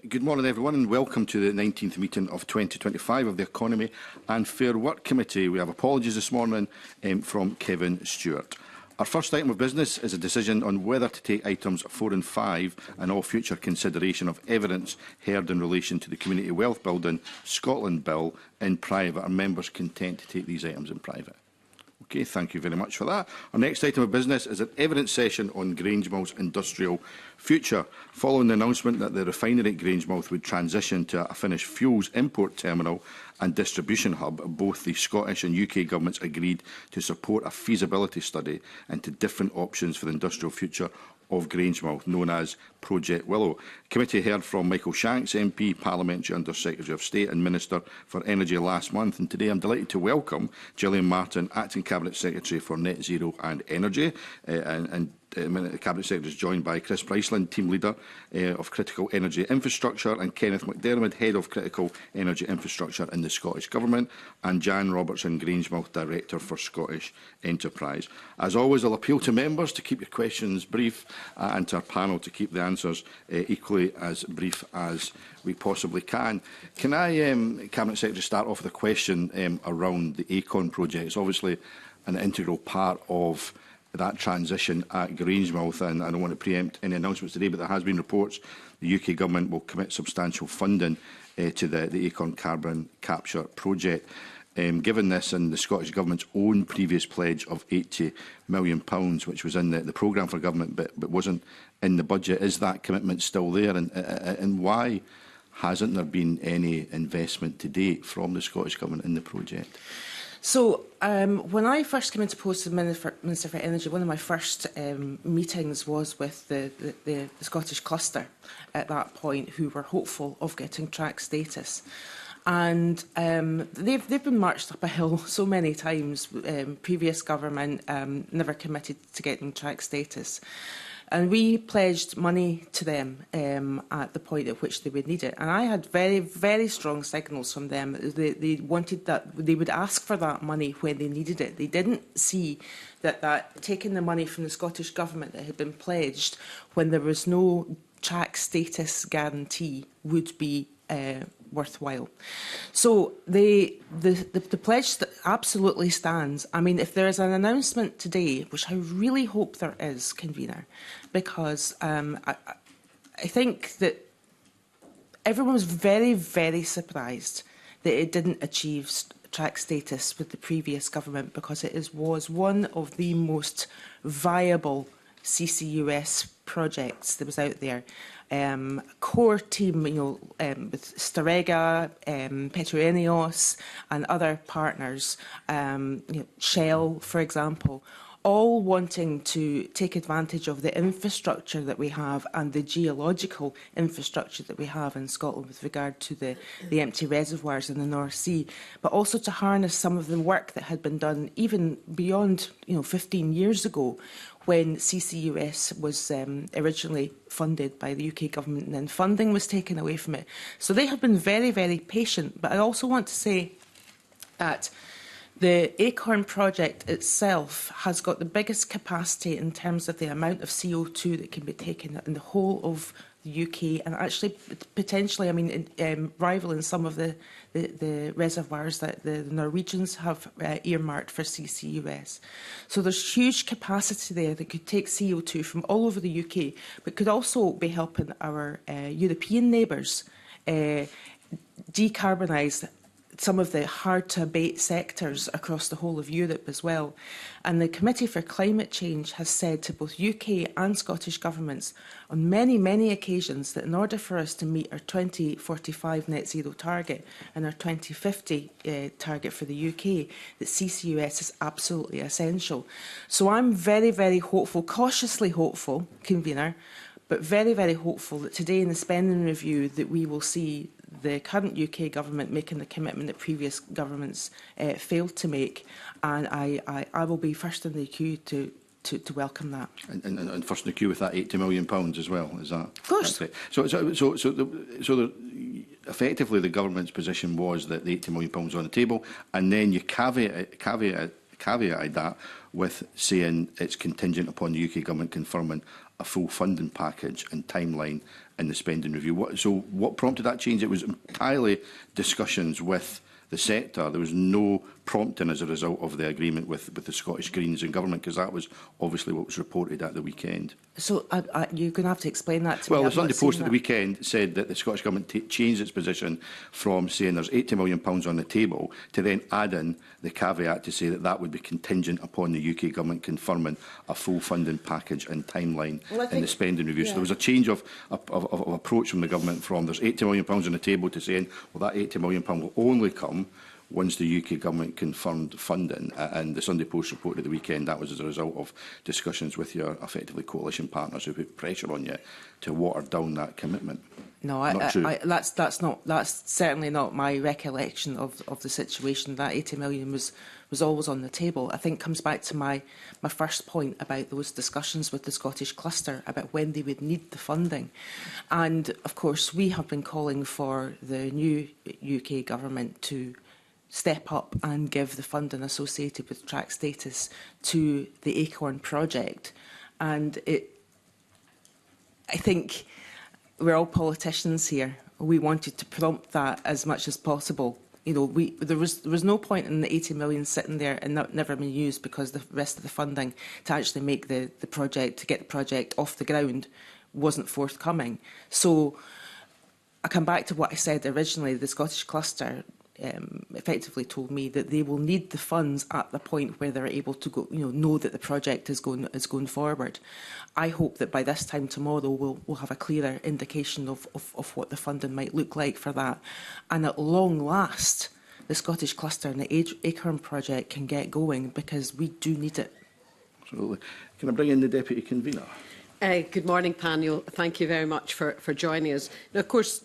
Good morning, everyone, and welcome to the 19th meeting of 2025 of the Economy and Fair Work Committee. We have apologies this morning from Kevin Stewart. Our first item of business is a decision on whether to take items 4 and 5 and all future consideration of evidence heard in relation to the Community Wealth Building Scotland Bill in private. Are members content to take these items in private? Okay, thank you very much for that. Our next item of business is an evidence session on Grangemouth's industrial future. Following the announcement that the refinery at Grangemouth would transition to a finished fuels import terminal and distribution hub, both the Scottish and UK governments agreed to support a feasibility study into different options for the industrial future of Grangemouth, known as Project Willow. The committee heard from Michael Shanks, MP, Parliamentary Under Secretary of State and Minister for Energy last month, and today I'm delighted to welcome Gillian Martin, Acting Cabinet Secretary for Net Zero and Energy, the Cabinet Secretary is joined by Chris Bryceland, Team Leader of Critical Energy Infrastructure, and Kenneth McDermott, Head of Critical Energy Infrastructure in the Scottish Government, and Jan Robertson, Grangemouth Director for Scottish Enterprise. As always, I'll appeal to members to keep your questions brief and to our panel to keep the answers equally as brief as we possibly can. Can I, Cabinet Secretary, start off with a question around the ACON project? It's obviously an integral part of that transition at Grangemouth, and I don't want to preempt any announcements today, but there has been reports the UK Government will commit substantial funding to the ACON carbon capture project. Given this and the Scottish Government's own previous pledge of £80 million, which was in the programme for government but wasn't in the budget, is that commitment still there? And why hasn't there been any investment to date from the Scottish Government in the project? So when I first came into post as Minister for Energy, one of my first meetings was with the Scottish cluster at that point, who were hopeful of getting track status. And they've been marched up a hill so many times. Previous government never committed to getting track status. And we pledged money to them at the point at which they would need it. And I had very, very strong signals from them. They wanted that they would ask for that money when they needed it. They didn't see that taking the money from the Scottish Government that had been pledged when there was no track status guarantee would be worthwhile. So the pledge absolutely stands. I mean, if there is an announcement today, which I really hope there is, Convener, because I think that everyone was very, very surprised that it didn't achieve track status with the previous government, because it was one of the most viable CCUS projects that was out there. Core team, with Starega, Petroenios and other partners, Shell, for example, all wanting to take advantage of the infrastructure that we have and the geological infrastructure that we have in Scotland with regard to the empty reservoirs in the North Sea, but also to harness some of the work that had been done even beyond 15 years ago, when CCUS was originally funded by the UK government, and then funding was taken away from it. So they have been very, very patient. But I also want to say that the ACORN project itself has got the biggest capacity in terms of the amount of CO2 that can be taken in the whole of the UK, and actually potentially, rivaling some of the reservoirs that the Norwegians have earmarked for CCUS. So there's huge capacity there that could take CO2 from all over the UK, but could also be helping our European neighbours decarbonise some of the hard-to-abate sectors across the whole of Europe as well. And the Committee for Climate Change has said to both UK and Scottish governments on many, many occasions that in order for us to meet our 2045 net zero target and our 2050 target for the UK, that CCUS is absolutely essential. So I'm very, very hopeful, cautiously hopeful, Convener, but very, very hopeful that today in the spending review that we will see the current UK government making the commitment that previous governments failed to make, and I will be first in the queue to welcome that. And first in the queue with that £80 million as well, is that? Of course. So effectively the government's position was that the £80 million was on the table, and then you caveat caveated that with saying it's contingent upon the UK Government confirming a full funding package and timeline in the spending review. So what prompted that change? It was entirely discussions with the sector. There was no prompting as a result of the agreement with the Scottish Greens and government, because that was obviously what was reported at the weekend. So you're going to have to explain that to me. Well, the Sunday Post at the weekend said that the Scottish Government changed its position from saying there's £80 million on the table to then adding the caveat to say that that would be contingent upon the UK Government confirming a full funding package and timeline in the spending review. Yeah. So there was a change of approach from the government from there's £80 million on the table to saying, well, that £80 million will only come once the UK Government confirmed funding. And the Sunday Post reported at the weekend that was as a result of discussions with your effectively coalition partners who put pressure on you to water down that commitment. No, that's certainly not my recollection of the situation. That 80 million was always on the table. I think it comes back to my first point about those discussions with the Scottish cluster about when they would need the funding. And of course, we have been calling for the new UK Government to step up and give the funding associated with track status to the Acorn project. And I think we're all politicians here. We wanted to prompt that as much as possible. You know, there was no point in the 80 million sitting there and never been used because the rest of the funding to actually make the project, to get the project off the ground, wasn't forthcoming. So I come back to what I said originally. The Scottish cluster effectively told me that they will need the funds at the point where they're able to go, know that the project is going forward. I hope that by this time tomorrow we'll have a clearer indication of what the funding might look like for that, and at long last the Scottish cluster and the Acorn project can get going, because we do need it. Absolutely. Can I bring in the Deputy Convener? Good morning, panel. Thank you very much for joining us. Now, of course,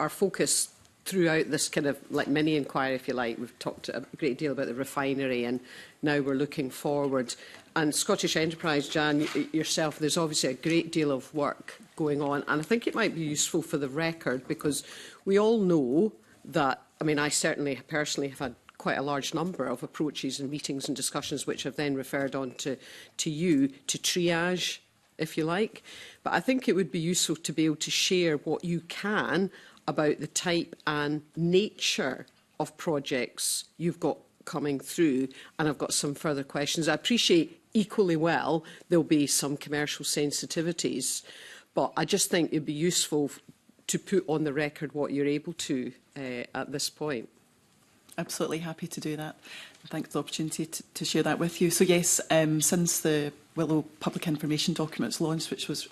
our focus throughout this kind of like mini inquiry, if you like, we've talked a great deal about the refinery, and now we're looking forward. And Scottish Enterprise, Jan, yourself, there's obviously a great deal of work going on, and I think it might be useful for the record, because we all know that, I mean, I certainly personally have had quite a large number of approaches and meetings and discussions which have then referred on to you to triage, if you like. But I think it would be useful to be able to share what you can about the type and nature of projects you've got coming through, and I've got some further questions. I appreciate equally well there'll be some commercial sensitivities, but I just think it'd be useful to put on the record what you're able to at this point. Absolutely happy to do that. Thanks for the opportunity to share that with you. So yes, since the Willow Public Information documents launched, which was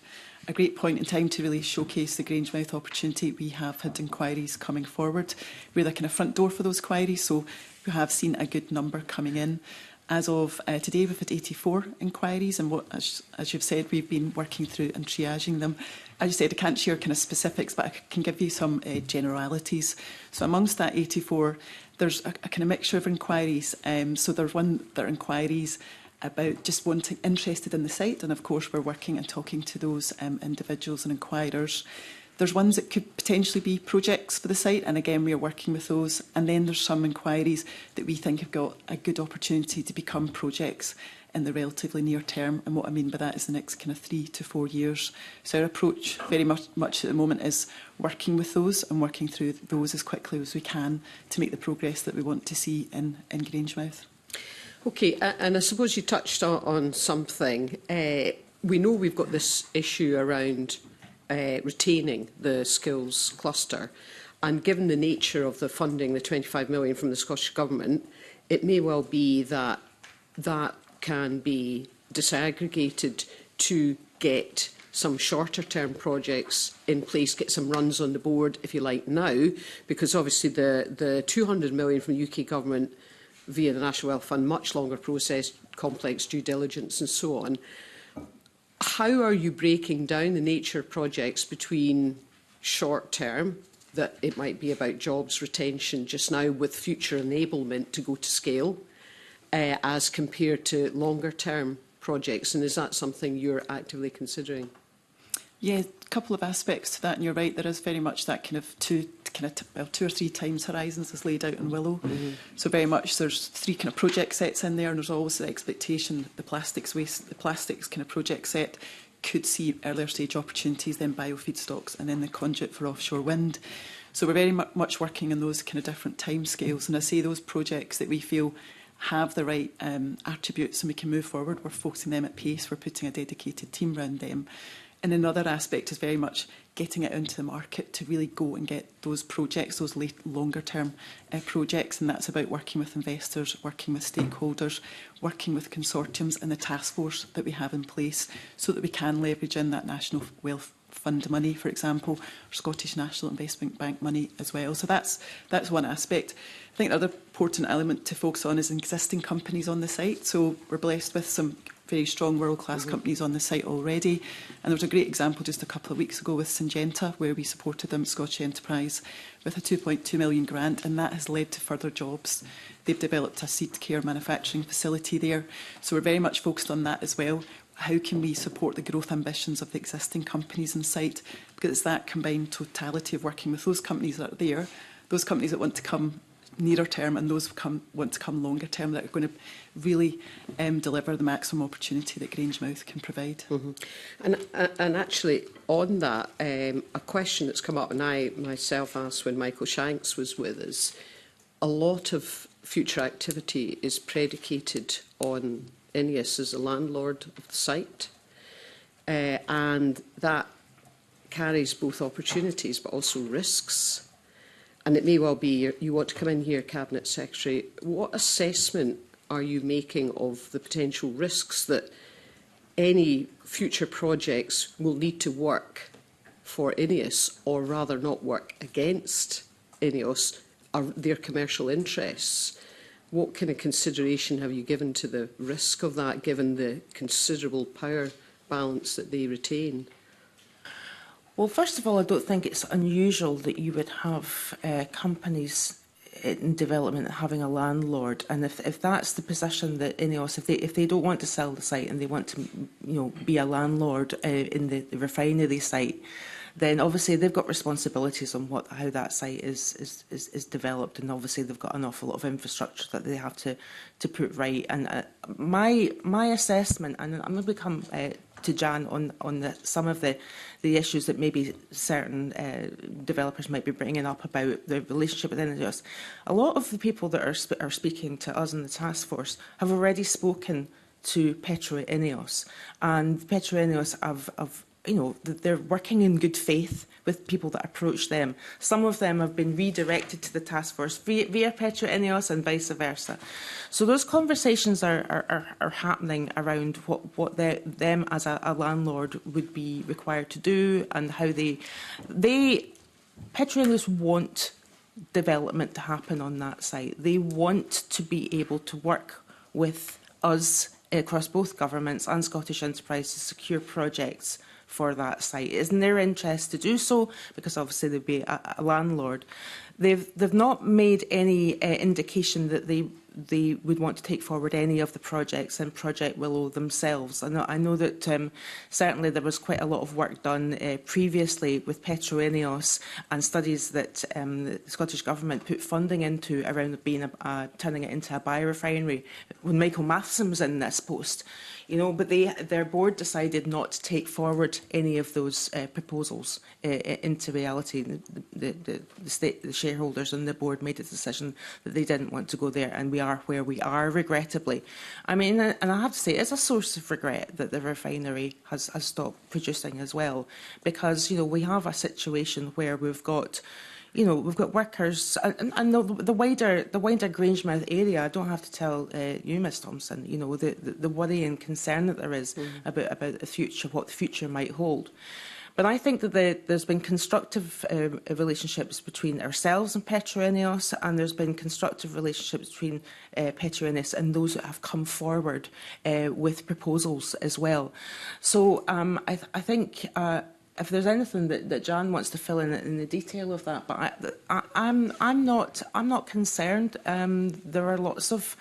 a great point in time to really showcase the Grangemouth opportunity, we have had inquiries coming forward. We're the kind of front door for those inquiries, so we have seen a good number coming in. As of today, we've had 84 inquiries, and as you've said, we've been working through and triaging them. As you said, I can't share kind of specifics, but I can give you some generalities. So amongst that 84, there's a kind of mixture of inquiries. So there's one that are inquiries about just interested in the site, and of course we're working and talking to those individuals and inquirers. There's ones that could potentially be projects for the site, and again we are working with those. And then there's some inquiries that we think have got a good opportunity to become projects in the relatively near term, and what I mean by that is the next kind of 3 to 4 years. So our approach very much at the moment is working with those and working through those as quickly as we can to make the progress that we want to see in Grangemouth. OK, and I suppose you touched on something. We know we've got this issue around retaining the skills cluster, and given the nature of the funding, the 25 million from the Scottish Government, it may well be that that can be disaggregated to get some shorter term projects in place, get some runs on the board, if you like, now, because obviously the 200 million from the UK Government via the National Wealth Fund, much longer process, complex due diligence and so on. How are you breaking down the nature of projects between short term, that it might be about jobs retention just now with future enablement to go to scale, as compared to longer term projects? And is that something you're actively considering? Yeah, a couple of aspects to that, and you're right, there is very much that kind of two kind of 2 or 3 times horizons as laid out in Willow. So very much there's 3 kind of project sets in there, and there's always the expectation the plastics kind of project set could see earlier stage opportunities, then biofeedstocks, and then the conduit for offshore wind. So we're very much working on those kind of different timescales. And I say those projects that we feel have the right attributes and we can move forward, we're focusing them at pace, we're putting a dedicated team around them. And another aspect is very much getting it into the market to really go and get those projects, those longer term projects. And that's about working with investors, working with stakeholders, working with consortiums and the task force that we have in place so that we can leverage in that National Wealth Fund money, for example, or Scottish National Investment Bank money as well. So that's one aspect. I think the other important element to focus on is existing companies on the site. So we're blessed with some very strong world-class companies on the site already. And there was a great example just a couple of weeks ago with Syngenta, where we supported them at Scottish Enterprise with a 2.2 million grant, and that has led to further jobs. They've developed a seed care manufacturing facility there. So we're very much focused on that as well. How can we support the growth ambitions of the existing companies in site? Because it's that combined totality of working with those companies that are there, those companies that want to come nearer term and those want to come longer term that are going to really deliver the maximum opportunity that Grangemouth can provide. And actually on that, a question that's come up and I myself asked when Michael Shanks was with us, a lot of future activity is predicated on INEOS as a landlord of the site, and that carries both opportunities but also risks. And it may well be you want to come in here, Cabinet Secretary. What assessment are you making of the potential risks that any future projects will need to work for INEOS, or rather not work against INEOS, or their commercial interests? What kind of consideration have you given to the risk of that, given the considerable power balance that they retain? Well, first of all, I don't think it's unusual that you would have companies in development having a landlord, and if that's the position that INEOS, if they don't want to sell the site and they want to, be a landlord in the refinery site, then obviously they've got responsibilities on how that site is developed, and obviously they've got an awful lot of infrastructure that they have to put right. And my assessment, and I'm going to come to Jan on some of the issues that maybe certain developers might be bringing up about the relationship with INEOS. A lot of the people that are speaking to us in the task force have already spoken to Petro INEOS, and Petro INEOS have they're working in good faith with people that approach them. Some of them have been redirected to the task force via Petro INEOS and vice versa. So those conversations are happening around what them as a landlord would be required to do, and how Petro INEOS want development to happen on that site. They want to be able to work with us across both governments and Scottish Enterprise to secure projects for that site. It's in their interest to do so, because obviously they'd be a landlord. They've not made any indication that they would want to take forward any of the projects in Project Willow themselves. I know that certainly there was quite a lot of work done previously with Petro INEOS, and studies that the Scottish Government put funding into around turning it into a biorefinery when Michael Matheson was in this post. But their board decided not to take forward any of those proposals into reality. The shareholders and the board made a decision that they didn't want to go there, and we are where we are, regrettably. I mean, and I have to say, it's a source of regret that the refinery has stopped producing as well, because we have a situation where we've got workers, and the wider Grangemouth area. I don't have to tell you, Ms Thompson, the worry and concern that there is about the future, what the future might hold. But I think that there's been constructive relationships between ourselves and Petro INEOS, and there's been constructive relationships between Petro INEOS and those that have come forward with proposals as well. So I think. If there's anything that Jan wants to fill in the detail of that, but I'm not concerned. There are lots of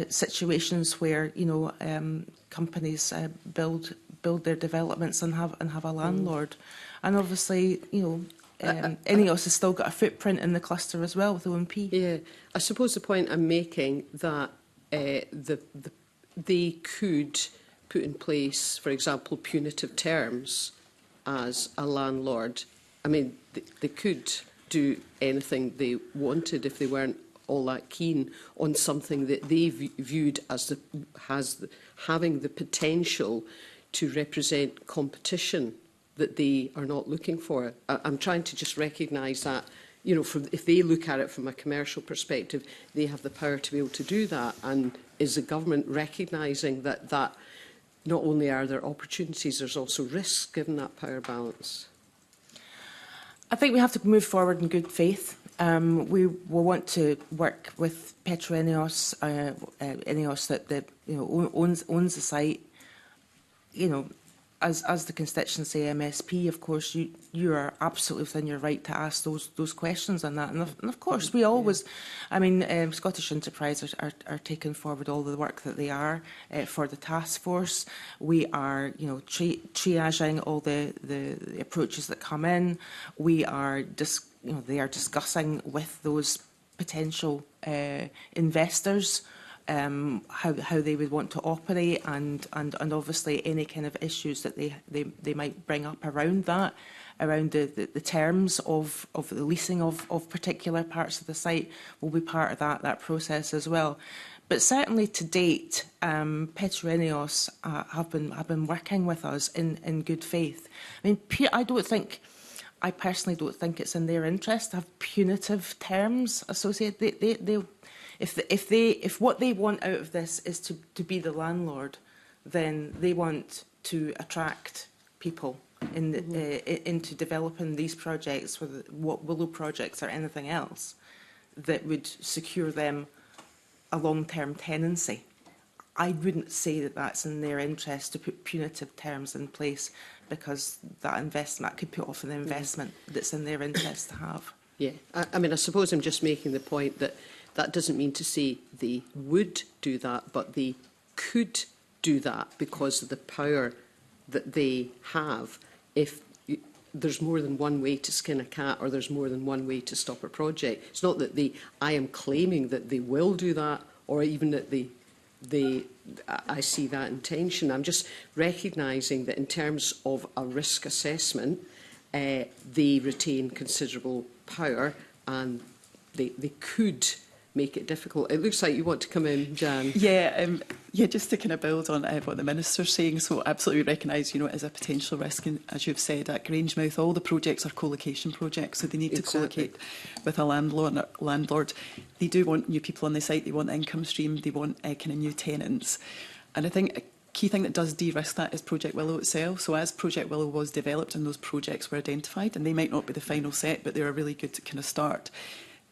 situations where companies build their developments and have a landlord, and obviously INEOS has still got a footprint in the cluster as well with OMP. Yeah, I suppose the point I'm making that they could put in place, for example, punitive terms as a landlord. I mean, they could do anything they wanted if they weren't all that keen on something that they viewed as having the potential to represent competition that they are not looking for. I'm trying to just recognise that, you know, if they look at it from a commercial perspective, they have the power to be able to do that. And is the government recognising that not only are there opportunities, there's also risks given that power balance? I think we have to move forward in good faith. We will want to work with PetroEneos, INEOS that owns the site. You know, as the constituency MSP, of course, you are absolutely within your right to ask those questions on that. And of course, we always, I mean, Scottish Enterprise are taking forward all the work that they are for the task force. We are, you know, triaging all the approaches that come in. We are they are discussing with those potential investors how they would want to operate, and obviously any kind of issues that they might bring up around that, around the terms of the leasing of particular parts of the site will be part of that process as well. But certainly to date, PetroEneos have been working with us in good faith. I mean, I personally don't think it's in their interest to have punitive terms associated. If what they want out of this is to be the landlord, then they want to attract people into developing these projects, whether what Willow projects or anything else, that would secure them a long-term tenancy. I wouldn't say that that's in their interest to put punitive terms in place, because that could put off an investment that's in their interest to have. Yeah, I mean, I suppose I'm just making the point that doesn't mean to say they would do that, but they could do that because of the power that they have. If there's more than one way to skin a cat, or there's more than one way to stop a project, it's not that I am claiming that they will do that, or even that I see that intention. I'm just recognising that in terms of a risk assessment, they retain considerable power, and they could make it difficult. It looks like you want to come in, Jan. Yeah, just to kind of build on what the Minister's saying, so absolutely recognise, it is a potential risk, and as you've said, at Grangemouth, all the projects are co-location projects, so they need to co-locate with a landlord. They do want new people on the site, they want income stream, they want kind of new tenants. And I think a key thing that does de-risk that is Project Willow itself. So as Project Willow was developed and those projects were identified, and they might not be the final set, but they're a really good kind of start,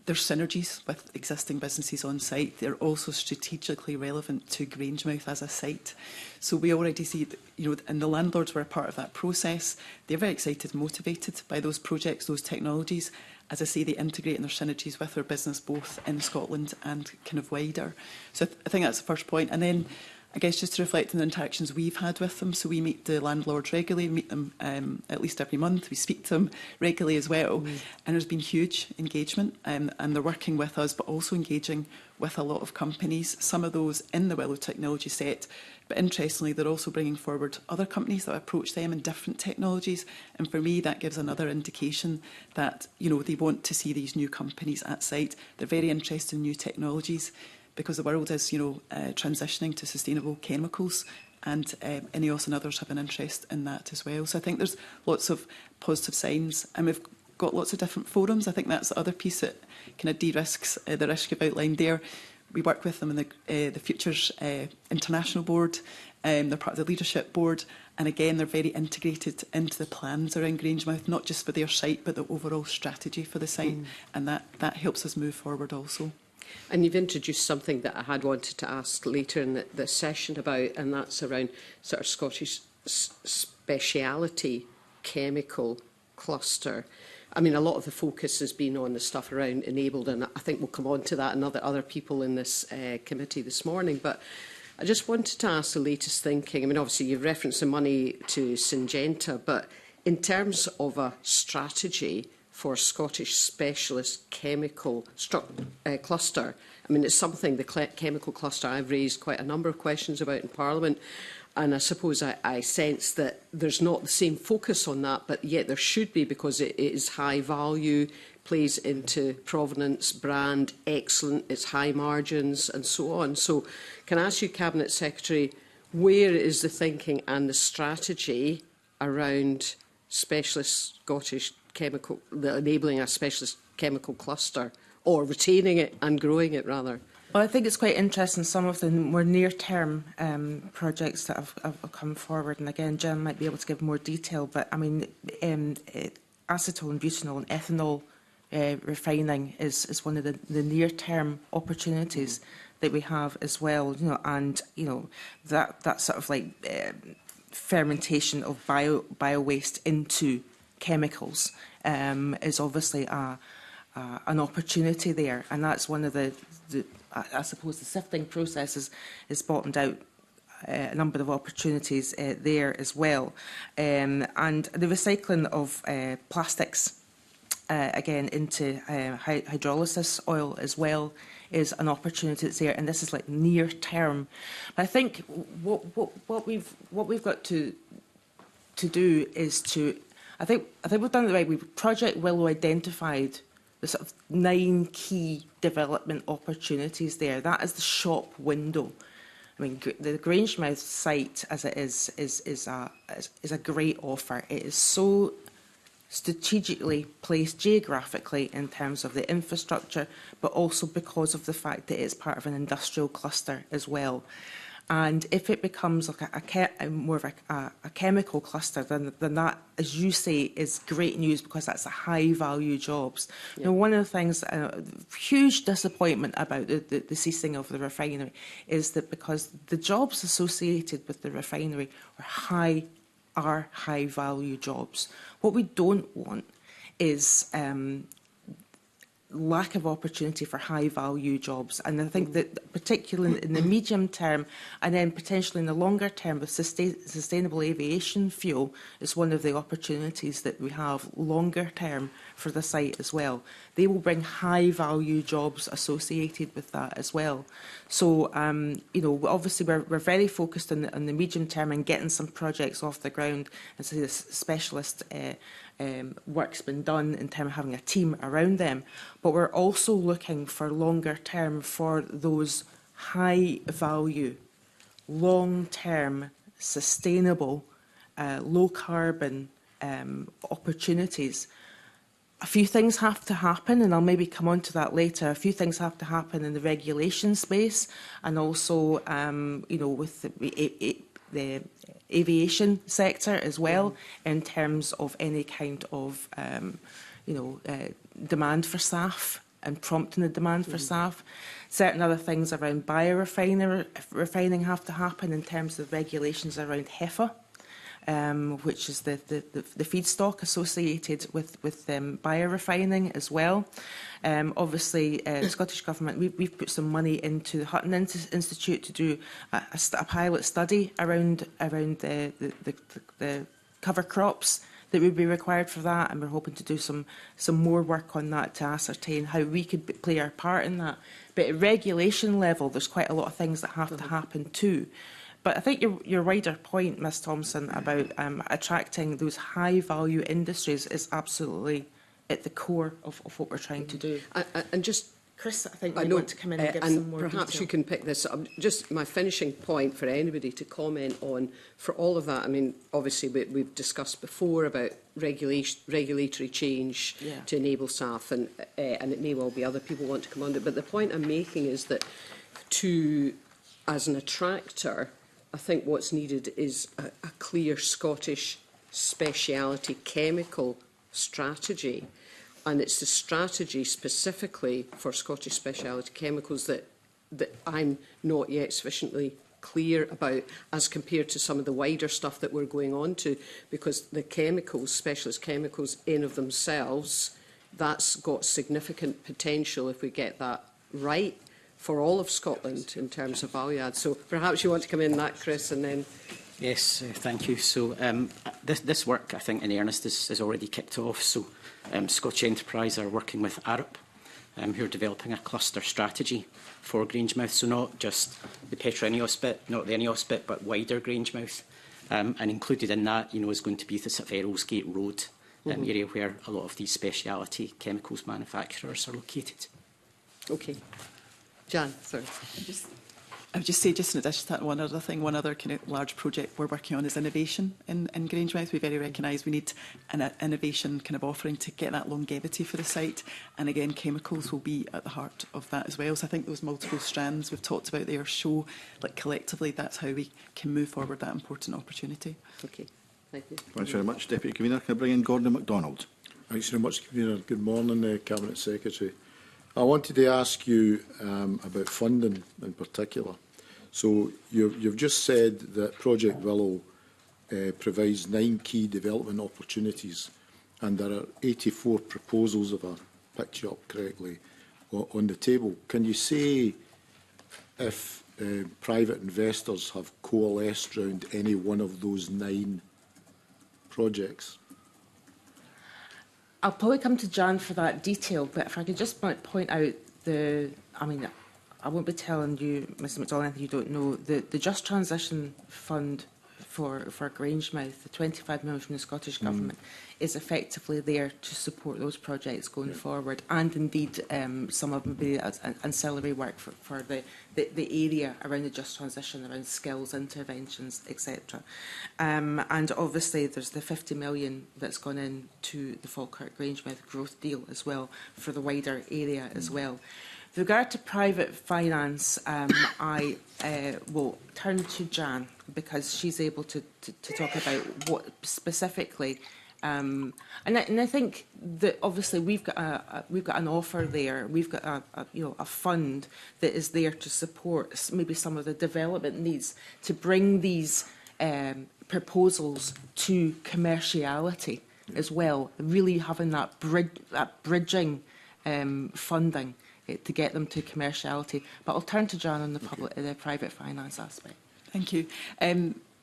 there's synergies with existing businesses on site. They're also strategically relevant to Grangemouth as a site. So we already see, and the landlords were a part of that process. They're very excited, motivated by those projects, those technologies. As I say, they integrate in their synergies with their business, both in Scotland and kind of wider. So I think that's the first point. And then, I guess, just to reflect on the interactions we've had with them. So we meet the landlords regularly, we meet them at least every month. We speak to them regularly as well. And there's been huge engagement, and they're working with us, but also engaging with a lot of companies, some of those in the Willow technology set. But interestingly, they're also bringing forward other companies that approach them in different technologies. And for me, that gives another indication that, they want to see these new companies at site. They're very interested in new technologies, because the world is, transitioning to sustainable chemicals, and INEOS and others have an interest in that as well. So I think there's lots of positive signs, and we've got lots of different forums. I think that's the other piece that kind of de-risks the risk you've outlined there. We work with them in the Futures International Board. They're part of the Leadership Board, and again, they're very integrated into the plans around Grangemouth, not just for their site, but the overall strategy for the site, and that helps us move forward also. And you've introduced something that I had wanted to ask later in the session about, and that's around sort of Scottish speciality chemical cluster. I mean, a lot of the focus has been on the stuff around Enabled, and I think we'll come on to that and other people in this committee this morning. But I just wanted to ask the latest thinking. I mean, obviously, you've referenced the money to Syngenta, but in terms of a strategy for Scottish specialist chemical cluster. I mean, it's something, the chemical cluster, I've raised quite a number of questions about in Parliament, and I suppose I sense that there's not the same focus on that, but yet there should be, because it is high value, plays into provenance, brand, excellent, it's high margins and so on. So can I ask you, Cabinet Secretary, where is the thinking and the strategy around specialist Scottish chemical, enabling a specialist chemical cluster, or retaining it and growing it rather? Well, I think it's quite interesting, some of the more near-term projects that have come forward, and again, Jen might be able to give more detail, but I mean, acetone, butanol and ethanol refining is one of the near-term opportunities that we have as well, you know, and you know that sort of like fermentation of bio-waste into chemicals is obviously an opportunity there, and that's one of the I suppose the sifting process is bottomed out a number of opportunities there as well, and the recycling of plastics again into hydrolysis oil as well is an opportunity that's there, and this is like near term. But I think what we've got to do is to I think we've done it right. Project Willow identified the sort of 9 key development opportunities there. That is the shop window. I mean, the Grangemouth site, as it is a great offer. It is so strategically placed geographically in terms of the infrastructure, but also because of the fact that it's part of an industrial cluster as well. And if it becomes like more of a chemical cluster, then that, as you say, is great news, because that's a high-value jobs. Yeah. Now, one of the things, huge disappointment about the ceasing of the refinery is that because the jobs associated with the refinery are high-value jobs. What we don't want is lack of opportunity for high-value jobs. And I think that particularly in the medium term, and then potentially in the longer term with sustainable aviation fuel, is one of the opportunities that we have longer term for the site as well. They will bring high-value jobs associated with that as well. So, you know, obviously we're very focused on the medium term and getting some projects off the ground, and so the specialist work's been done in terms of having a team around them. But we're also looking for longer term for those high value, long term, sustainable, low carbon opportunities. A few things have to happen, and I'll maybe come on to that later. A few things have to happen in the regulation space, and also, you know, with the aviation sector as well, in terms of any kind of, you know, demand for SAF and prompting the demand for SAF. Certain other things around biorefining have to happen in terms of regulations around HEFA. Which is the feedstock associated with biorefining as well. Obviously, the Scottish Government, we've put some money into the Hutton Institute to do a pilot study around the cover crops that would be required for that, and we're hoping to do some more work on that to ascertain how we could play our part in that. But at regulation level, there's quite a lot of things that have to happen too. But I think your wider point, Ms Thompson, about attracting those high-value industries is absolutely at the core of what we're trying to do. And just, Chris, I think you want to come in and give some more perhaps detail. you can pick this up. Just my finishing point for anybody to comment on for all of that. I mean, obviously we've discussed before about regulatory change to enable SAF, and it may well be other people want to come on it. But the point I'm making is that as an attractor, I think what's needed is a clear Scottish speciality chemical strategy. And it's the strategy specifically for Scottish speciality chemicals that I'm not yet sufficiently clear about, as compared to some of the wider stuff that we're going on to, because the chemicals, specialist chemicals in of themselves, that's got significant potential if we get that right for all of Scotland in terms of value add. So perhaps you want to come in that, Chris, and then Yes, thank you. So this work, I think, in earnest, is already kicked off. So Scottish Enterprise are working with Arup, who are developing a cluster strategy for Grangemouth. So not just the Petra Ineos bit, not the Ineos bit, but wider Grangemouth. And included in that, is going to be the sort of Earlsgate Road area where a lot of these speciality chemicals manufacturers are located. Okay. Jan, sorry. I would just say, just in addition to that, one other thing, one other kind of large project we're working on is innovation in Grangemouth. We very recognise we need an innovation kind of offering to get that longevity for the site. And again, chemicals will be at the heart of that as well. So I think those multiple strands we've talked about there show, like, collectively, that's how we can move forward that important opportunity. Okay. Thank you. Thanks very much, Deputy Convener. Can I bring in Gordon MacDonald? Thanks very much, Convener. Good morning, Cabinet Secretary. I wanted to ask you about funding in particular. So you've just said that Project Willow provides 9 key development opportunities, and there are 84 proposals, if I picked you up correctly, on the table. Can you say if private investors have coalesced around any one of those 9 projects? I'll probably come to Jan for that detail, but if I could just point out I won't be telling you, Mr MacDonald, anything you don't know. The Just Transition Fund for Grangemouth, the 25 million from the Scottish Government, is effectively there to support those projects going forward, and indeed some of them be as ancillary work for the area around the Just Transition, around skills, interventions, etc. And obviously there's the 50 million that's gone into the Falkirk Grangemouth growth deal as well for the wider area as well. With regard to private finance, I will turn to Jan because she's able to talk about what specifically. And I think that obviously we've got an offer there. We've got a fund that is there to support maybe some of the development needs to bring these proposals to commerciality as well. Really having that bridging funding to get them to commerciality. But I'll turn to Jan on the private finance aspect. Thank you.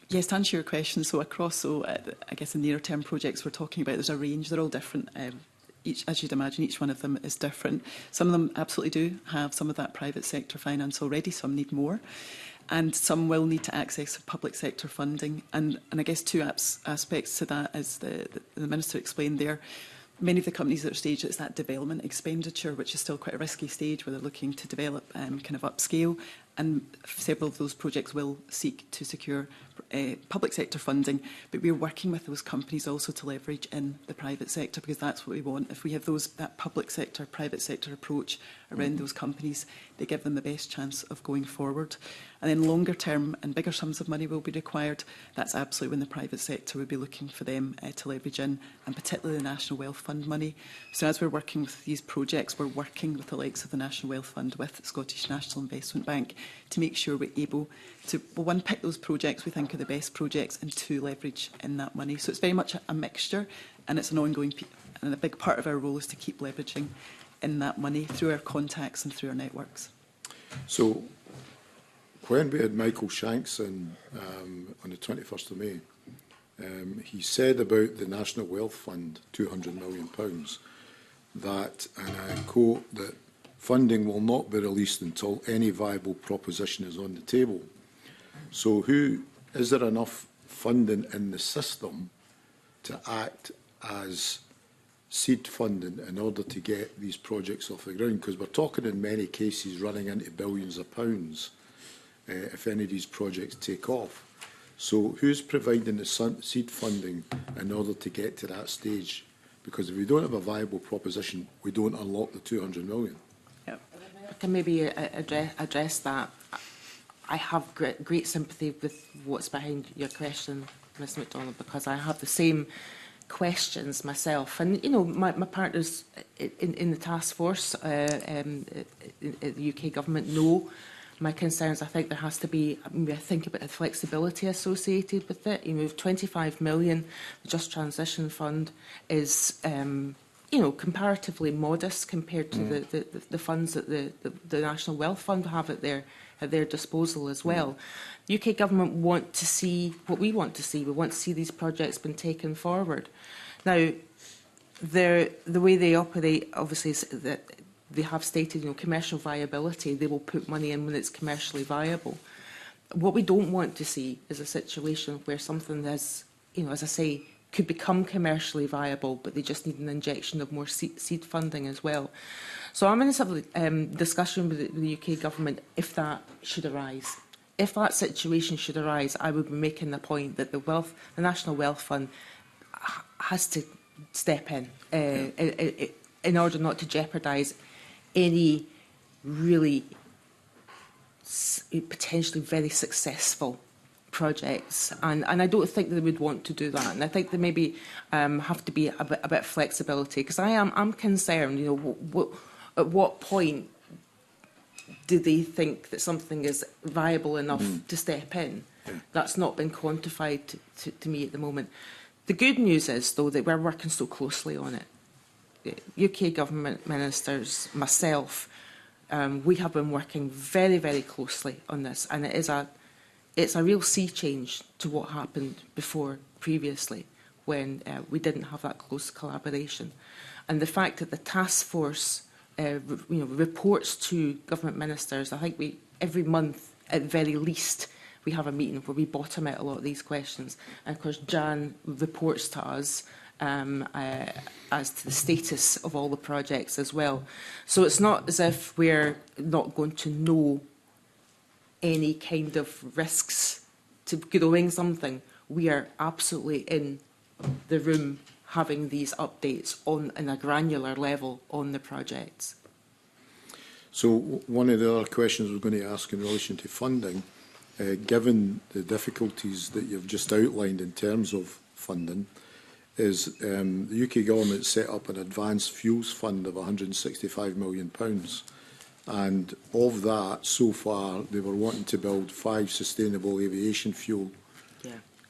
Yes, to answer your question, so across, I guess in nearer term projects we're talking about, there's a range, they're all different. As you'd imagine, each one of them is different. Some of them absolutely do have some of that private sector finance already, some need more. And some will need to access public sector funding. And I guess 2 aspects to that, as the Minister explained there. Many of the companies at their stage, it's that development expenditure, which is still quite a risky stage where they're looking to develop kind of upscale. And several of those projects will seek to secure public sector funding, but we're working with those companies also to leverage in the private sector, because that's what we want. If we have that public sector, private sector approach around those companies, they give them the best chance of going forward. And then longer term and bigger sums of money will be required. That's absolutely when the private sector would be looking for them to leverage in, and particularly the National Wealth Fund money. So as we're working with these projects, we're working with the likes of the National Wealth Fund, with the Scottish National Investment Bank, to make sure we're able to, well, 1, pick those projects we think are the best projects, and 2, leverage in that money. So it's very much a mixture, and it's an ongoing, and a big part of our role is to keep leveraging in that money through our contacts and through our networks. So when we had Michael Shanks in, on the 21st of May, he said about the National Wealth Fund, £200 million, that, and I quote, that funding will not be released until any viable proposition is on the table. So is there enough funding in the system to act as seed funding in order to get these projects off the ground? Because we're talking in many cases running into billions of pounds if any of these projects take off. So who's providing the seed funding in order to get to that stage? Because if we don't have a viable proposition, we don't unlock the 200 million. Yep. I can maybe address that. I have great sympathy with what's behind your question, Mr MacDonald, because I have the same questions myself. And, you know, my partners in the task force, the UK government, know my concerns. I think there has to be, I think about the flexibility associated with it. You move 25 million, the Just Transition Fund is, you know, comparatively modest compared to the funds that the National Wealth Fund have at their at their disposal as well. The UK government want to see what we want to see. We want to see these projects being taken forward. Now, the way they operate, obviously, is that they have stated, commercial viability. They will put money in when it's commercially viable. What we don't want to see is a situation where something is, as I say, could become commercially viable, but they just need an injection of more seed funding as well. So I'm in a discussion with the UK government if that should arise. If that situation should arise, I would be making the point that the National Wealth Fund has to step in order not to jeopardise any really potentially very successful projects, and I don't think they would want to do that. And I think there maybe have to be a bit of flexibility, because I'm concerned. At what point do they think that something is viable enough to step in? That's not been quantified to me at the moment. The good news is, though, that we're working so closely on it. UK government ministers, myself, we have been working very, very closely on this, and it's a real sea change to what happened before previously, when we didn't have that close collaboration. And the fact that the task force reports to government ministers, I think every month at the very least we have a meeting where we bottom out a lot of these questions. And of course Jan reports to us as to the status of all the projects as well. So it's not as if we're not going to know any kind of risks to growing something. We are absolutely in the room having these updates on a granular level on the projects. So one of the other questions I was going to ask in relation to funding, given the difficulties that you've just outlined in terms of funding, is the UK government set up an advanced fuels fund of £165 million. And of that, so far, they were wanting to build 5 sustainable aviation fuel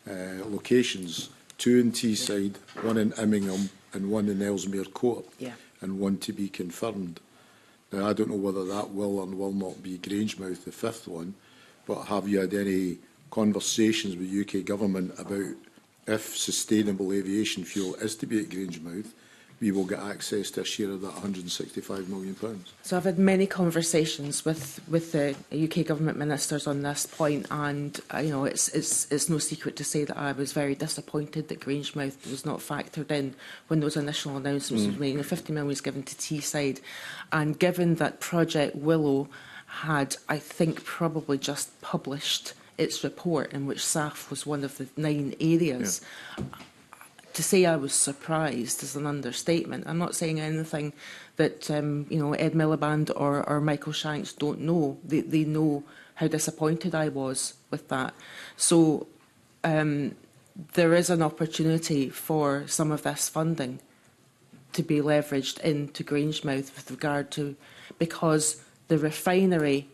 locations, 2 in Teesside, 1 in Immingham and 1 in Ellesmere Court, and 1 to be confirmed. Now, I don't know whether that will or will not be Grangemouth, the 5th one, but have you had any conversations with UK government about if sustainable aviation fuel is to be at Grangemouth, we will get access to a share of that £165 million? So I've had many conversations with the UK government ministers on this point, and it's no secret to say that I was very disappointed that Grangemouth was not factored in when those initial announcements were made. 50 million was given to Teesside, and given that Project Willow had, I think, probably just published its report, in which SAF was one of the 9 areas. To say I was surprised is an understatement. I'm not saying anything that Ed Miliband or Michael Shanks don't know. They know how disappointed I was with that. So there is an opportunity for some of this funding to be leveraged into Grangemouth with regard to, because the refinery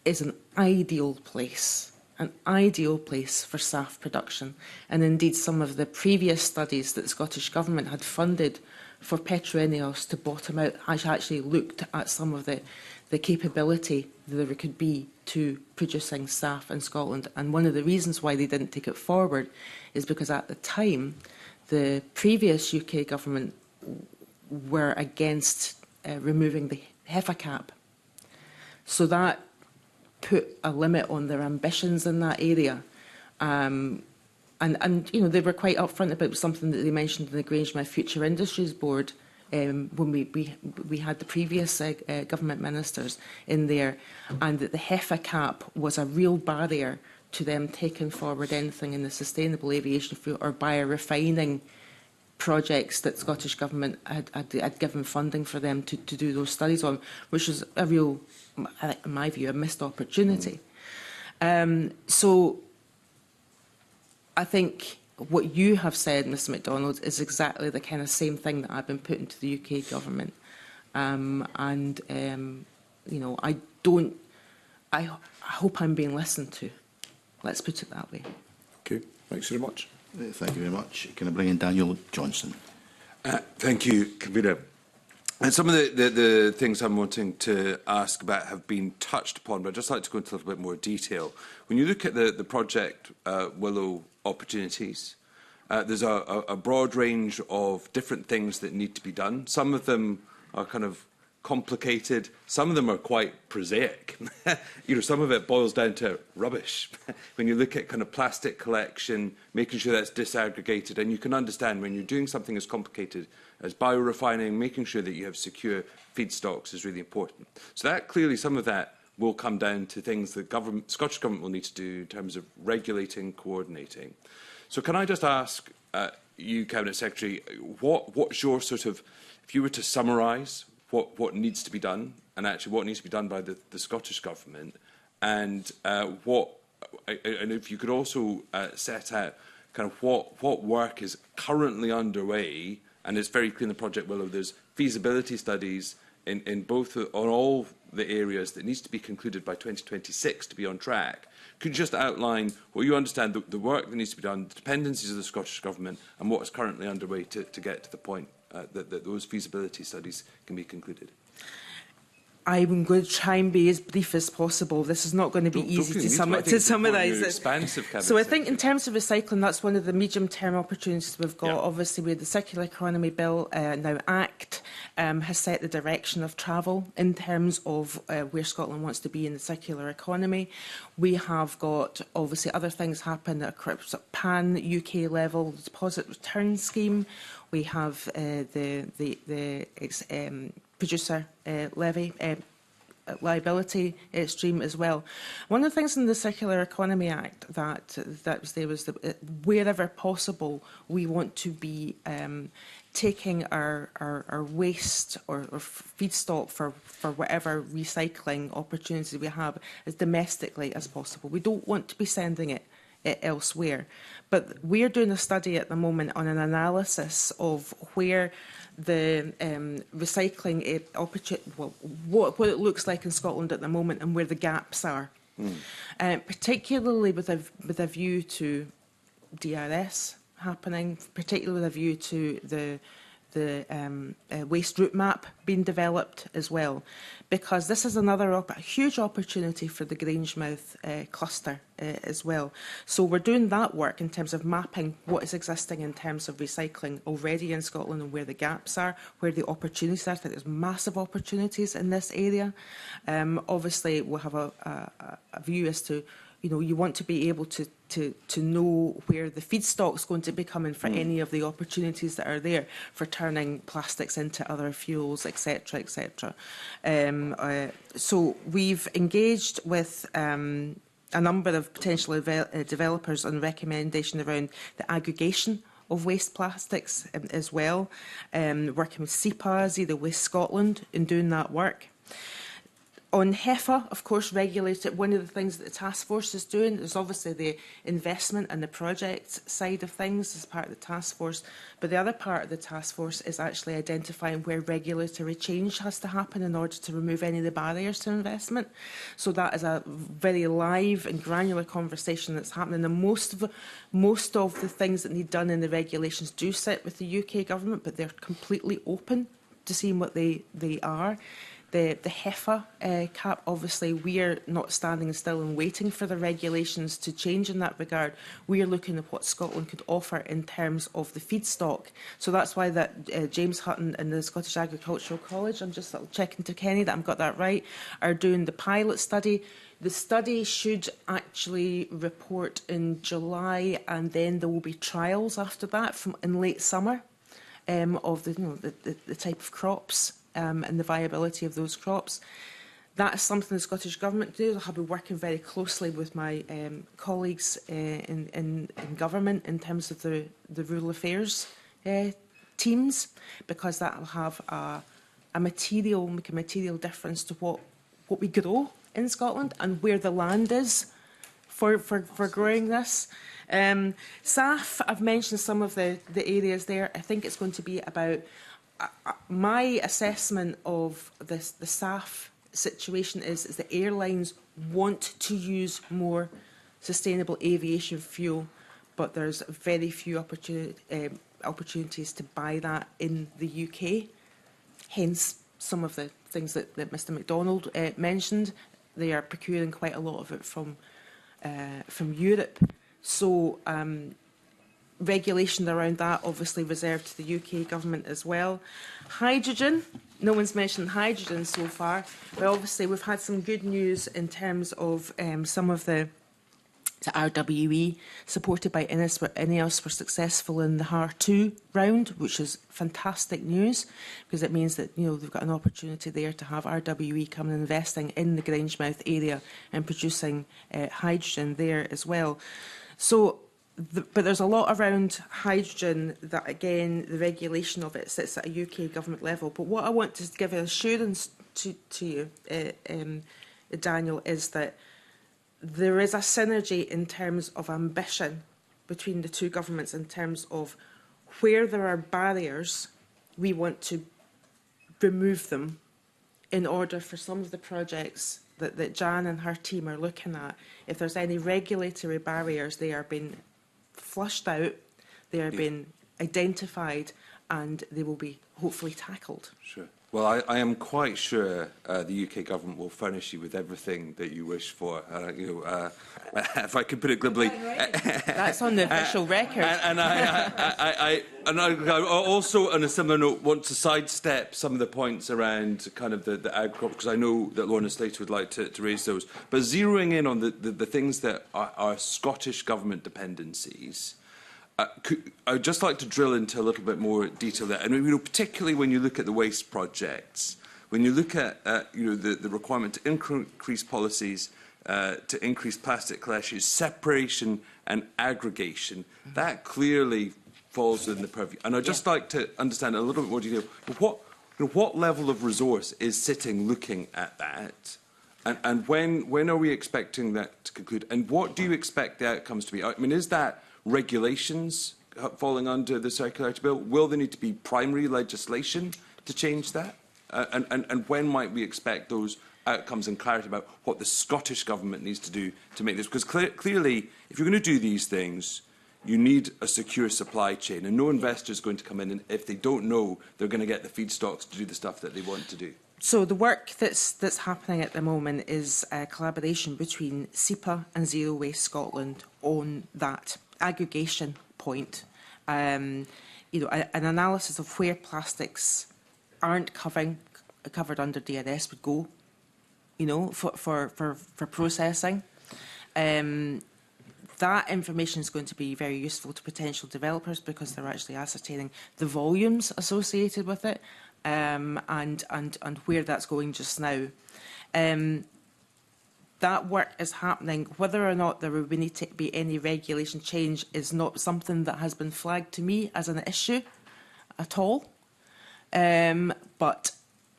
is an ideal place for SAF production. And indeed, some of the previous studies that the Scottish Government had funded for Petro-Ineos to bottom out actually looked at some of the capability that there could be to producing SAF in Scotland. And one of the reasons why they didn't take it forward is because at the time, the previous UK Government were against removing the HEFA cap. So that put a limit on their ambitions in that area. And they were quite upfront about something that they mentioned in the Grangemouth Future Industries Board when we had the previous government ministers in there, and that the HEFA cap was a real barrier to them taking forward anything in the sustainable aviation fuel or biorefining projects that Scottish Government had given funding for them to do those studies on, which was a real, in my view, a missed opportunity. So I think what you have said, Mr MacDonald, is exactly the kind of same thing that I've been putting to the UK Government. I hope I'm being listened to. Let's put it that way. Okay, thanks very much. Thank you very much. Can I bring in Daniel Johnson? Thank you, Convener. And some of the things I'm wanting to ask about have been touched upon, but I'd just like to go into a little bit more detail. When you look at the project Willow opportunities, there's a broad range of different things that need to be done. Some of them are kind of complicated. Some of them are quite prosaic. Some of it boils down to rubbish. When you look at kind of plastic collection, making sure that's disaggregated, and you can understand when you're doing something as complicated as biorefining, making sure that you have secure feedstocks is really important. So that clearly, some of that will come down to things the Scottish Government will need to do in terms of regulating, coordinating. So can I just ask you, Cabinet Secretary, what's your sort of, if you were to summarise what needs to be done, and actually what needs to be done by the Scottish Government, and and if you could also set out kind of what work is currently underway, and it's very clear in the Project Willow, there's feasibility studies in both on all the areas that needs to be concluded by 2026 to be on track. Could you just outline what you understand the work that needs to be done, the dependencies of the Scottish Government, and what is currently underway to get to the point that those feasibility studies can be concluded? I'm going to try and be as brief as possible. This is not going to be easy to summarise it. So I think in terms of recycling, that's one of the medium-term opportunities we've got. Yeah. Obviously, with the Circular Economy Bill, now Act, has set the direction of travel in terms of where Scotland wants to be in the circular economy. We have got, obviously, other things happen at a pan-UK level, the deposit return scheme. We have the producer levy liability stream as well. One of the things in the Circular Economy Act that was there was that wherever possible, we want to be taking our waste or feedstock for whatever recycling opportunities we have as domestically as possible. We don't want to be sending it elsewhere. But we're doing a study at the moment on an analysis of where the recycling opportunity, what it looks like in Scotland at the moment and where the gaps are, particularly with a view to DRS happening, particularly with a view to the waste route map being developed as well, because this is another huge opportunity for the Grangemouth cluster as well. So we're doing that work in terms of mapping what is existing in terms of recycling already in Scotland and where the gaps are, where the opportunities are. I think there's massive opportunities in this area. Obviously, we'll have a view as to, you want to be able to know where the feedstock is going to be coming for any of the opportunities that are there for turning plastics into other fuels, etc., etc. So we've engaged with a number of potential developers on recommendation around the aggregation of waste plastics as well, working with CEPA, the Waste Scotland, in doing that work. On HEFA, of course, regulated, one of the things that the task force is doing is obviously the investment and the project side of things as part of the task force. But the other part of the task force is actually identifying where regulatory change has to happen in order to remove any of the barriers to investment. So that is a very live and granular conversation that's happening. And most of the things that need done in the regulations do sit with the UK government, but they're completely open to seeing what they are. The HEFA cap, obviously, we are not standing still and waiting for the regulations to change in that regard. We are looking at what Scotland could offer in terms of the feedstock. So that's why that James Hutton and the Scottish Agricultural College, I'm just checking to Kenny that I've got that right, are doing the pilot study. The study should actually report in July, and then there will be trials after that in late summer of the type of crops. And the viability of those crops. That is something the Scottish Government do. I'll be working very closely with my colleagues in government in terms of the rural affairs teams, because that will have make a material difference to what we grow in Scotland and where the land is for growing this. SAF, I've mentioned some of the areas there. I think it's going to be about my assessment of the SAF situation is the airlines want to use more sustainable aviation fuel, but there's very few opportunities to buy that in the UK. hence some of the things that Mr MacDonald mentioned. They are procuring quite a lot of it from Europe. So regulation around that obviously reserved to the UK government as well. Hydrogen, no one's mentioned hydrogen so far, but obviously we've had some good news in terms of some of the RWE supported by INEOS were successful in the HAR2 round, which is fantastic news because it means that they've got an opportunity there to have RWE come and investing in the Grangemouth area and producing hydrogen there as well. So, but there's a lot around hydrogen that, again, the regulation of it sits at a UK government level. But what I want to give an assurance to you, Daniel, is that there is a synergy in terms of ambition between the two governments in terms of where there are barriers, we want to remove them in order for some of the projects that Jan and her team are looking at. If there's any regulatory barriers, they are being flushed out, they are being identified, and they will be hopefully tackled. Sure. Well, I am quite sure the UK government will furnish you with everything that you wish for. If I could put it glibly, that's on the official record. And I also, on a similar note, want to sidestep some of the points around kind of the ag crop, because I know that Lorna Slater would like to raise those. But zeroing in on the things that are Scottish government dependencies. I'd just like to drill into a little bit more detail there. And particularly when you look at the waste projects, when you look at the requirement to increase policies to increase plastic collections, separation and aggregation, that clearly falls within the purview. And I'd just like to understand a little bit more detail. What level of resource is sitting looking at that? And when are we expecting that to conclude? And what do you expect the outcomes to be? I mean, is that regulations falling under the Circularity Bill? Will there need to be primary legislation to change that? And when might we expect those outcomes and clarity about what the Scottish Government needs to do to make this? Because clearly, if you're going to do these things, you need a secure supply chain, and no investor is going to come in and if they don't know they're going to get the feedstocks to do the stuff that they want to do. So the work that's happening at the moment is a collaboration between SEPA and Zero Waste Scotland on that aggregation point. An analysis of where plastics aren't covered under DRS would go, for processing. That information is going to be very useful to potential developers because they're actually ascertaining the volumes associated with it and where that's going just now. That work is happening. Whether or not there will need to be any regulation change is not something that has been flagged to me as an issue at all. But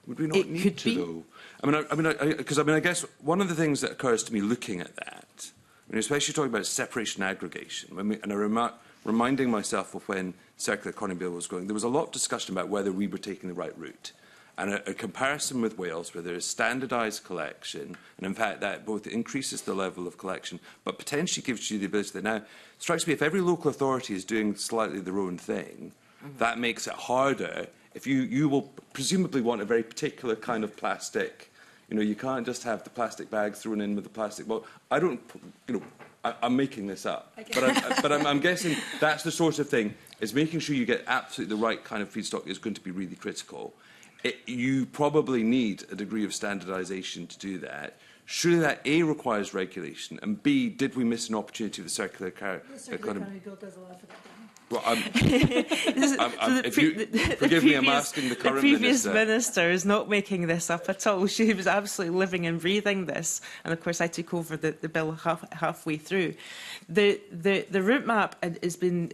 would we not need to, though? I guess one of the things that occurs to me looking at that, especially talking about separation and aggregation, reminding myself of when the Circular Economy Bill was going, there was a lot of discussion about whether we were taking the right route. And a comparison with Wales, where there is standardised collection, and in fact that both increases the level of collection, but potentially gives you the ability that now, it strikes me if every local authority is doing slightly their own thing, that makes it harder. If you will presumably want a very particular kind of plastic, you can't just have the plastic bags thrown in with the plastic. Well, I'm making this up, but I'm guessing that's the sort of thing. Is making sure you get absolutely the right kind of feedstock is going to be really critical. You probably need a degree of standardisation to do that. Surely that A, requires regulation, and B, did we miss an opportunity with the Circular Economy Bill does allow for that. Well, forgive me, I'm asking the current minister. The previous minister is not making this up at all. She was absolutely living and breathing this. And, of course, I took over the bill halfway through. The route map has been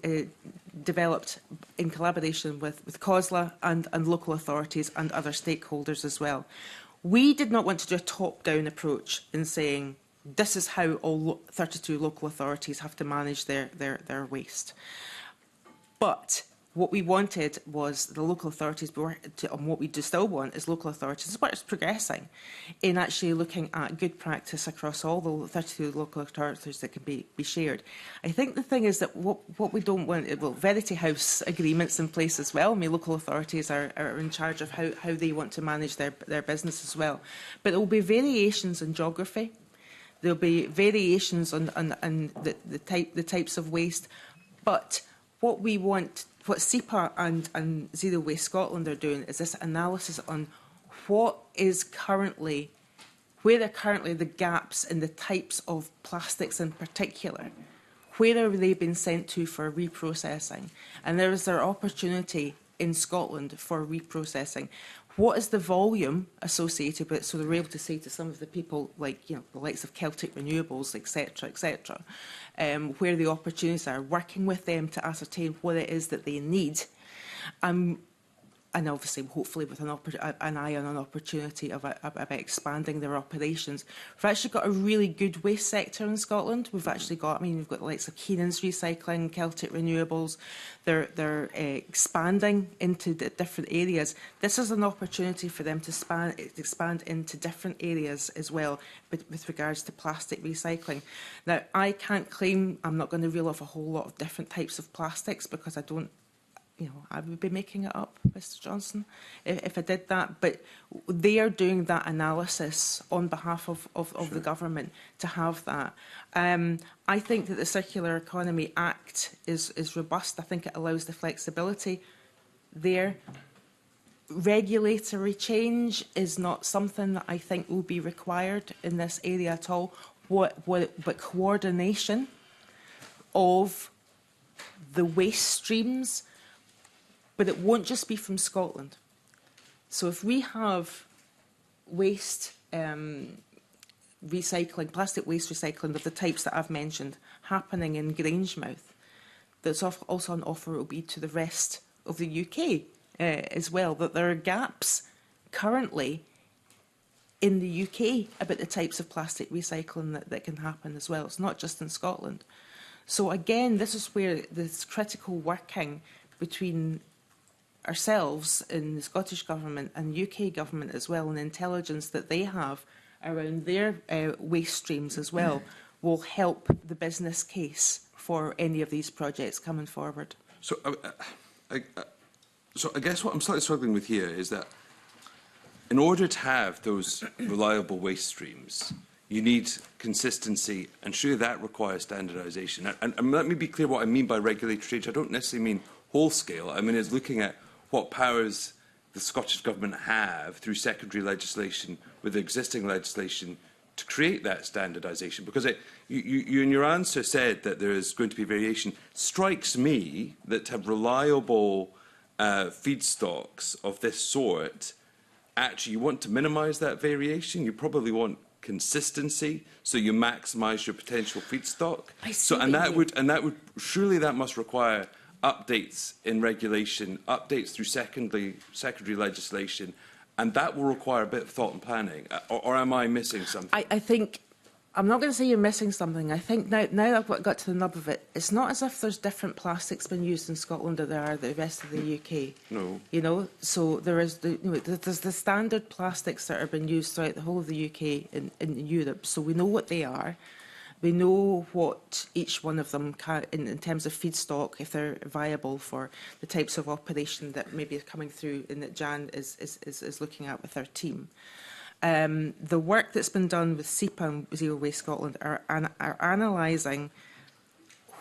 developed in collaboration with COSLA and local authorities and other stakeholders as well. We did not want to do a top-down approach in saying this is how all 32 local authorities have to manage their waste. But what we wanted was the local authorities, and what we do still want is local authorities, but it's progressing, in actually looking at good practice across all the 32 local authorities that can be shared. I think the thing is that what we don't want, well, Verity House agreements in place as well. I mean, local authorities are in charge of how they want to manage their business as well. But there will be variations in geography. There will be variations on the types of waste. But what we want, what SEPA and Zero Waste Scotland are doing, is this analysis on where are currently the gaps in the types of plastics in particular. Where are they being sent to for reprocessing? And there is their opportunity in Scotland for reprocessing. What is the volume associated with it? So they're able to say to some of the people, like the likes of Celtic Renewables, etc., where the opportunities are, working with them to ascertain what it is that they need, and obviously, hopefully, with an eye on an opportunity about expanding their operations. We've actually got a really good waste sector in Scotland. We've actually got, we've got the likes of Keenan's Recycling, Celtic Renewables. They're expanding into different areas. This is an opportunity for them to expand into different areas as well, with regards to plastic recycling. Now, I can't claim, I'm not going to reel off a whole lot of different types of plastics, because I don't. I would be making it up, Mr Johnson, if I did that. But they are doing that analysis on behalf of the government to have that. I think that the Circular Economy Act is robust. I think it allows the flexibility there. Regulatory change is not something that I think will be required in this area at all. But coordination of the waste streams. But it won't just be from Scotland. So if we have waste recycling, plastic waste recycling of the types that I've mentioned happening in Grangemouth, that's also an offer will be to the rest of the UK as well, that there are gaps currently in the UK about the types of plastic recycling that can happen as well. It's not just in Scotland. So again, this is where this critical working between ourselves in the Scottish Government and UK Government as well, and intelligence that they have around their waste streams as well, will help the business case for any of these projects coming forward. So I guess what I'm slightly struggling with here is that in order to have those reliable waste streams, you need consistency, and surely that requires standardisation. And let me be clear what I mean by regulatory change. I don't necessarily mean whole scale. I mean, it's looking at what powers the Scottish Government have through secondary legislation with existing legislation to create that standardisation. Because you in your answer said that there is going to be variation. Strikes me that to have reliable feedstocks of this sort, actually you want to minimise that variation. You probably want consistency, so you maximise your potential feedstock. And that would surely that must require updates in regulation, updates through secondary legislation, and that will require a bit of thought and planning. Or am I missing something? I think, I'm not going to say you're missing something. I think now I've got to the nub of it, it's not as if there's different plastics being used in Scotland than there are the rest of the UK. No. So there is there's the standard plastics that are being used throughout the whole of the UK in Europe. So we know what they are. We know what each one of them can, in terms of feedstock, if they're viable for the types of operation that maybe are coming through and that Jan is looking at with her team. The work that's been done with SEPA and Zero Waste Scotland are analysing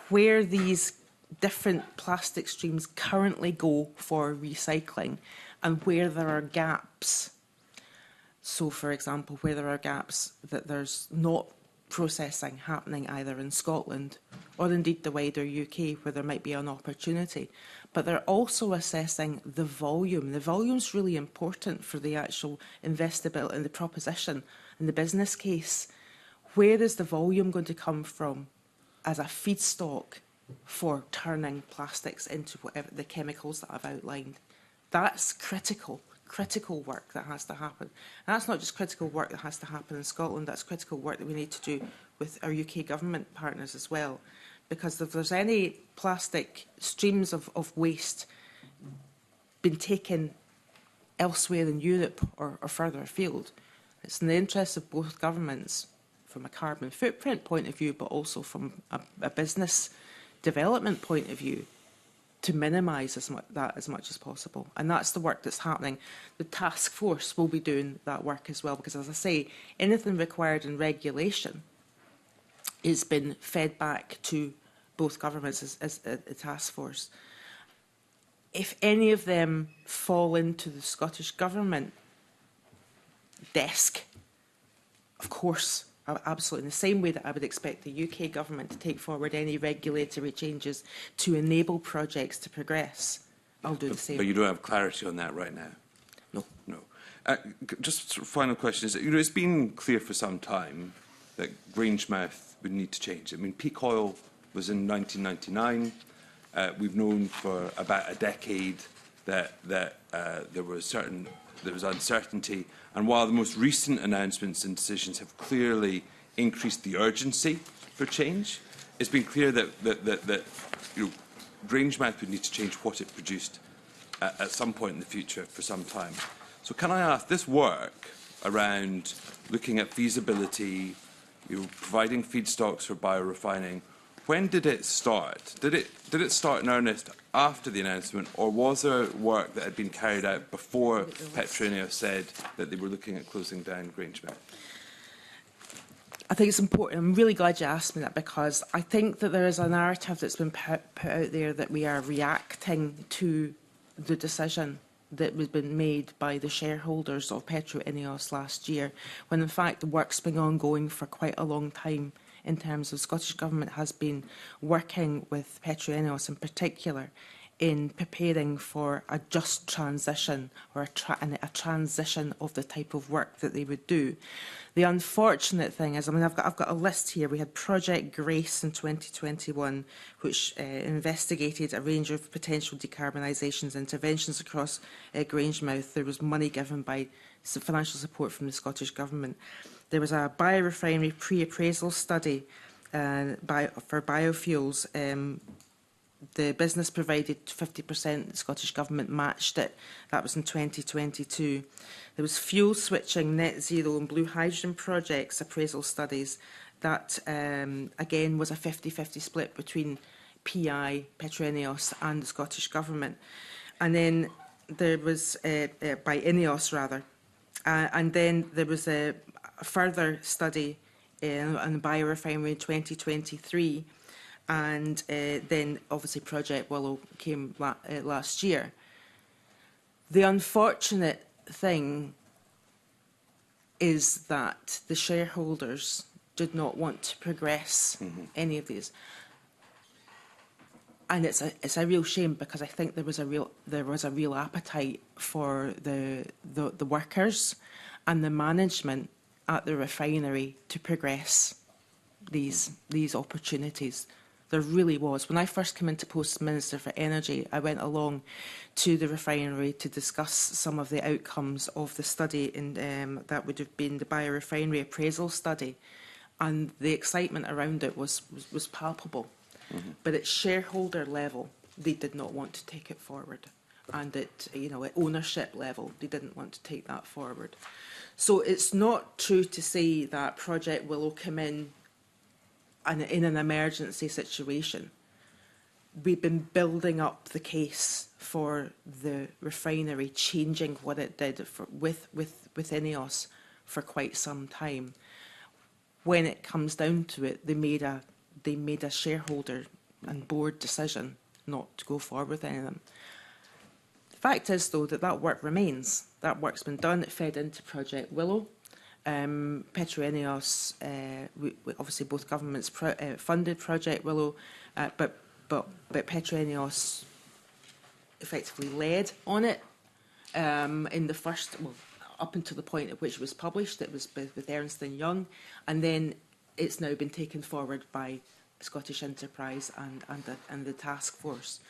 where these different plastic streams currently go for recycling and where there are gaps. So, for example, where there are gaps that there's not processing happening either in Scotland or indeed the wider UK, where there might be an opportunity. But they're also assessing the volume. The volume's really important for the actual investability and the proposition and the business case. Where is the volume going to come from as a feedstock for turning plastics into whatever the chemicals that I've outlined? That's critical work that has to happen. And that's not just critical work that has to happen in Scotland, that's critical work that we need to do with our UK government partners as well. Because if there's any plastic streams of waste been taken elsewhere in Europe or further afield. It's in the interests of both governments from a carbon footprint point of view, but also from a business development point of view, to minimise that as much as possible. And that's the work that's happening. The task force will be doing that work as well, because, as I say, anything required in regulation has been fed back to both governments as a task force. If any of them fall into the Scottish Government desk, of course, absolutely in the same way that I would expect the UK Government to take forward any regulatory changes to enable projects to progress, I'll do the same. But you don't have clarity on that right now? No. No. Just sort of final question is, it's been clear for some time that Grangemouth would need to change. I mean, peak oil was in 1999. We've known for about a decade that there was uncertainty, and while the most recent announcements and decisions have clearly increased the urgency for change, it's been clear that Grangemouth would need to change what it produced at some point in the future for some time. So can I ask, this work around looking at feasibility, providing feedstocks for biorefining, when did it start? Did it start in earnest after the announcement, or was there work that had been carried out before PetroEnio said that they were looking at closing down Grangemouth? I think it's important. I'm really glad you asked me that, because I think that there is a narrative that's been put out there that we are reacting to the decision that was been made by the shareholders of PetroEnio last year, when in fact the work's been ongoing for quite a long time. In terms of Scottish Government has been working with PetroEnio in particular in preparing for a just transition, or a transition of the type of work that they would do. The unfortunate thing is, I mean, I've got a list here. We had Project Grace in 2021, which investigated a range of potential decarbonisation interventions across Grangemouth. There was money given by some financial support from the Scottish Government. There was a biorefinery pre-appraisal study for biofuels. The business provided 50%, the Scottish Government matched it. That was in 2022. There was fuel switching, net zero and blue hydrogen projects appraisal studies. That, again, was a 50-50 split between PI, PetroEnio and the Scottish Government. And then there was, by INEOS rather, and then there was a further study on the biorefinery in 2023, and then obviously Project Willow came last year. The unfortunate thing is that the shareholders did not want to progress any of these, and it's a real shame, because I think there was a real appetite for the workers and the management at the refinery to progress these opportunities. There really was. When I first came into post as Minister for Energy, I went along to the refinery to discuss some of the outcomes of the study, that would have been the biorefinery appraisal study, and the excitement around it was palpable. But at shareholder level, they did not want to take it forward, and at ownership level, they didn't want to take that forward. So it's not true to say that Project Willow came in an emergency situation. We've been building up the case for the refinery changing what it did with INEOS for quite some time. When it comes down to it, they made a shareholder and board decision not to go forward with any of them. The fact is, though, that work remains. That work's been done. It fed into Project Willow. PetroEnio, obviously both governments funded Project Willow, but PetroEnio effectively led on it in the first, up until the point at which it was published. It was with Ernst & Young, and then it's now been taken forward by Scottish Enterprise and the task force.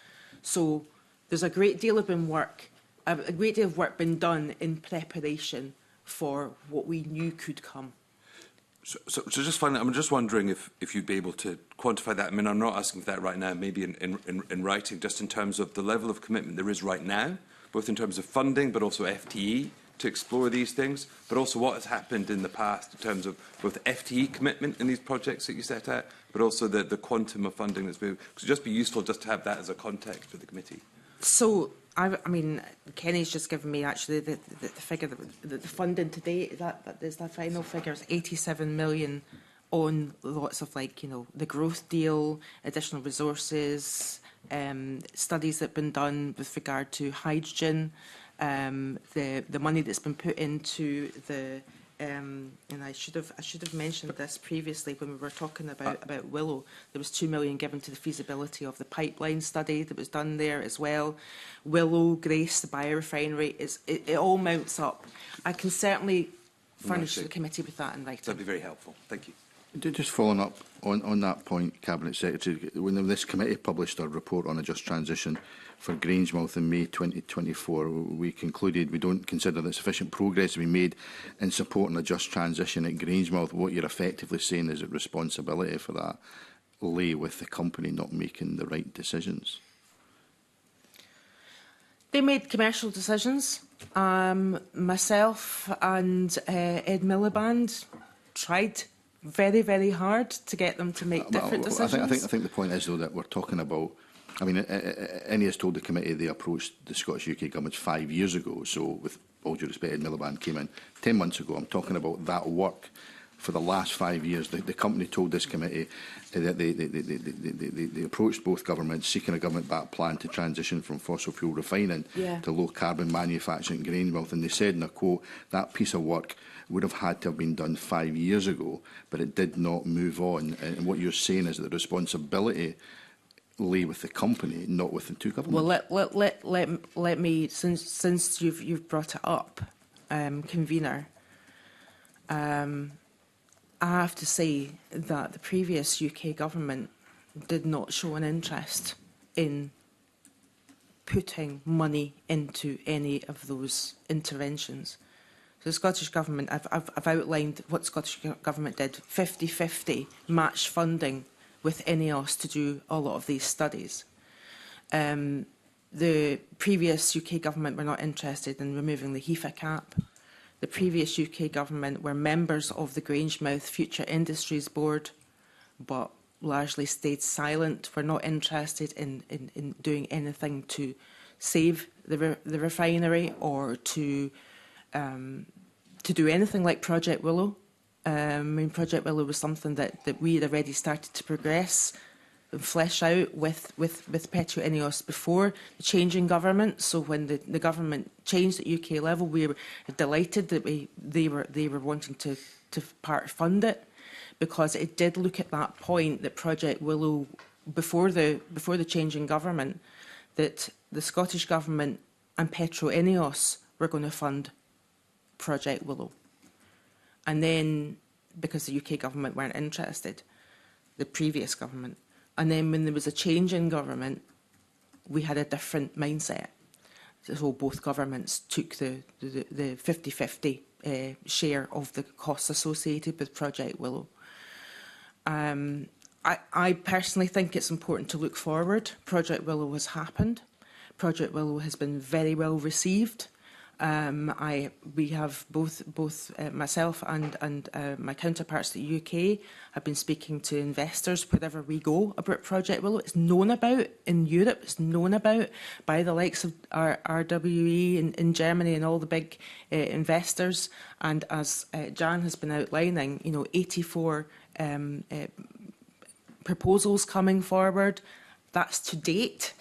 So there's a great deal of work been done in preparation for what we knew could come. So just finally, I'm just wondering if you'd be able to quantify that. I mean, I'm not asking for that right now, maybe in writing, just in terms of the level of commitment there is right now both in terms of funding but also FTE to explore these things, but also what has happened in the past in terms of both FTE commitment in these projects that you set out, but also the quantum of funding that's moved. It would just be useful just to have that as a context for the committee. So, I mean, Kenny's just given me actually the figure, the funding to date, is that final figure, is 87 million on lots of, like, you know, the growth deal, additional resources, studies that have been done with regard to hydrogen, the money that's been put into the and I should have mentioned this previously when we were talking about Willow. There was 2 million given to the feasibility of the pipeline study that was done there as well. Willow, Grace, the biorefinery, it all mounts up. I can certainly furnish the committee with that in writing. That'd be very helpful. Thank you. Just following up on that point, Cabinet Secretary, when this committee published our report on a just transition for Grangemouth in May 2024, we concluded we don't consider that sufficient progress has been made in supporting a just transition at Grangemouth. What you're effectively saying is that responsibility for that lay with the company not making the right decisions. They made commercial decisions. Myself and Ed Miliband tried very, very hard to get them to make different decisions. I think the point is, though, that we're talking about, I mean, Eni has told the committee they approached the Scottish UK government 5 years ago. So, with all due respect, Ed Miliband came in 10 months ago. I'm talking about that work for the last 5 years. The company told this committee that they approached both governments, seeking a government-backed plan to transition from fossil fuel refining to low-carbon manufacturing in Grangemouth. And they said in a quote, that piece of work would have had to have been done 5 years ago, but it did not move on. And what you're saying is that the responsibility lay with the company, not with the two governments. Well, let me, since you've brought it up, convener, I have to say that the previous UK government did not show an interest in putting money into any of those interventions. So the Scottish Government, I've outlined what the Scottish Government did, 50-50 match funding with INEOS to do a lot of these studies. The previous UK Government were not interested in removing the HEFA cap. The previous UK Government were members of the Grangemouth Future Industries Board, but largely stayed silent, were not interested in doing anything to save the refinery or to do anything like Project Willow. I mean, Project Willow was something that we had already started to progress and flesh out with Petro INEOS before the change in government. So when the government changed at UK level, we were delighted that they were wanting to part fund it, because it did look at that point that Project Willow, before the change in government, that the Scottish Government and Petro INEOS were going to fund Project Willow. And then, because the UK government weren't interested, the previous government, and then when there was a change in government, we had a different mindset. So both governments took the 50-50 share of the costs associated with Project Willow. I personally think it's important to look forward. Project Willow has happened. Project Willow has been very well received. We have both myself and my counterparts at the UK have been speaking to investors wherever we go about Project Willow. It's known about in Europe. It's known about by the likes of RWE in Germany and all the big investors. And as Jan has been outlining, 84 proposals coming forward. That's to date.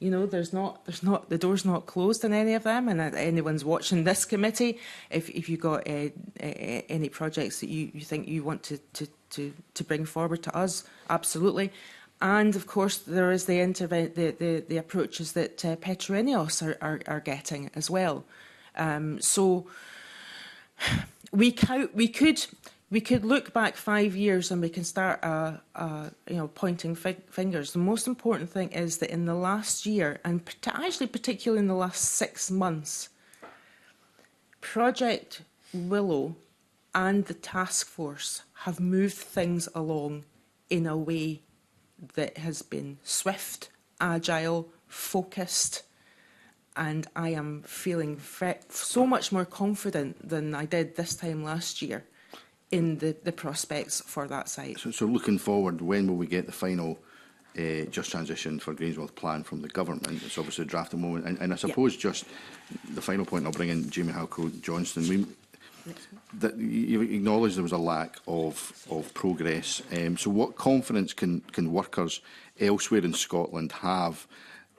There's not the door's not closed on any of them, and anyone's watching this committee, if you've got any projects that you think you want to bring forward to us, absolutely. And of course there is the approaches that Petro INEOS are getting as well. So we could look back 5 years and we can start pointing fingers. The most important thing is that in the last year, and actually particularly in the last 6 months, Project Willow and the task force have moved things along in a way that has been swift, agile, focused, and I am feeling so much more confident than I did this time last year in the prospects for that site. So looking forward, when will we get the final just transition for Grangemouth plan from the government? It's obviously a draft at the moment. And I suppose just the final point, I'll bring in Jamie Halcrow-Johnston. That you acknowledged there was a lack of progress. So what confidence can workers elsewhere in Scotland have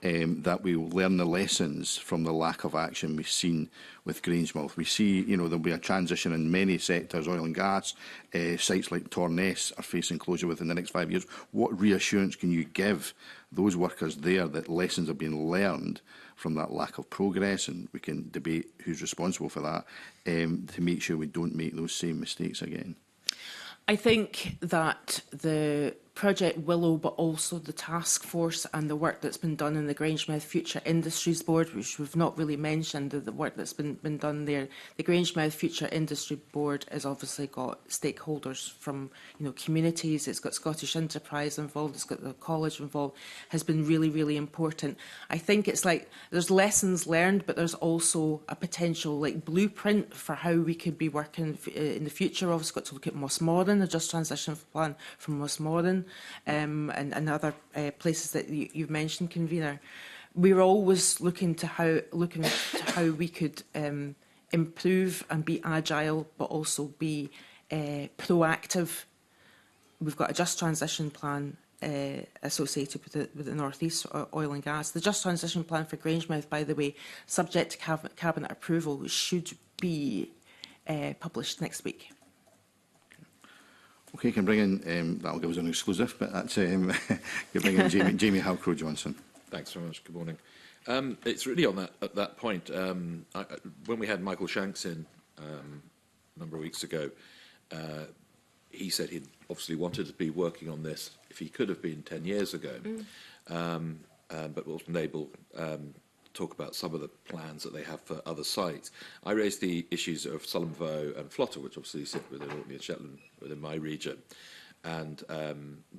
that we will learn the lessons from the lack of action we've seen with Grangemouth? We see, there'll be a transition in many sectors, oil and gas. Sites like Torness are facing closure within the next 5 years. What reassurance can you give those workers there that lessons have been learned from that lack of progress, and we can debate who's responsible for that, to make sure we don't make those same mistakes again? I think that the Project Willow, but also the task force and the work that's been done in the Grangemouth Future Industries Board, which we've not really mentioned, the work that's been done there. The Grangemouth Future Industry Board has obviously got stakeholders from communities. It's got Scottish Enterprise involved. It's got the college involved. Has been really, really important. I think it's like there's lessons learned, but there's also a potential blueprint for how we could be working in the future. Obviously, got to look at Mossmorton, the Just Transition Plan from Mossmorton. And other places that you've mentioned, Convener. We were always looking to how we could improve and be agile, but also be proactive. We've got a Just Transition Plan associated with the North East oil and gas. The Just Transition Plan for Grangemouth, by the way, subject to cabinet approval, should be published next week. Okay, can bring in, that'll give us an exclusive, but that's, you bring in Jamie Halcrow-Johnston. Thanks very much. Good morning. It's really on that point. When we had Michael Shanks in a number of weeks ago, he said he'd obviously wanted to be working on this if he could have been 10 years ago, but wasn't able to talk about some of the plans that they have for other sites. I raised the issues of Sullom Voe and Flotter, which obviously sit within Orkney and Shetland, within my region, and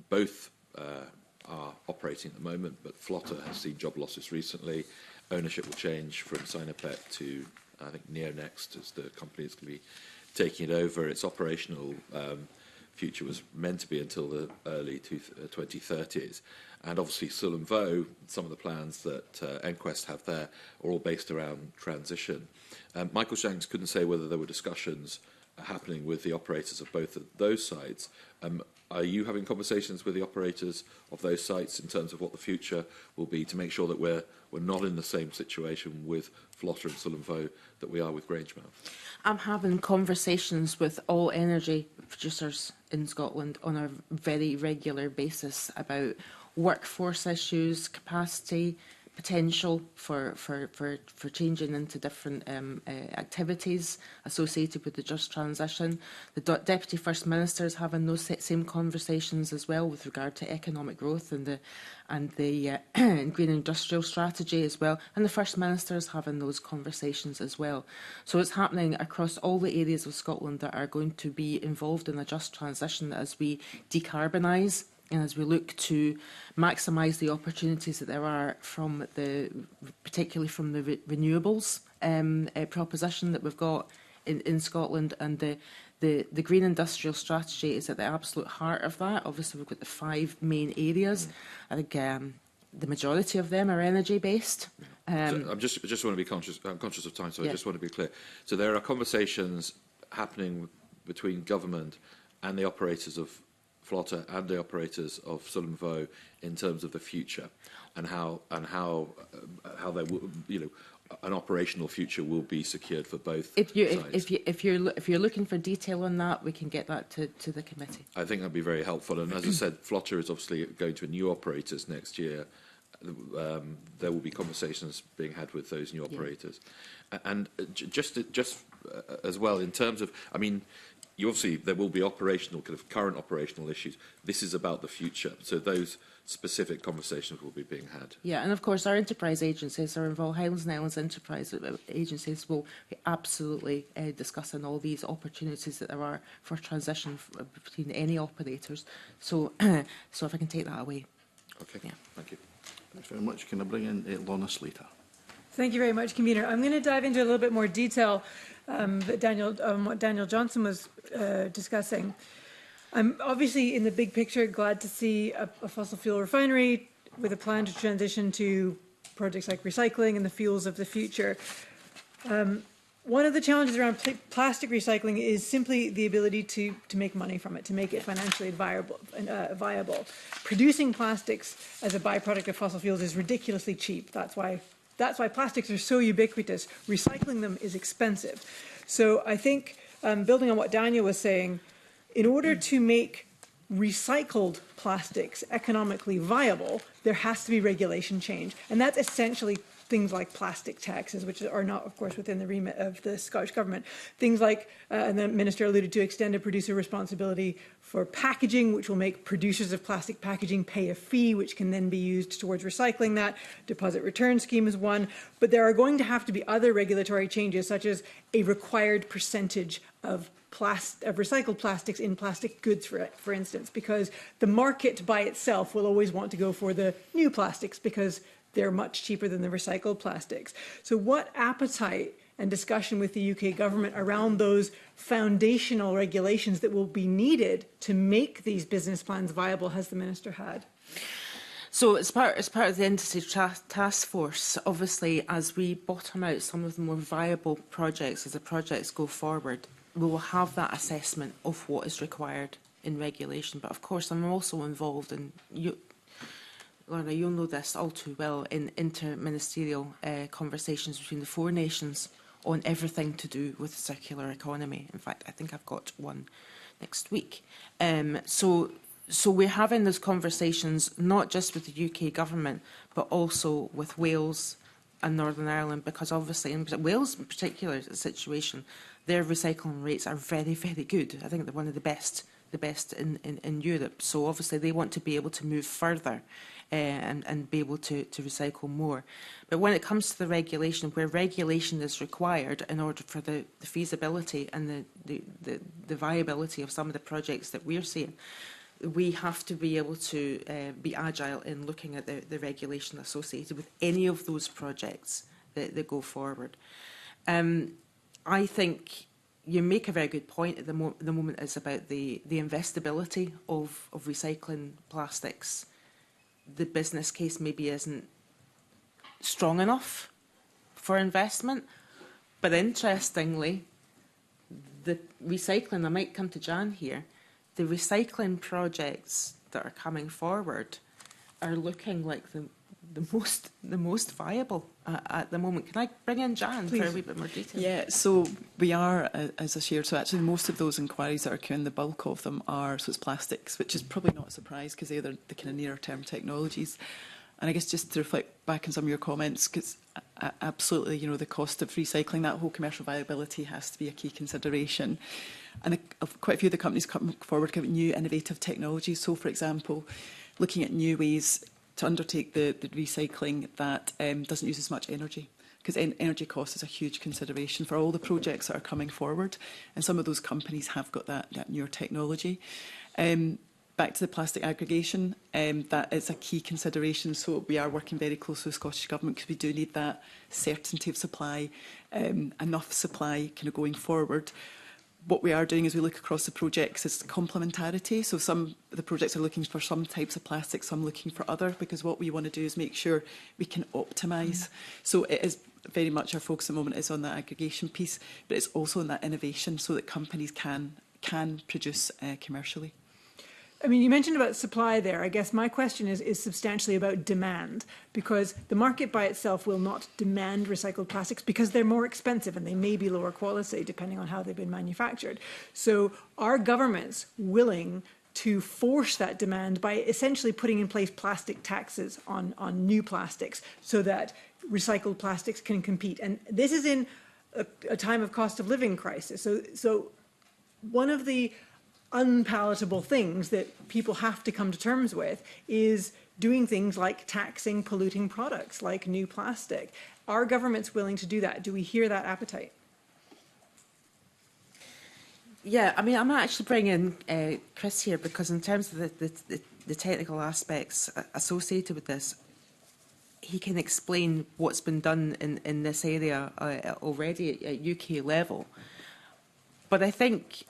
both are operating at the moment, but Flotter has seen job losses recently. Ownership will change from Sinopec to, I think, Neonext as the company that's going to be taking it over. Its operational future was meant to be until the early 2030s. And obviously Sullom Voe, some of the plans that EnQuest have there are all based around transition. Michael Shanks couldn't say whether there were discussions happening with the operators of both of those sites. Are you having conversations with the operators of those sites in terms of what the future will be to make sure that we're not in the same situation with Flotter and Sullom Voe that we are with Grangemouth? I'm having conversations with all energy producers in Scotland on a very regular basis about workforce issues, capacity, potential for changing into different activities associated with the Just Transition. The Deputy First Minister is having those same conversations as well with regard to economic growth and the green industrial strategy as well. And the First Minister is having those conversations as well. So it's happening across all the areas of Scotland that are going to be involved in a Just Transition as we decarbonise. And as we look to maximise the opportunities that there are from particularly from the renewables proposition that we've got in Scotland, and the green industrial strategy is at the absolute heart of that. Obviously, we've got the 5 main areas. I think the majority of them are energy based. So I just want to be conscious. I'm conscious of time, so I just want to be clear. So there are conversations happening between government and the operators of Flotter and the operators of Sullom Voe in terms of the future and how they will, an operational future will be secured for both sides. If you're looking for detail on that, we can get that to the committee. I think that'd be very helpful. And as I said, Flotter is obviously going to new operators next year. There will be conversations being had with those new operators, and just as well in terms of, obviously there will be current operational issues. This is about the future, so those specific conversations will be being had. Yeah, and of course our enterprise agencies are involved. Highlands and Islands enterprise agencies will be absolutely discussing all these opportunities that there are for transition between any operators. So, so if I can take that away. Okay, yeah. Thank you. Thanks very much. Can I bring in Lorna Slater? Thank you very much, Convener. I'm going to dive into a little bit more detail what Daniel Johnson was discussing. I'm obviously, in the big picture, glad to see a fossil fuel refinery with a plan to transition to projects like recycling and the fuels of the future. One of the challenges around plastic recycling is simply the ability to make money from it, to make it financially viable. Producing plastics as a byproduct of fossil fuels is ridiculously cheap. That's why plastics are so ubiquitous. Recycling them is expensive. So I think, building on what Daniel was saying, in order to make recycled plastics economically viable, there has to be regulation change. And that's essentially things like plastic taxes, which are not, of course, within the remit of the Scottish Government. Things like, and the Minister alluded to, extended producer responsibility for packaging, which will make producers of plastic packaging pay a fee, which can then be used towards recycling that. Deposit return scheme is one. But there are going to have to be other regulatory changes, such as a required percentage of recycled plastics in plastic goods, for instance, because the market by itself will always want to go for the new plastics because they're much cheaper than the recycled plastics. So what appetite and discussion with the UK government around those foundational regulations that will be needed to make these business plans viable has the Minister had? So as part of the Industry Task Force, obviously, as we bottom out some of the more viable projects, as the projects go forward, we will have that assessment of what is required in regulation. But of course, I'm also involved in, Lorna, you'll know this all too well, in interministerial conversations between the four nations on everything to do with the circular economy. In fact, I think I've got one next week. So we're having those conversations not just with the UK government, but also with Wales and Northern Ireland, because obviously in Wales in particular situation, their recycling rates are very, very good. I think they're one of the best in Europe. So obviously they want to be able to move further and be able to recycle more. But when it comes to the regulation, where regulation is required in order for the feasibility and the viability of some of the projects that we're seeing, we have to be able to be agile in looking at the regulation associated with any of those projects that go forward. I think you make a very good point at the moment is about the investability of recycling plastics. The business case maybe isn't strong enough for investment, but interestingly, the recycling, I might come to Jan here, the recycling projects that are coming forward are looking like the most viable at the moment. Can I bring in Jan for a wee bit more detail? Yeah, so we are, as I shared, so actually most of those inquiries that are occurring, the bulk of them are, so it's plastics, which is probably not a surprise because they're the kind of nearer term technologies. And I guess just to reflect back on some of your comments, because absolutely, you know, the cost of recycling, that whole commercial viability has to be a key consideration. And quite a few of the companies come forward with new innovative technologies. So, for example, looking at new ways to undertake the recycling that doesn't use as much energy, because energy cost is a huge consideration for all the projects that are coming forward, and some of those companies have got that newer technology. Back to the plastic aggregation, that is a key consideration, so we are working very closely with the Scottish Government because we do need that certainty of supply, enough supply kind of going forward. What we are doing is we look across the projects as complementarity. So some of the projects are looking for some types of plastic, some looking for other, because what we want to do is make sure we can optimise. So it is very much our focus at the moment is on that aggregation piece, but it's also on that innovation so that companies can produce commercially. I mean, you mentioned about supply there. I guess my question is substantially about demand, because the market by itself will not demand recycled plastics because they're more expensive and they may be lower quality depending on how they've been manufactured. So are governments willing to force that demand by essentially putting in place plastic taxes on new plastics so that recycled plastics can compete? And this is in a time of cost of living crisis. So one of the unpalatable things that people have to come to terms with is doing things like taxing polluting products like new plastic. Are governments willing to do that? Do we hear that appetite? Yeah, I mean, I'm going to actually bring in Chris here, because in terms of the technical aspects associated with this, he can explain what's been done in this area already at UK level. But I think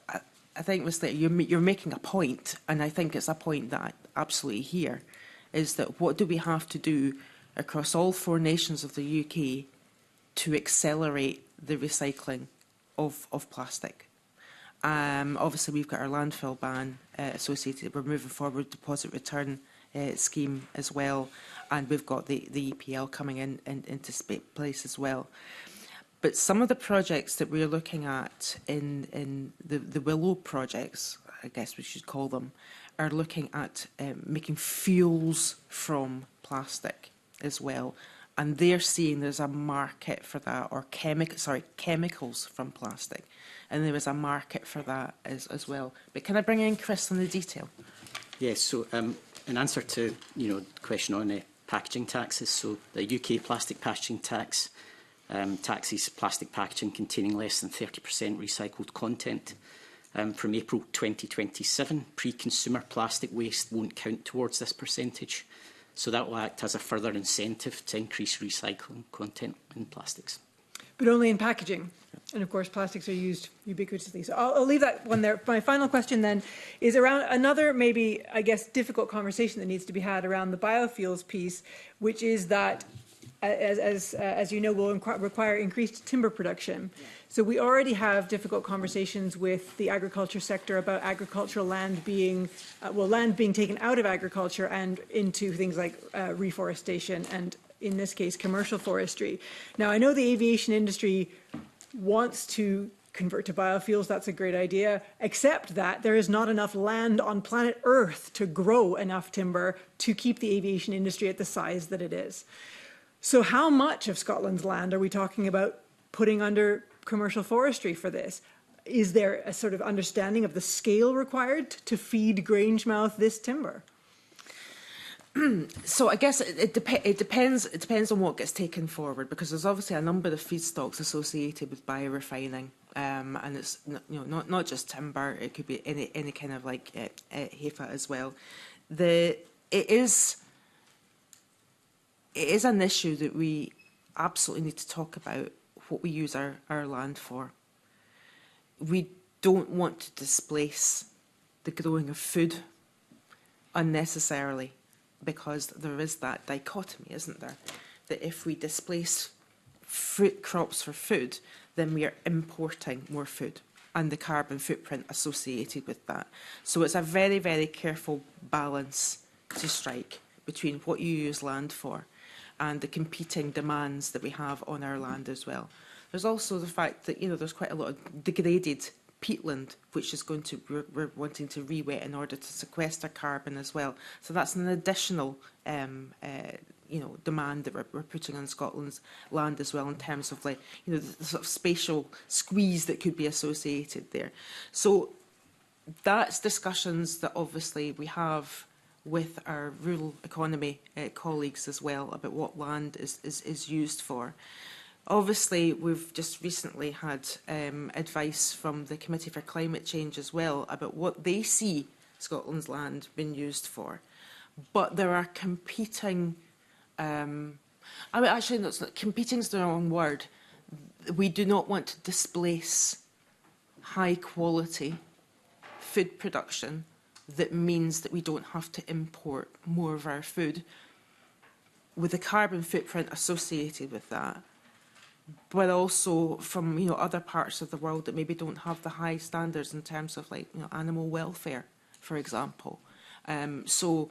Ms. Slater, you're making a point, and I think it's a point that I absolutely hear, is that what do we have to do across all 4 nations of the UK to accelerate the recycling of plastic? Obviously, we've got our landfill ban associated. We're moving forward deposit return scheme as well, and we've got the EPL coming into place as well. But some of the projects that we're looking at in the Willow projects, I guess we should call them, are looking at making fuels from plastic as well. And they're seeing there's a market for that, or chemicals from plastic. And there is a market for that as well. But can I bring in Chris on the detail? Yes, so in answer to the question on packaging taxes, so the UK plastic packaging tax taxes plastic packaging containing less than 30% recycled content. From April 2027, pre-consumer plastic waste won't count towards this percentage, so that will act as a further incentive to increase recycling content in plastics. But only in packaging. And of course, plastics are used ubiquitously. So I'll leave that one there. My final question then is around another maybe, I guess, difficult conversation that needs to be had around the biofuels piece, which is that, as you know, will require increased timber production. So we already have difficult conversations with the agriculture sector about agricultural land being, land being taken out of agriculture and into things like reforestation and, in this case, commercial forestry. Now, I know the aviation industry wants to convert to biofuels. That's a great idea, except that there is not enough land on planet Earth to grow enough timber to keep the aviation industry at the size that it is. So how much of Scotland's land are we talking about putting under commercial forestry for this? Is there a sort of understanding of the scale required to feed Grangemouth this timber? So I guess it depends. It depends on what gets taken forward, because there's obviously a number of feedstocks associated with biorefining, and it's not just timber. It could be any kind of like HEFA as well. It is an issue that we absolutely need to talk about, what we use our land for. We don't want to displace the growing of food unnecessarily, because there is that dichotomy, isn't there? That if we displace fruit crops for food, then we are importing more food and the carbon footprint associated with that. So it's a very, very careful balance to strike between what you use land for and the competing demands that we have on our land as well. There's also the fact that, there's quite a lot of degraded peatland, which is going to, we're wanting to re-wet in order to sequester carbon as well. So that's an additional, demand that we're putting on Scotland's land as well, in terms of the sort of spatial squeeze that could be associated there. So that's discussions that obviously we have with our rural economy colleagues as well, about what land is used for. Obviously, we've just recently had advice from the Committee for Climate Change as well about what they see Scotland's land being used for. But there are competing, actually, competing is the wrong word. We do not want to displace high quality food production that means that we don't have to import more of our food with the carbon footprint associated with that, but also from other parts of the world that maybe don't have the high standards in terms of animal welfare, for example. So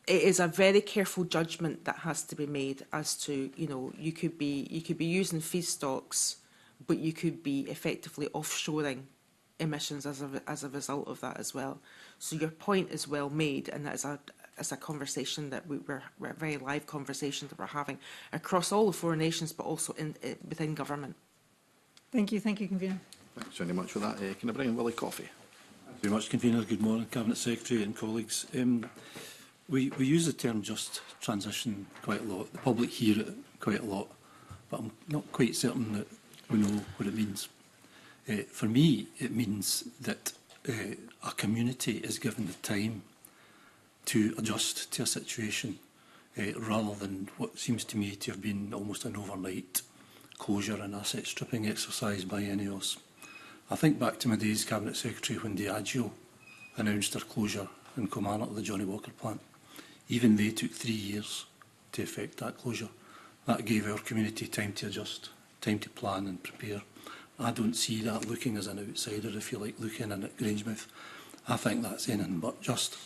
it is a very careful judgment that has to be made as to you could be using feedstocks, but you could be effectively offshoring emissions as a result of that as well. So your point is well made, and that is a conversation that we're a very live conversation that we're having across all the 4 nations, but also within government. Thank you, Convener. Thanks very much for that. Can I bring in Willie Coffey? Thanks very much, Convener. Good morning, Cabinet Secretary and colleagues. We use the term just transition quite a lot. The public hear it quite a lot, but I'm not quite certain that we know what it means. For me, it means that a community is given the time to adjust to a situation rather than what seems to me to have been almost an overnight closure and asset stripping exercise by INEOS. I think back to my days Cabinet Secretary when Diageo announced their closure in Kilmarnock of the Johnnie Walker plant. Even they took 3 years to effect that closure. That gave our community time to adjust, time to plan and prepare. I don't see that looking as an outsider, if you like, looking in at Grangemouth. I think that's anything but just.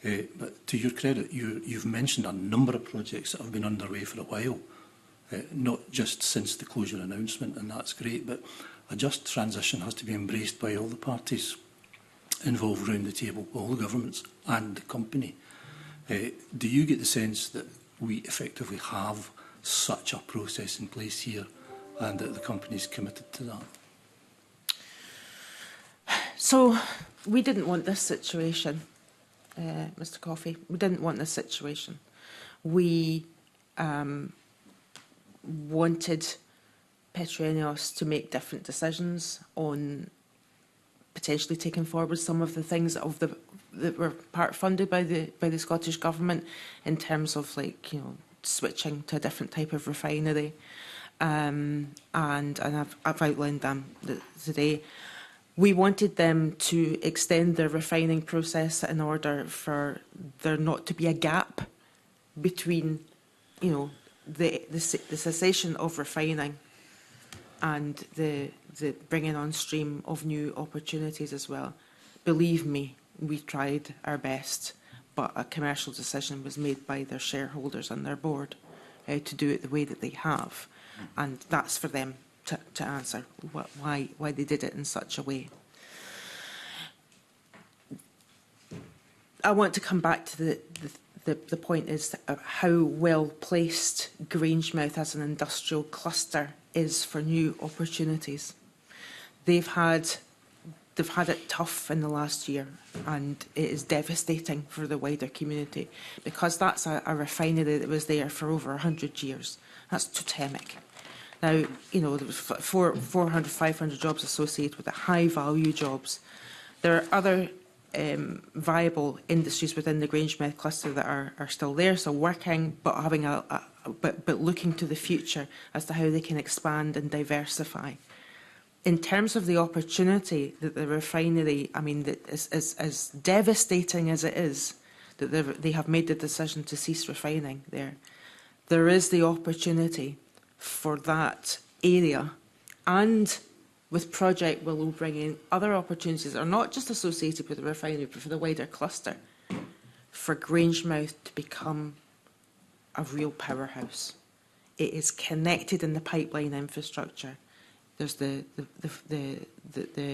But to your credit, you've mentioned a number of projects that have been underway for a while, not just since the closure announcement, and that's great, but a just transition has to be embraced by all the parties involved around the table, all the governments and the company. Do you get the sense that we effectively have such a process in place here and that the company is committed to that? So we didn't want this situation, Mr Coffey. We didn't want this situation. We wanted PetroEnios to make different decisions on potentially taking forward some of the things that were part funded by the Scottish Government in terms of, like, you know, switching to a different type of refinery, and I've outlined them today. We wanted them to extend their refining process in order for there not to be a gap between, you know, the cessation of refining and the bringing on stream of new opportunities as well. Believe me, we tried our best, but a commercial decision was made by their shareholders and their board to do it the way that they have, and that's for them to answer why they did it in such a way. I want to come back to the point is how well placed Grangemouth as an industrial cluster is for new opportunities. They've had it tough in the last year, and it is devastating for the wider community because that's a refinery that was there for over 100 years. That's totemic. Now, you know, there was 400, 500 jobs associated with it, high-value jobs. There are other viable industries within the Grangemouth cluster that are still there, so working, but having but looking to the future as to how they can expand and diversify. In terms of the opportunity that the refinery, I mean, that as devastating as it is that they have made the decision to cease refining there is the opportunity for that area, and with Project Willow bringing other opportunities that are not just associated with the refinery but for the wider cluster, for Grangemouth to become a real powerhouse. It is connected in the pipeline infrastructure. There's the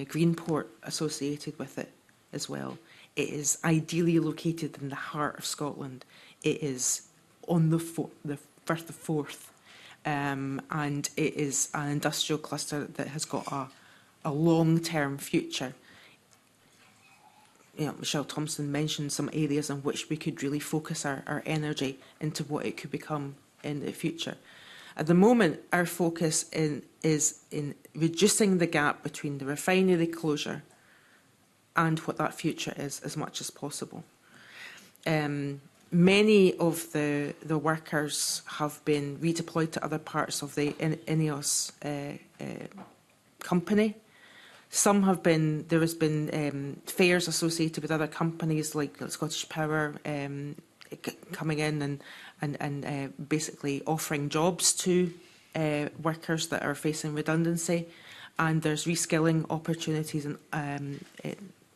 green port associated with it as well. It is ideally located in the heart of Scotland. It is on the Firth of Forth. And it is an industrial cluster that has got a long-term future. You know, Michelle Thompson mentioned some areas in which we could really focus our energy into what it could become in the future. At the moment, our focus is in reducing the gap between the refinery closure and what that future is as much as possible. Many of the workers have been redeployed to other parts of the INEOS company. Some have been, there has been fares associated with other companies like Scottish Power coming in and basically offering jobs to workers that are facing redundancy. And there's reskilling opportunities and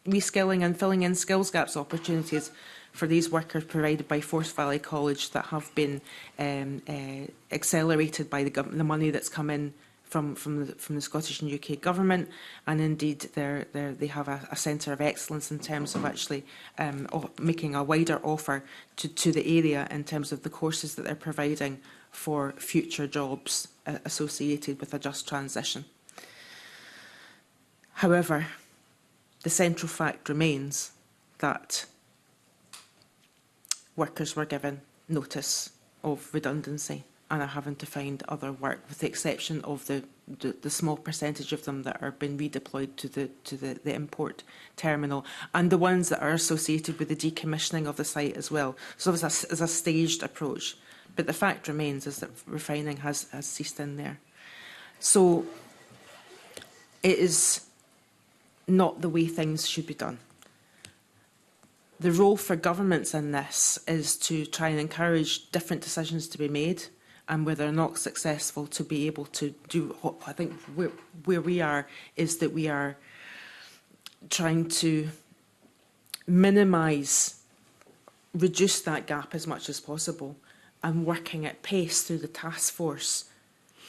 reskilling and filling in skills gaps opportunities for these workers provided by Forth Valley College that have been accelerated by the money that's come in from the Scottish and UK government, and indeed they have a centre of excellence in terms of actually making a wider offer to the area in terms of the courses that they're providing for future jobs associated with a just transition. However, the central fact remains that workers were given notice of redundancy and are having to find other work, with the exception of the small percentage of them that are being redeployed to the import terminal, and the ones that are associated with the decommissioning of the site as well. So it's a staged approach. But the fact remains is that refining has ceased in there. So it is not the way things should be done. The role for governments in this is to try and encourage different decisions to be made, and where they're not successful, to be able to do what I think where we are is that we are trying to minimise, reduce that gap as much as possible, and working at pace through the task force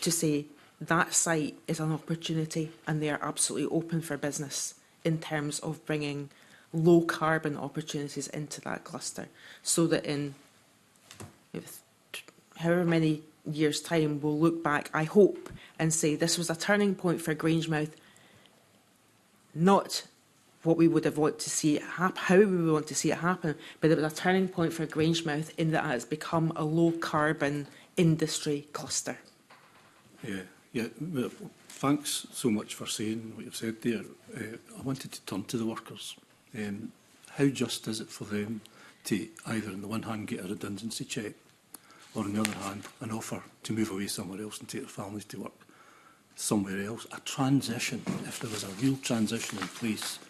to say that site is an opportunity and they are absolutely open for business in terms of bringing low carbon opportunities into that cluster, so that in however many years' time we'll look back, I hope, and say this was a turning point for Grangemouth, not what we would have wanted to see it happen, how we would want to see it happen, but it was a turning point for Grangemouth in that it has become a low carbon industry cluster. Yeah. Well, thanks so much for saying what you've said there. I wanted to turn to the workers. How just is it for them to either on the one hand get a redundancy check, or on the other hand an offer to move away somewhere else and take their families to work somewhere else? A transition, if there was a real transition in place,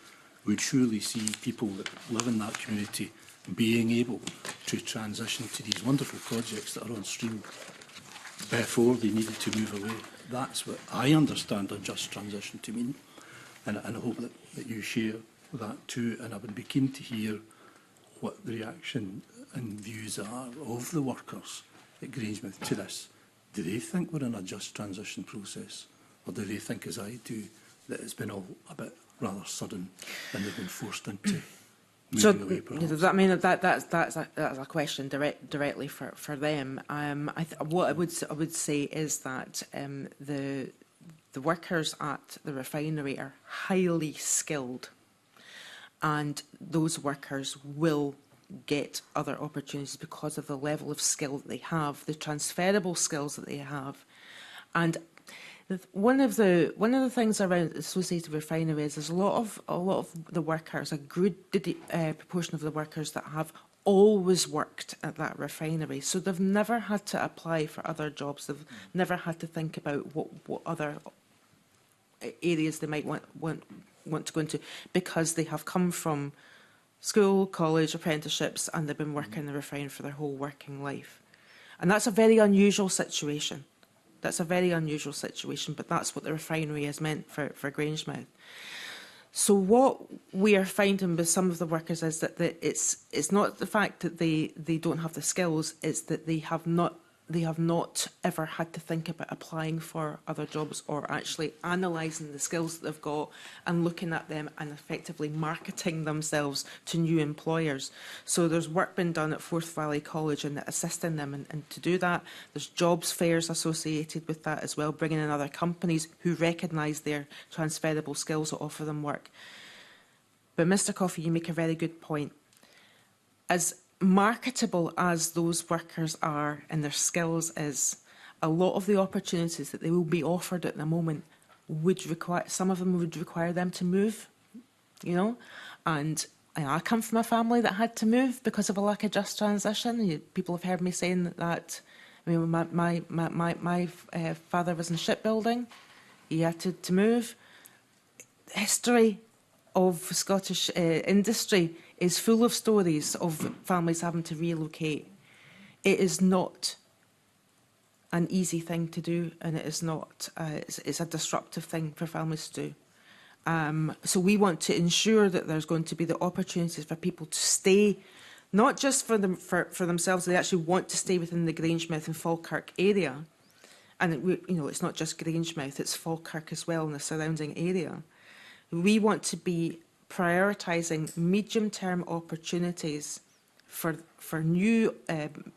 would surely see people that live in that community being able to transition to these wonderful projects that are on stream before they needed to move away. That's what I understand a just transition to mean, and I hope that you share that too. And I would be keen to hear what the reaction and views are of the workers at Grangemouth to this. Do they think we're in a just transition process, or do they think, as I do, that it's been all a bit rather sudden and they've been forced into moving away? Perhaps? I mean, that's a question directly for them. What I would say is that the workers at the refinery are highly skilled, and those workers will get other opportunities because of the level of skill that they have, the transferable skills that they have. And one of the things around associated refinery is there's a lot of the workers, a good proportion of the workers that have always worked at that refinery, so they've never had to apply for other jobs. They've never had to think about what other areas they might want to go into, because they have come from school, college, apprenticeships, and they've been working in the refinery for their whole working life. And that's a very unusual situation. That's a very unusual situation, but that's what the refinery has meant for Grangemouth. So what we are finding with some of the workers is that it's not the fact that they don't have the skills, it's that they have not ever had to think about applying for other jobs or actually analysing the skills that they've got and looking at them and effectively marketing themselves to new employers. So there's work being done at Forth Valley College and assisting them and to do that. There's jobs fairs associated with that as well, bringing in other companies who recognise their transferable skills to offer them work. But Mr Coffey, you make a very good point. As marketable as those workers are and their skills is, a lot of the opportunities that they will be offered at the moment would require, some of them would require them to move, you know. And I come from a family that had to move because of a lack of just transition. People have heard me saying that. I mean, my father was in shipbuilding. He had to move. History of Scottish industry is full of stories of families having to relocate. It is not an easy thing to do, and it is not. It's a disruptive thing for families to do. So we want to ensure that there's going to be the opportunities for people to stay, not just for themselves. They actually want to stay within the Grangemouth and Falkirk area, and it's not just Grangemouth; it's Falkirk as well and the surrounding area. We want to be prioritising medium-term opportunities for new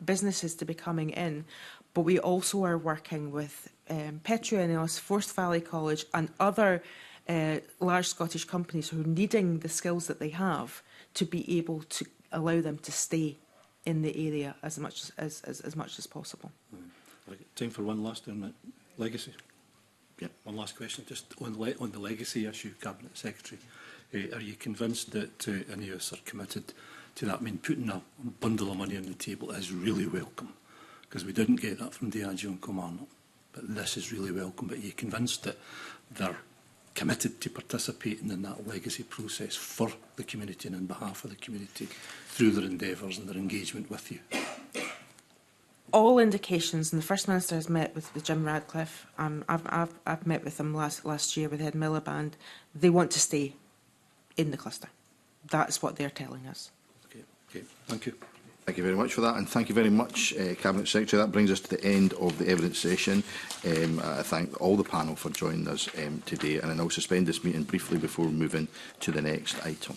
businesses to be coming in, but we also are working with Petro Eneos, Forth Valley College and other large Scottish companies who are needing the skills that they have to be able to allow them to stay in the area as much as possible. Time for one last on legacy. Yeah. One last question, just on the legacy issue, Cabinet Secretary. Are you convinced that any of us are committed to that? I mean, putting a bundle of money on the table is really welcome, because we didn't get that from Diageo and Kilmarnock. But this is really welcome. But are you convinced that they're committed to participating in that legacy process for the community and on behalf of the community through their endeavours and their engagement with you? All indications, and the First Minister has met with Jim Radcliffe. I've met with him last year with Ed Miliband. They want to stay in the cluster. That's what they're telling us. Okay. Thank you. Thank you very much for that, and thank you very much, Cabinet Secretary. That brings us to the end of the evidence session. I thank all the panel for joining us today, and I now suspend this meeting briefly before moving to the next item.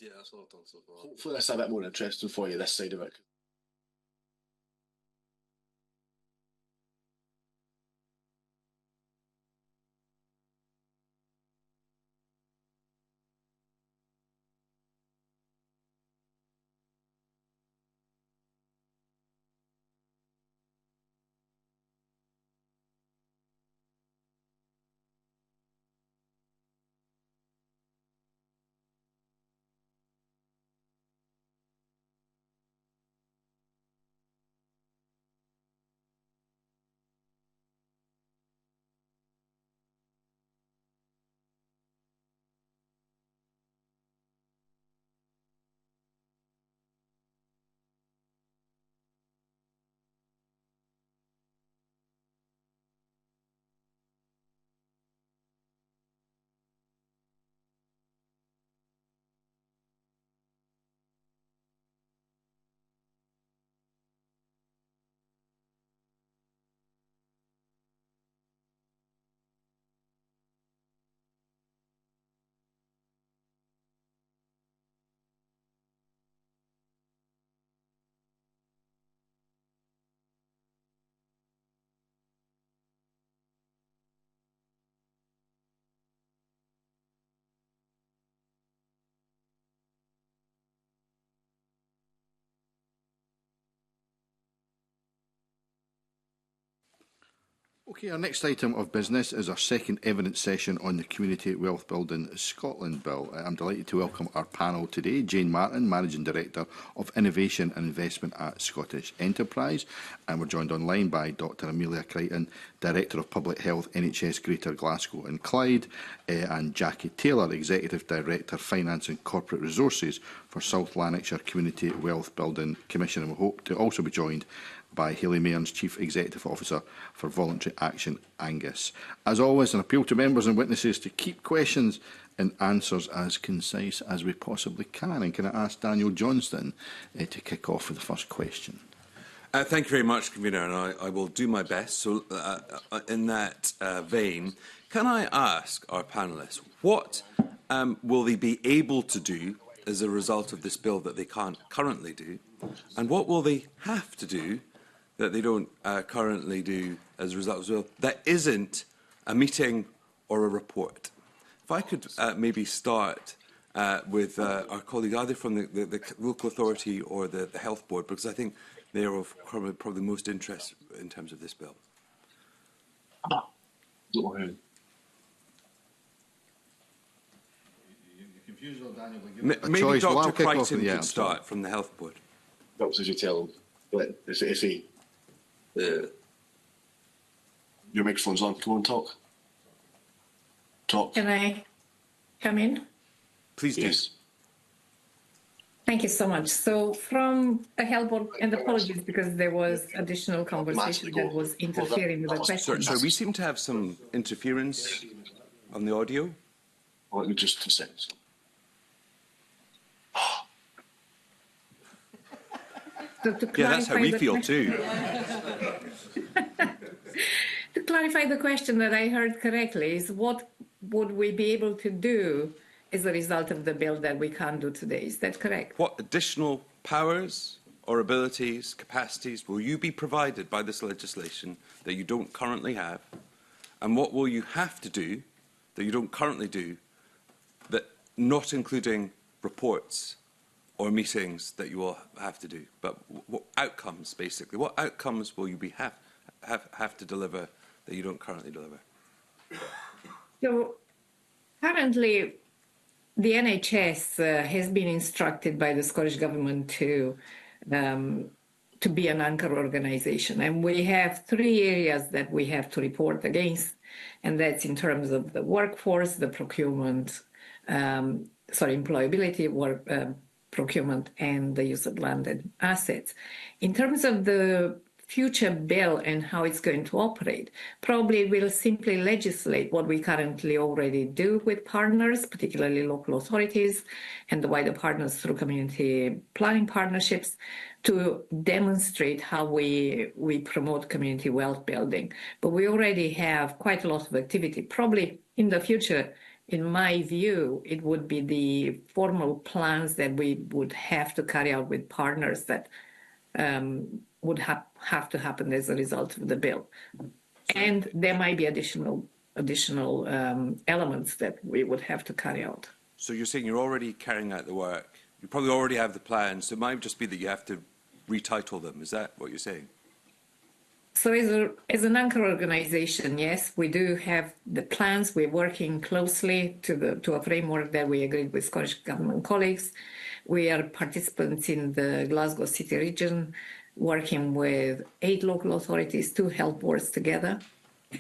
Yeah, that's all I've done so far. Hopefully that's a bit more interesting for you, this side of it. Okay, our next item of business is our second evidence session on the Community Wealth Building Scotland Bill. I'm delighted to welcome our panel today. Jane Martin, Managing Director of Innovation and Investment at Scottish Enterprise. And we're joined online by Dr Amelia Crichton, Director of Public Health, NHS Greater Glasgow and Clyde, and Jackie Taylor, Executive Director, Finance and Corporate Resources for South Lanarkshire Community Wealth Building Commission. And we hope to also be joined by Hayley Mearns, Chief Executive Officer for Voluntary Action Angus. As always, an appeal to members and witnesses to keep questions and answers as concise as we possibly can. And can I ask Daniel Johnston to kick off with the first question? Thank you very much, Convener, and I will do my best. So, in that vein, can I ask our panellists, what will they be able to do as a result of this bill that they can't currently do? And what will they have to do that they don't currently do as a result as well, that isn't a meeting or a report? If I could maybe start with our colleague, either from the local authority or the health board, because I think they are of probably most interest in terms of this bill. Maybe Dr Crichton could start from the health board. Doctors, you tell them. But if he, your microphone's on. Come on, talk. Talk. Can I come in? Please do. Yes. Thank you so much. So from a health board, and apologies because there was additional conversation that was interfering with the question. Sorry, we seem to have some interference on the audio. Well, let me just 2 seconds. So yeah, that's how we feel too. To clarify the question that I heard correctly is what would we be able to do as a result of the bill that we can't do today? Is that correct? What additional powers or abilities, capacities will you be provided by this legislation that you don't currently have? And what will you have to do that you don't currently do, that not including reports or meetings that you will have to do, but what outcomes, basically? What outcomes will you be have to deliver that you don't currently deliver? So currently, the NHS has been instructed by the Scottish Government to be an anchor organisation, and we have 3 areas that we have to report against, and that's in terms of the workforce, the procurement, employability, procurement, and the use of landed assets. In terms of the future bill and how it's going to operate, probably we'll simply legislate what we currently already do with partners, particularly local authorities and the wider partners through community planning partnerships, to demonstrate how we promote community wealth building. But we already have quite a lot of activity. Probably in the future, in my view, it would be the formal plans that we would have to carry out with partners that would have to happen as a result of the bill. And there might be additional elements that we would have to carry out. So you're saying you're already carrying out the work. You probably already have the plans. So it might just be that you have to retitle them. Is that what you're saying? So as an anchor organisation, yes, we do have the plans. We're working closely to a framework that we agreed with Scottish Government colleagues. We are participants in the Glasgow City region, working with 8 local authorities to help work together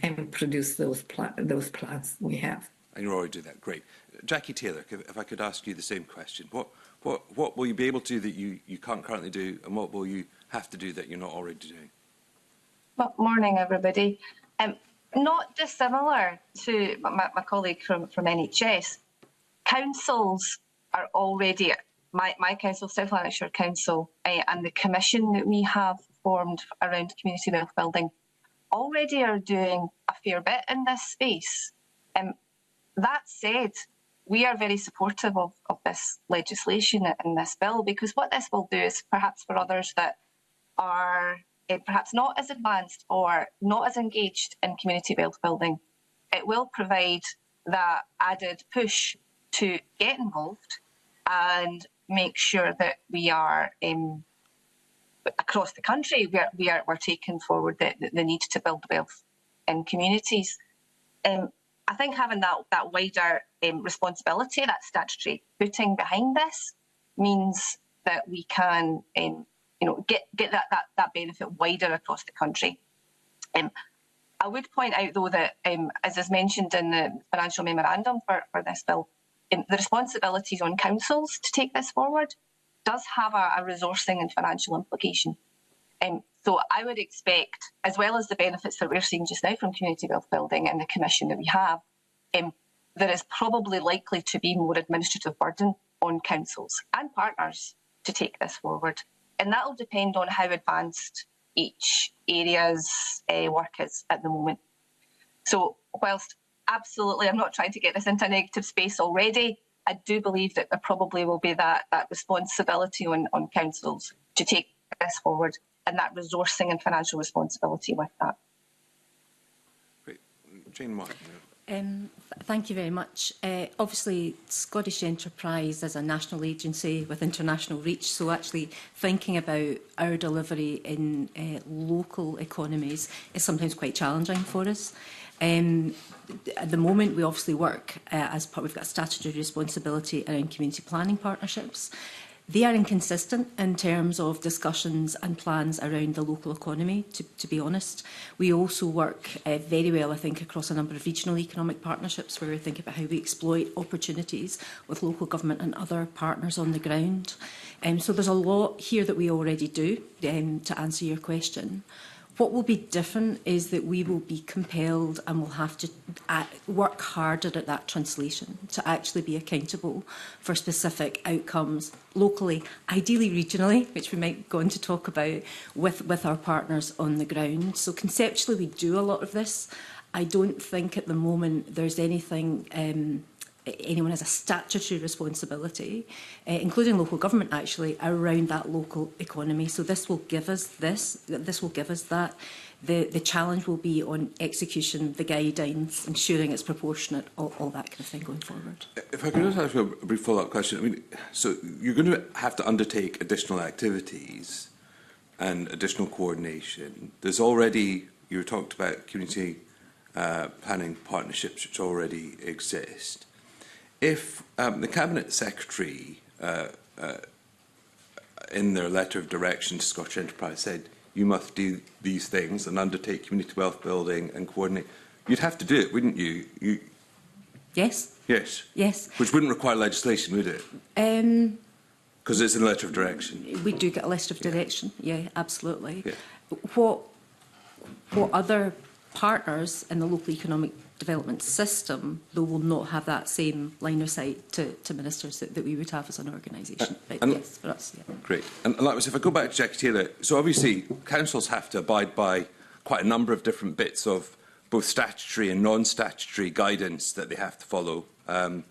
and produce those plans we have. And you're already doing that. Great. Jackie Taylor, if I could ask you the same question. What will you be able to do that you can't currently do, and what will you have to do that you're not already doing? Well, morning, everybody. Not dissimilar to my colleague from NHS, councils are already, my council, South Lanarkshire Council, and the commission that we have formed around community wealth building already are doing a fair bit in this space. That said, we are very supportive of this legislation and this bill, because what this will do is, perhaps for others that are perhaps not as advanced or not as engaged in community wealth building, it will provide that added push to get involved and make sure that we are across the country we're taking forward the need to build wealth in communities. I think having that wider responsibility, that statutory footing behind this, means that we can get that benefit wider across the country. I would point out, though, that as is mentioned in the financial memorandum for this bill, the responsibilities on councils to take this forward does have a resourcing and financial implication. So I would expect, as well as the benefits that we're seeing just now from community wealth building and the commission that we have, there is probably likely to be more administrative burden on councils and partners to take this forward. And that will depend on how advanced each area's work is at the moment. So whilst absolutely I'm not trying to get this into a negative space already, I do believe that there probably will be that responsibility on councils to take this forward, and that resourcing and financial responsibility with that. Great. Jane Martin. Thank you very much. Obviously, Scottish Enterprise is a national agency with international reach, so actually thinking about our delivery in local economies is sometimes quite challenging for us. At the moment, we obviously work as part, we've got statutory responsibility around community planning partnerships. They are inconsistent in terms of discussions and plans around the local economy, to be honest. We also work very well, I think, across a number of regional economic partnerships where we think about how we exploit opportunities with local government and other partners on the ground. So there's a lot here that we already do, to answer your question. What will be different is that we will be compelled and will have to work harder at that translation to actually be accountable for specific outcomes locally, ideally regionally, which we might go on to talk about with our partners on the ground. So conceptually we do a lot of this. I don't think at the moment there's anything anyone has a statutory responsibility, including local government actually, around that local economy. So this will give us this will give us that. The challenge will be on execution, the guidelines, ensuring it's proportionate, all that kind of thing going forward. If I could just ask you a brief follow-up question. I mean, so you're going to have to undertake additional activities and additional coordination. There's already, you talked about community planning partnerships which already exist. If the Cabinet Secretary, in their letter of direction to Scottish Enterprise, said you must do these things and undertake community wealth building and coordinate, you'd have to do it, wouldn't you? Yes. Yes. Yes. Which wouldn't require legislation, would it? Because it's in the letter of direction. We do get a letter of direction. Yeah, absolutely. Yeah. What other partners in the local economic development system, though, will not have that same line of sight to ministers that we would have as an organisation. But yes, for us, yeah. Great. And that was, if I go back to Jackie Taylor, so obviously councils have to abide by quite a number of different bits of both statutory and non-statutory guidance that they have to follow. And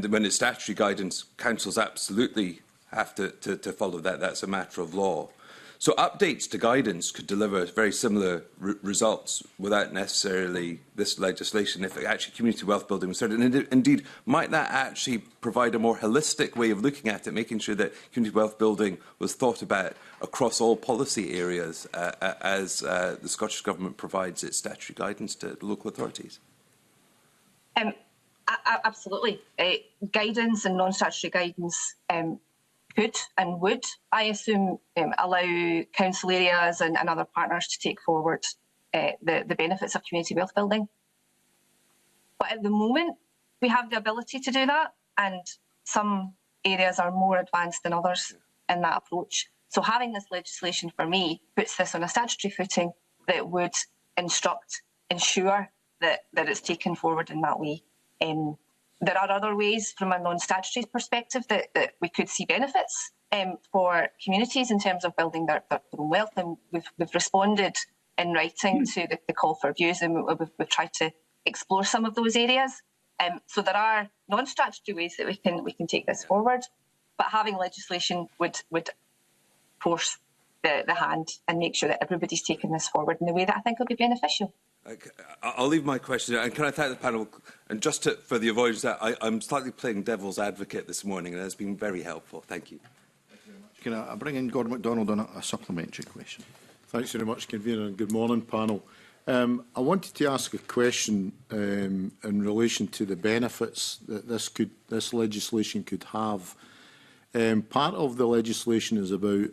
when it's statutory guidance, councils absolutely have to follow that. That's a matter of law. So updates to guidance could deliver very similar results without necessarily this legislation if actually community wealth building was started. And indeed, might that actually provide a more holistic way of looking at it, making sure that community wealth building was thought about across all policy areas as the Scottish Government provides its statutory guidance to local authorities? Absolutely. Guidance and non-statutory guidance could and would, I assume, allow council areas and other partners to take forward the benefits of community wealth building. But at the moment, we have the ability to do that, and some areas are more advanced than others in that approach. So having this legislation, for me, puts this on a statutory footing that would ensure that it's taken forward in that way. There are other ways from a non-statutory perspective that we could see benefits for communities in terms of building their own wealth, and we've responded in writing to the call for views, and we've tried to explore some of those areas. So there are non-statutory ways that we can take this forward, but having legislation would force the hand and make sure that everybody's taking this forward in a way that I think will be beneficial. I'll leave my question, and can I thank the panel? And just for the avoidance that I'm slightly playing devil's advocate this morning, and it's been very helpful. Thank you. Can I bring in Gordon MacDonald on a supplementary question? Thanks very much, Convener, and good morning, panel. I wanted to ask a question in relation to the benefits that this legislation could have. Part of the legislation is about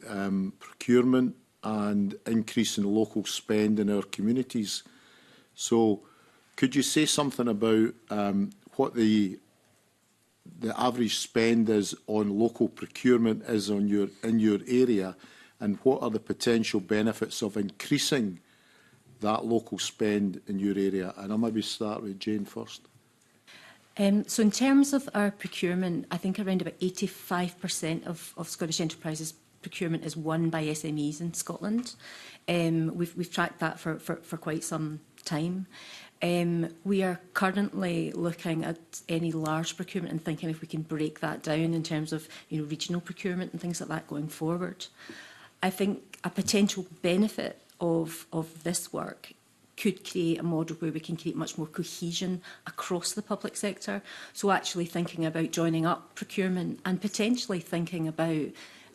procurement and increasing local spend in our communities. So could you say something about what the average spend is on local procurement is in your area, and what are the potential benefits of increasing that local spend in your area? And I'll maybe start with Jane first. So in terms of our procurement, I think around about 85% of Scottish Enterprises procurement is won by SMEs in Scotland. We've tracked that for quite some time. We are currently looking at any large procurement and thinking if we can break that down in terms of regional procurement and things like that going forward. I think a potential benefit of this work could create a model where we can create much more cohesion across the public sector. So actually thinking about joining up procurement and potentially thinking about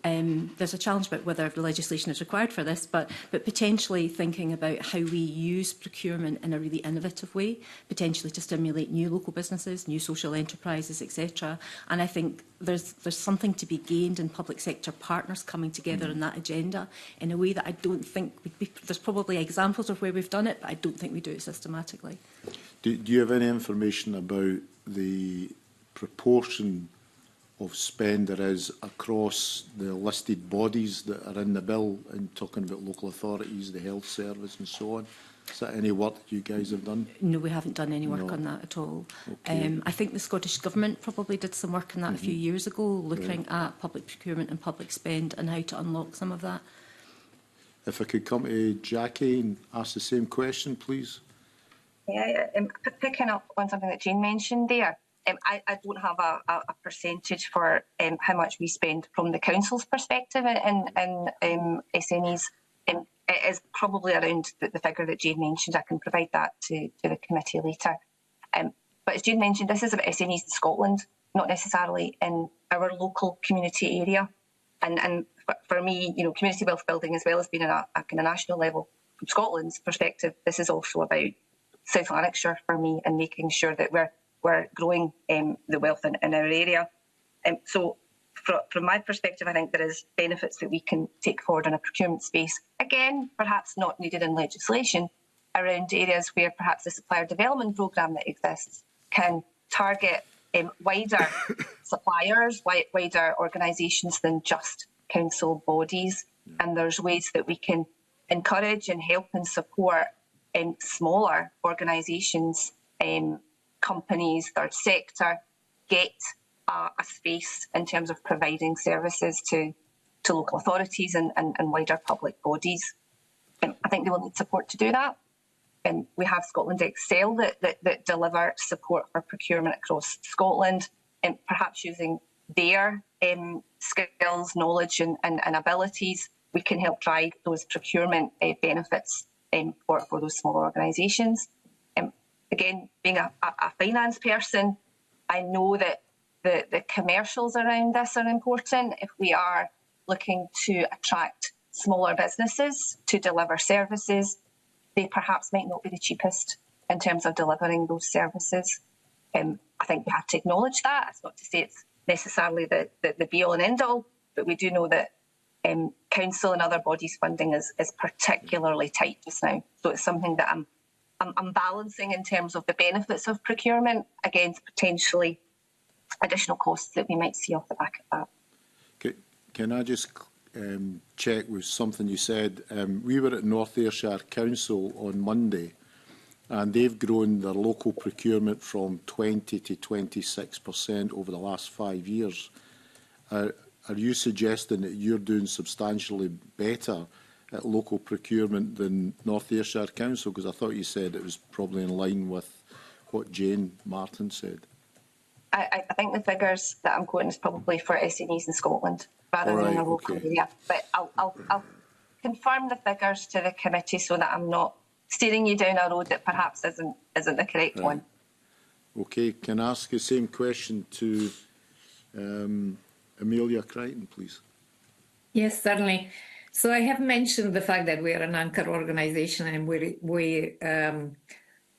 there's a challenge about whether the legislation is required for this, but potentially thinking about how we use procurement in a really innovative way, potentially to stimulate new local businesses, new social enterprises, etc. And I think there's something to be gained in public sector partners coming together on that agenda in a way that I don't think there's probably examples of where we've done it, but I don't think we do it systematically. Do you have any information about the proportion of spend there is across the listed bodies that are in the bill, and talking about local authorities, the health service and so on? Is that any work that you guys have done? No, we haven't done any work on that at all. Okay. I think the Scottish Government probably did some work on that a few years ago, looking at public procurement and public spend and how to unlock some of that. If I could come to Jackie and ask the same question, please. Yeah, picking up on something that Jane mentioned there. I don't have a percentage for how much we spend from the council's perspective in SMEs. It is probably around the figure that Jane mentioned. I can provide that to the committee later. But as Jane mentioned, this is about SMEs in Scotland, not necessarily in our local community area. And for me, community wealth building, as well as being at a kind of national level, from Scotland's perspective, this is also about South Lanarkshire for me, and making sure that we're growing the wealth in our area. So from my perspective, I think there is benefits that we can take forward in a procurement space. Again, perhaps not needed in legislation, around areas where perhaps the supplier development programme that exists can target wider suppliers, wider organisations than just council bodies. And there's ways that we can encourage and help and support smaller organisations, companies, third sector, get a space in terms of providing services to local authorities and wider public bodies. I think they will need support to do that. We have Scotland Excel that deliver support for procurement across Scotland, and perhaps using their skills, knowledge and abilities, we can help drive those procurement benefits for those small organisations. Again, being a finance person, I know that the commercials around this are important. If we are looking to attract smaller businesses to deliver services, they perhaps might not be the cheapest in terms of delivering those services. I think we have to acknowledge that. It's not to say it's necessarily the be-all and end-all, but we do know that council and other bodies' funding is particularly tight just now. So it's something that I'm balancing in terms of the benefits of procurement against potentially additional costs that we might see off the back of that. Can I just check with something you said? We were at North Ayrshire Council on Monday, and they've grown their local procurement from 20 to 26% over the last 5 years. Are you suggesting that you're doing substantially better at local procurement than North Ayrshire Council? Because I thought you said it was probably in line with what Jane Martin said. I think the figures that I'm quoting is probably for SMEs in Scotland rather than the local area. But I'll confirm the figures to the committee so that I'm not steering you down a road that perhaps isn't the correct one. Okay, can I ask the same question to Amelia Crichton, please? Yes, certainly. So I have mentioned the fact that we are an anchor organisation and we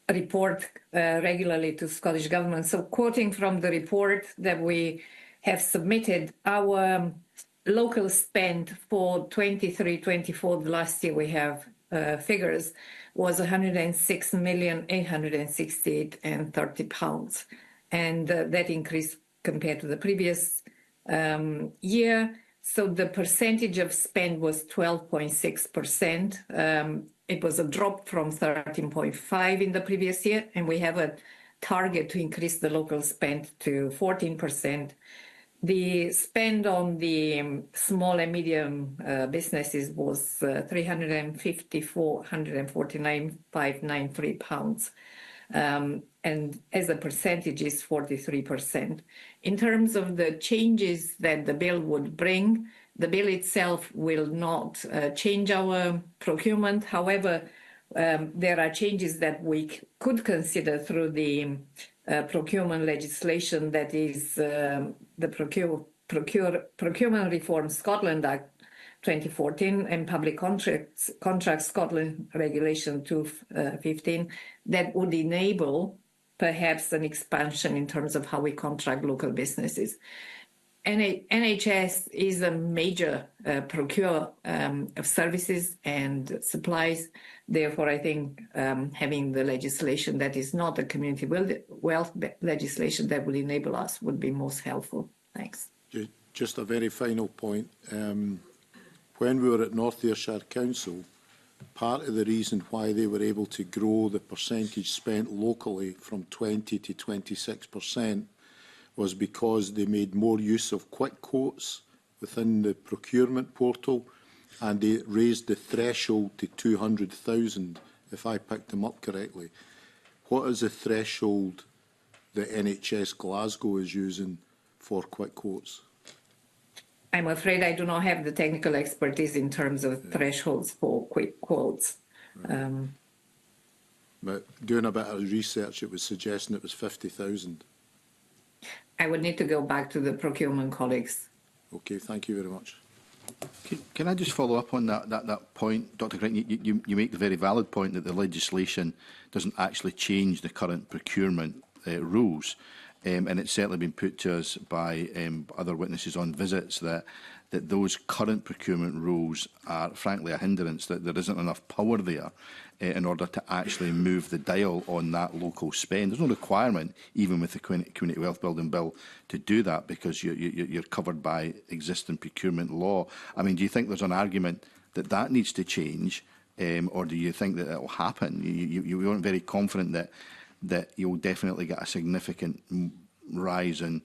report regularly to Scottish Government. So quoting from the report that we have submitted, our local spend for 23-24, the last year we have figures, was £106,868,30. And that increased compared to the previous year. So the percentage of spend was 12.6%. It was a drop from 13.5% in the previous year, and we have a target to increase the local spend to 14%. The spend on the small and medium businesses was £354,149,593. And as a percentage is 43%. In terms of the changes that the bill would bring, the bill itself will not change our procurement. However, there are changes that we could consider through the procurement legislation, that is the Procurement Reform Scotland Act 2014 and Public Contracts Scotland Regulation 215, that would enable perhaps an expansion in terms of how we contract local businesses. NHS is a major procurer of services and supplies. Therefore, I think having the legislation that is not a community wealth legislation that will enable us would be most helpful. Thanks. Just a very final point. When we were at North Ayrshire Council, part of the reason why they were able to grow the percentage spent locally from 20 to 26% was because they made more use of quick quotes within the procurement portal, and they raised the threshold to 200,000, if I picked them up correctly. What is the threshold that NHS Glasgow is using for quick quotes? I'm afraid I do not have the technical expertise in terms of thresholds for quick quotes. But doing a bit of research, it was suggesting it was 50,000. I would need to go back to the procurement colleagues. Okay, thank you very much. Can I just follow up on that point, Dr. Crichton? You make the very valid point that the legislation doesn't actually change the current procurement rules. And it's certainly been put to us by other witnesses on visits that those current procurement rules are frankly a hindrance, that there isn't enough power there in order to actually move the dial on that local spend. There's no requirement, even with the Community Wealth Building Bill, to do that because you're covered by existing procurement law. I mean, do you think there's an argument that needs to change, or do you think that it will happen? You weren't very confident that you'll definitely get a significant rise in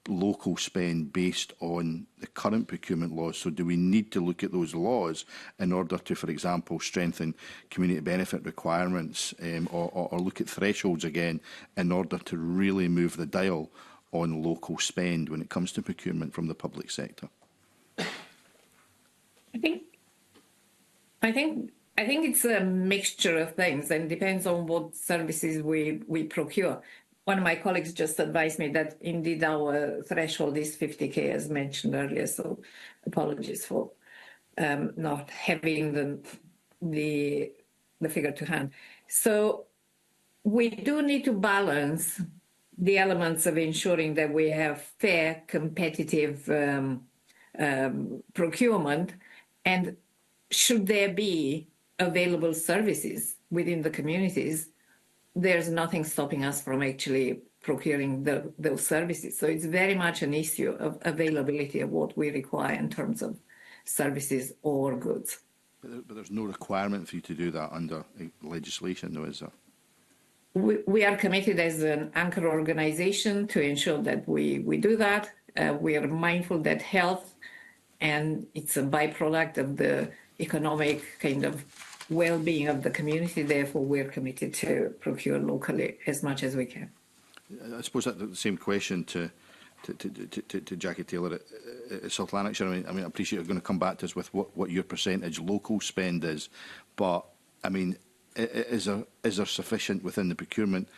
local spend based on the current procurement laws. So do we need to look at those laws in order to, for example, strengthen community benefit requirements or look at thresholds again in order to really move the dial on local spend when it comes to procurement from the public sector? I think it's a mixture of things, and depends on what services we procure. One of my colleagues just advised me that indeed our threshold is 50k, as mentioned earlier. So apologies for not having the figure to hand. So we do need to balance the elements of ensuring that we have fair, competitive procurement, and should there be available services within the communities, there's nothing stopping us from actually procuring those services. So it's very much an issue of availability of what we require in terms of services or goods. But there's no requirement for you to do that under legislation, though, is there? We are committed as an anchor organisation to ensure that we do that. We are mindful that health, and it's a byproduct of the economic kind of well-being of the community. Therefore, we're committed to procure locally as much as we can. I suppose that's the same question to Jackie Taylor at South Lanarkshire. I mean, I appreciate you're going to come back to us with what your percentage local spend is, but I mean, is there sufficient within the procurement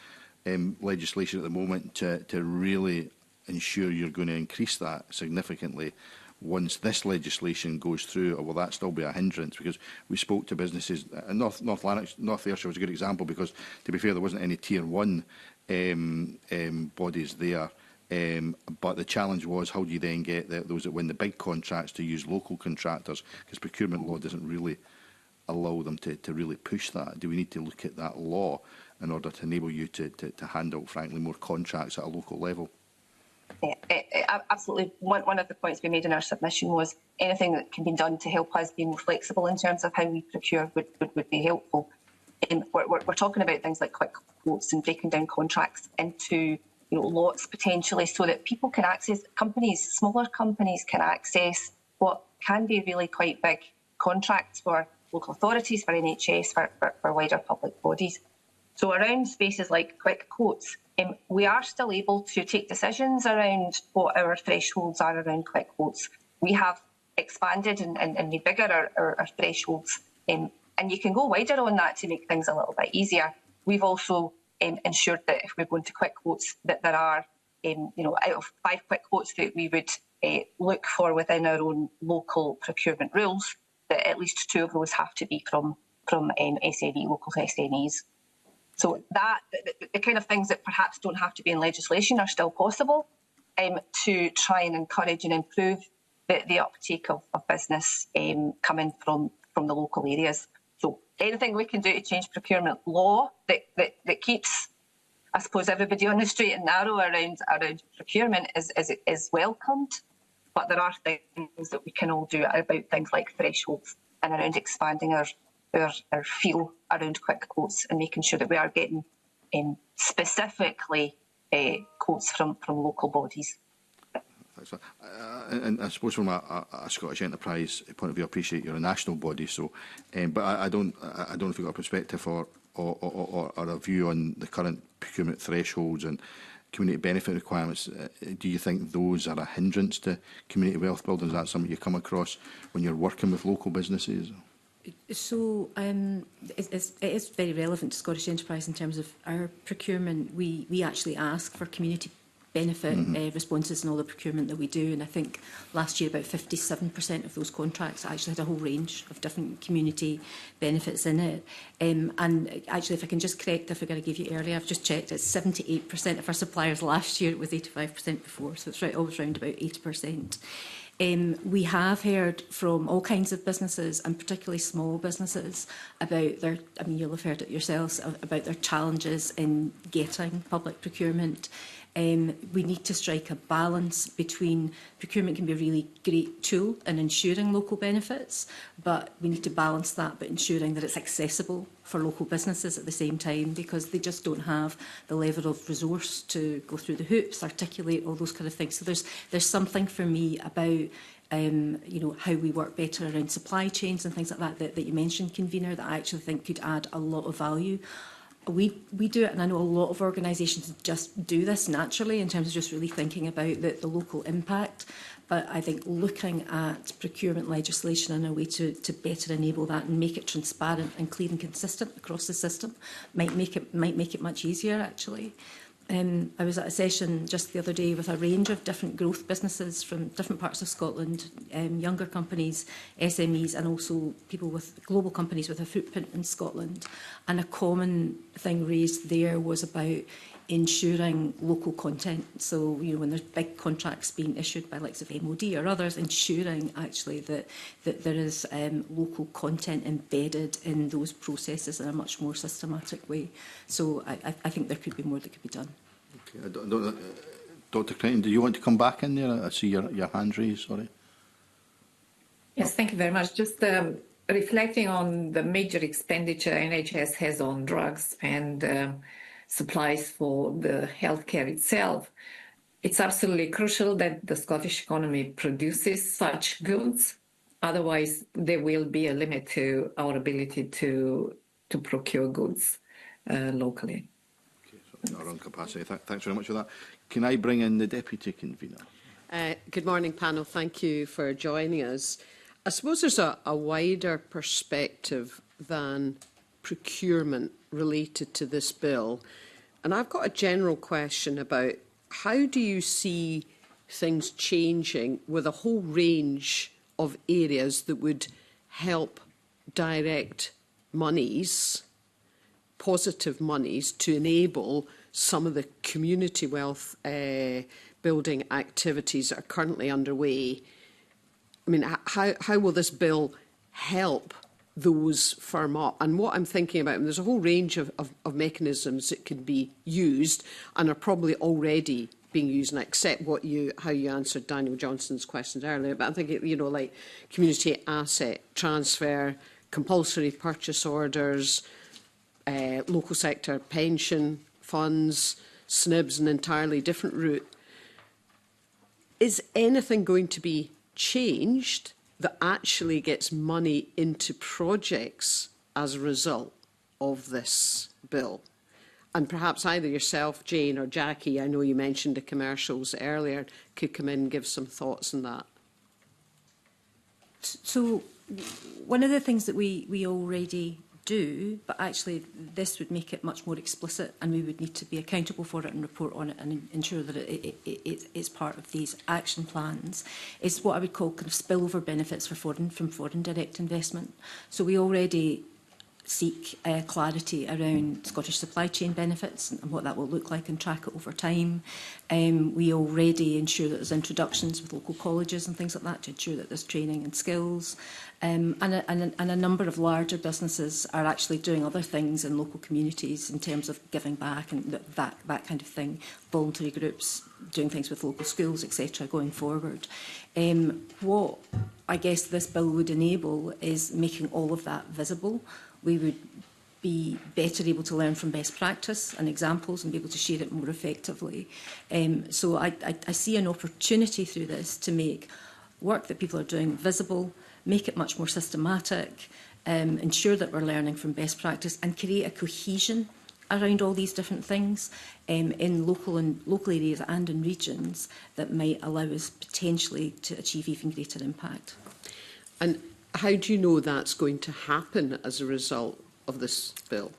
legislation at the moment to really ensure you're going to increase that significantly once this legislation goes through, or will that still be a hindrance? Because we spoke to businesses, and North Ayrshire was a good example, because to be fair, there wasn't any tier 1 bodies there. But the challenge was, how do you then get those that win the big contracts to use local contractors? Because procurement law doesn't really allow them to really push that. Do we need to look at that law in order to enable you to handle, frankly, more contracts at a local level? Yeah, absolutely. One of the points we made in our submission was anything that can be done to help us be more flexible in terms of how we procure would be helpful. We're talking about things like quick quotes and breaking down contracts into lots potentially, so that people can access, smaller companies can access what can be really quite big contracts for local authorities, for NHS, for wider public bodies. So around spaces like quick quotes, we are still able to take decisions around what our thresholds are around quick quotes. We have expanded and made bigger our thresholds, and you can go wider on that to make things a little bit easier. We've also ensured that if we're going to quick quotes, that there are, out of 5 quick quotes that we would look for within our own local procurement rules, that at least 2 of those have to be from SME, local SMEs. So that the kind of things that perhaps don't have to be in legislation are still possible to try and encourage and improve the uptake of business coming from the local areas. So anything we can do to change procurement law that keeps, I suppose, everybody on the straight and narrow around procurement is welcomed. But there are things that we can all do about things like thresholds and around expanding our feel around quick quotes and making sure that we are getting specifically quotes from local bodies. And I suppose from a Scottish enterprise point of view, I appreciate you're a national body, so but I don't know if you've got a perspective or a view on the current procurement thresholds and community benefit requirements. Do you think those are a hindrance to community wealth building? Is that something you come across when you're working with local businesses? So it is very relevant to Scottish Enterprise in terms of our procurement. We actually ask for community benefit responses in all the procurement that we do, and I think last year about 57% of those contracts actually had a whole range of different community benefits in it. And actually, if I can just correct the figure I gave you earlier, I've just checked, it's 78% of our suppliers last year. It was 85% before, so it's always around about 80%. We have heard from all kinds of businesses, and particularly small businesses, about their, I mean, you'll have heard it yourselves, about their challenges in getting public procurement. We need to strike a balance between procurement can be a really great tool in ensuring local benefits, but we need to balance that by ensuring that it's accessible for local businesses at the same time, because they just don't have the level of resource to go through the hoops, articulate all those kind of things. So there's something for me about you know, how we work better around supply chains and things like that that you mentioned, convener, that I actually think could add a lot of value. We do it, and I know a lot of organisations just do this naturally in terms of just really thinking about the local impact. But I think looking at procurement legislation in a way to better enable that and make it transparent and clear and consistent across the system might make it much easier, actually. I was at a session just the other day with a range of different growth businesses from different parts of Scotland, younger companies, SMEs, and also people with global companies with a footprint in Scotland. And a common thing raised there was about ensuring local content. So, you know, when there's big contracts being issued by likes of MOD or others, ensuring actually that there is local content embedded in those processes in a much more systematic way. So I think there could be more that could be done. Okay. Dr. Creighton, do you want to come back in there? I see your hand raised, sorry. Yes, thank you very much. Just reflecting on the major expenditure NHS has on drugs and supplies for the healthcare itself, it's absolutely crucial that the Scottish economy produces such goods. Otherwise, there will be a limit to our ability to procure goods locally. Okay, so our own capacity. Thanks very much for that. Can I bring in the Deputy Convener? Good morning, panel. Thank you for joining us. I suppose there's a wider perspective than procurement related to this bill. And I've got a general question about how do you see things changing with a whole range of areas that would help direct monies, positive monies, to enable some of the community wealth building activities that are currently underway. I mean, how will this bill help those firm up? And what I'm thinking about, and there's a whole range of mechanisms that can be used and are probably already being used, and I accept how you answered Daniel Johnson's questions earlier, but I'm thinking, you know, like community asset transfer, compulsory purchase orders, local sector pension funds, SNIBs, an entirely different route. Is anything going to be changed that actually gets money into projects as a result of this bill? And perhaps either yourself, Jane, or Jackie, I know you mentioned the commercials earlier, could come in and give some thoughts on that. So one of the things that we already do, but actually this would make it much more explicit, and we would need to be accountable for it and report on it and ensure that it's part of these action plans, is what I would call kind of spillover benefits from foreign direct investment. So we already seek clarity around Scottish supply chain benefits and what that will look like and track it over time. We already ensure that there's introductions with local colleges and things like that to ensure that there's training and skills. And a number of larger businesses are actually doing other things in local communities in terms of giving back and that kind of thing. Voluntary groups doing things with local schools, etc., going forward. What I guess this bill would enable is making all of that visible. We would be better able to learn from best practice and examples and be able to share it more effectively. So I see an opportunity through this to make work that people are doing visible, make it much more systematic, ensure that we're learning from best practice and create a cohesion around all these different things in local areas and in regions that might allow us potentially to achieve even greater impact. And how do you know that's going to happen as a result of this bill?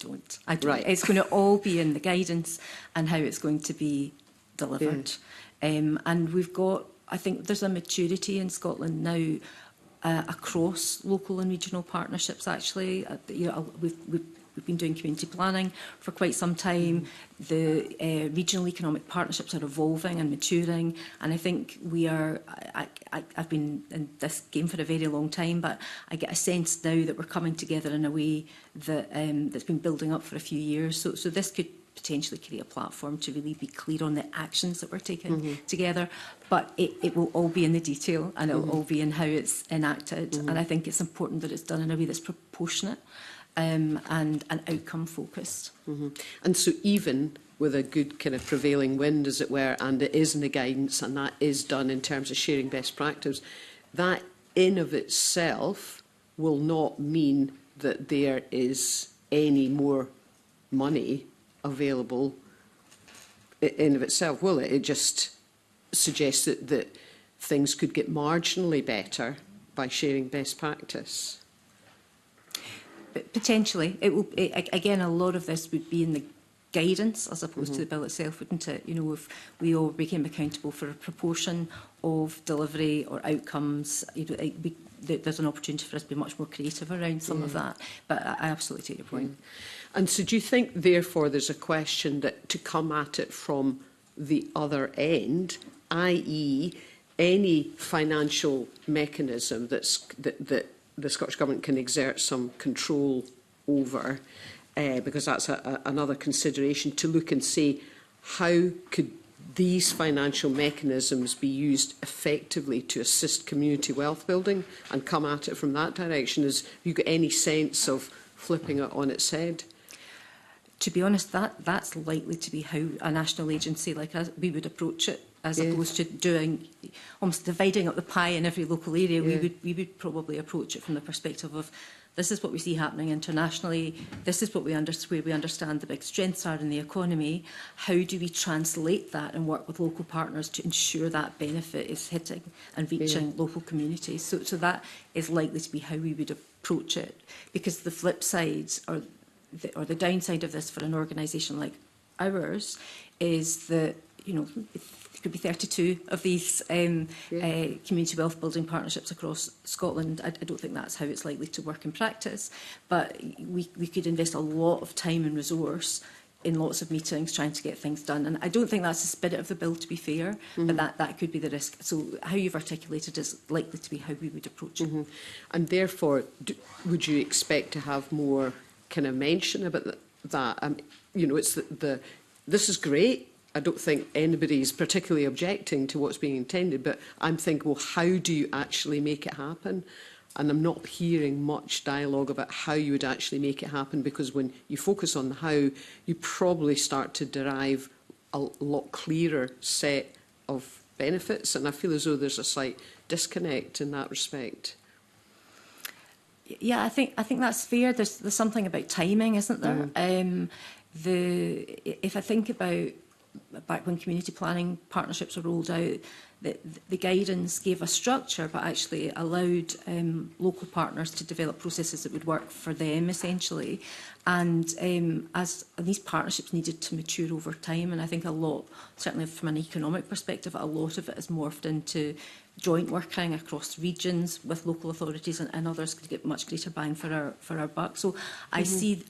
I don't. Right. It's going to all be in the guidance and how it's going to be delivered. Yeah. And we've got, I think there's a maturity in Scotland now across local and regional partnerships, actually. You know, we've been doing community planning for quite some time. The regional economic partnerships are evolving and maturing, and I think we are. I've been in this game for a very long time, but I get a sense now that we're coming together in a way that that's been building up for a few years. So this could potentially create a platform to really be clear on the actions that we're taking together, but it will all be in the detail and it will all be in how it's enacted. And I think it's important that it's done in a way that's proportionate and outcome focused. And so even with a good kind of prevailing wind, as it were, and it is in the guidance and that is done in terms of sharing best practice, that in of itself will not mean that there is any more money available in of itself, will it? It just suggests that things could get marginally better by sharing best practice. But potentially, it will. Again, a lot of this would be in the guidance as opposed to the bill itself, wouldn't it? You know, if we all became accountable for a proportion of delivery or outcomes, you know, there's an opportunity for us to be much more creative around some of that. But I absolutely take your point. And so do you think, therefore, there's a question that to come at it from the other end, i.e. any financial mechanism that the Scottish Government can exert some control over, because that's another consideration, to look and say how could these financial mechanisms be used effectively to assist community wealth building and come at it from that direction? Have you got any sense of flipping it on its head? To be honest, that's likely to be how a national agency like us, we would approach it, as opposed to doing, almost dividing up the pie in every local area. We would probably approach it from the perspective of, this is what we see happening internationally, this is what where we understand the big strengths are in the economy. How do we translate that and work with local partners to ensure that benefit is hitting and reaching local communities? So that is likely to be how we would approach it, because the flip sides or the downside of this for an organisation like ours is that, you know, it could be 32 of these community wealth building partnerships across Scotland. I don't think that's how it's likely to work in practice, but we could invest a lot of time and resource in lots of meetings trying to get things done. And I don't think that's the spirit of the bill, to be fair, but that could be the risk. So how you've articulated is likely to be how we would approach it. And therefore, would you expect to have more kind of mention about that? You know, it's this is great. I don't think anybody's particularly objecting to what's being intended, but I'm thinking, well, how do you actually make it happen? And I'm not hearing much dialogue about how you would actually make it happen, because when you focus on the how, you probably start to derive a lot clearer set of benefits, and I feel as though there's a slight disconnect in that respect. Yeah, I think that's fair. There's something about timing, isn't there? If I think about back when community planning partnerships were rolled out, the guidance gave a structure, but actually allowed local partners to develop processes that would work for them, essentially. And as these partnerships needed to mature over time, and I think a lot, certainly from an economic perspective, a lot of it has morphed into joint working across regions with local authorities and others could get much greater bang for our buck. So I see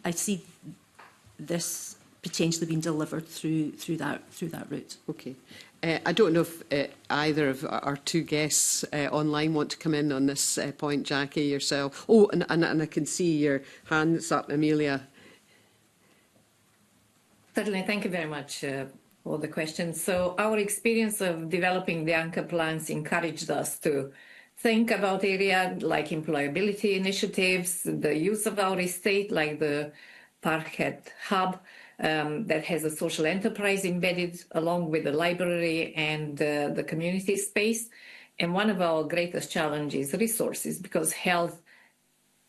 this potentially being delivered through that route. Okay. I don't know if either of our two guests online want to come in on this point, Jackie, yourself. Oh, and I can see your hands up, Amelia. Certainly, thank you very much for the question. So our experience of developing the anchor plans encouraged us to think about areas like employability initiatives, the use of our estate like the Parkhead Hub, that has a social enterprise embedded along with the library and the community space. And one of our greatest challenges is resources, because health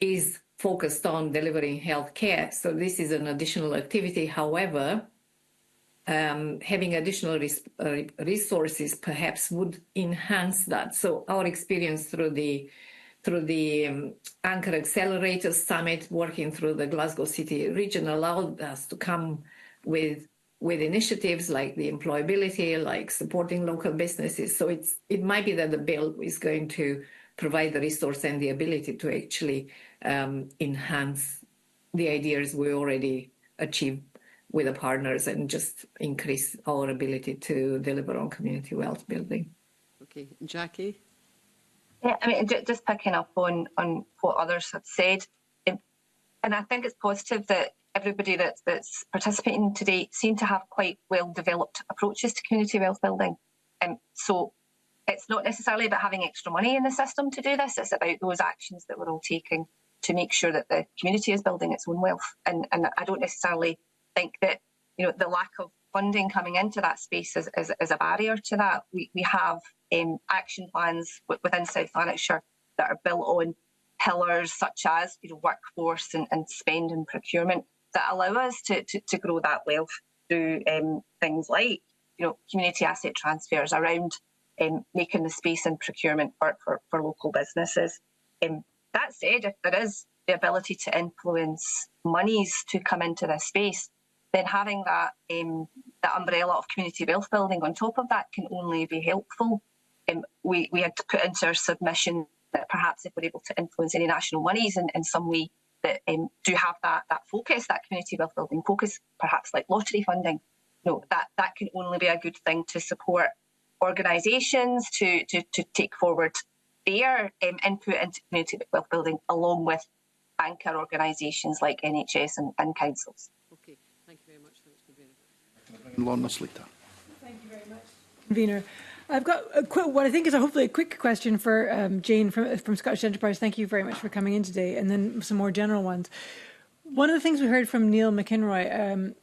is focused on delivering health care. So this is an additional activity. However, having additional resources perhaps would enhance that. So our experience through the Anchor Accelerator Summit, working through the Glasgow City region, allowed us to come with initiatives like the employability, like supporting local businesses. So it might be that the bill is going to provide the resource and the ability to actually enhance the ideas we already achieved with the partners and just increase our ability to deliver on community wealth building. Okay, Jackie? Yeah, I mean, just picking up on what others have said, and I think it's positive that everybody that's participating today seem to have quite well-developed approaches to community wealth building. So it's not necessarily about having extra money in the system to do this, it's about those actions that we're all taking to make sure that the community is building its own wealth. And I don't necessarily think that, you know, the lack of funding coming into that space is a barrier to that. We have action plans within South Lanarkshire that are built on pillars such as, you know, workforce and spend and procurement that allow us to grow that wealth through things like, you know, community asset transfers around making the space and procurement work for local businesses. That said, if there is the ability to influence monies to come into this space, then having that umbrella of community wealth building on top of that can only be helpful. We had to put into our submission that perhaps if we're able to influence any national monies in some way that do have that focus, that community wealth building focus, perhaps like lottery funding, that can only be a good thing to support organisations to take forward their input into community wealth building along with anchor organisations like NHS and councils. Okay, thank you very much. Thanks, Lorna Slater. Thank you very much, Convener. I've got what I think is hopefully a quick question for Jane from Scottish Enterprise. Thank you very much for coming in today, and then some more general ones. One of the things we heard from Neil McInroy,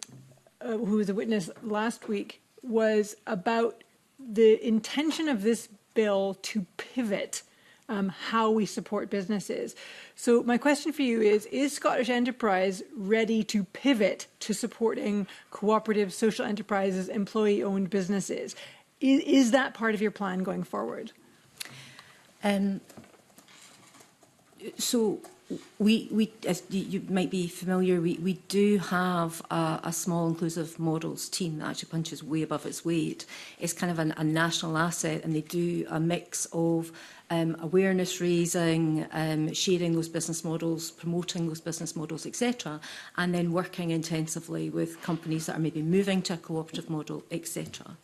who was a witness last week, was about the intention of this bill to pivot how we support businesses. So my question for you is Scottish Enterprise ready to pivot to supporting cooperative social enterprises, employee-owned businesses? Is that part of your plan going forward? So we, as you might be familiar, we do have a small inclusive models team that actually punches way above its weight. It's kind of a national asset, and they do a mix of awareness raising, sharing those business models, promoting those business models, etc., and then working intensively with companies that are maybe moving to a cooperative model, etc.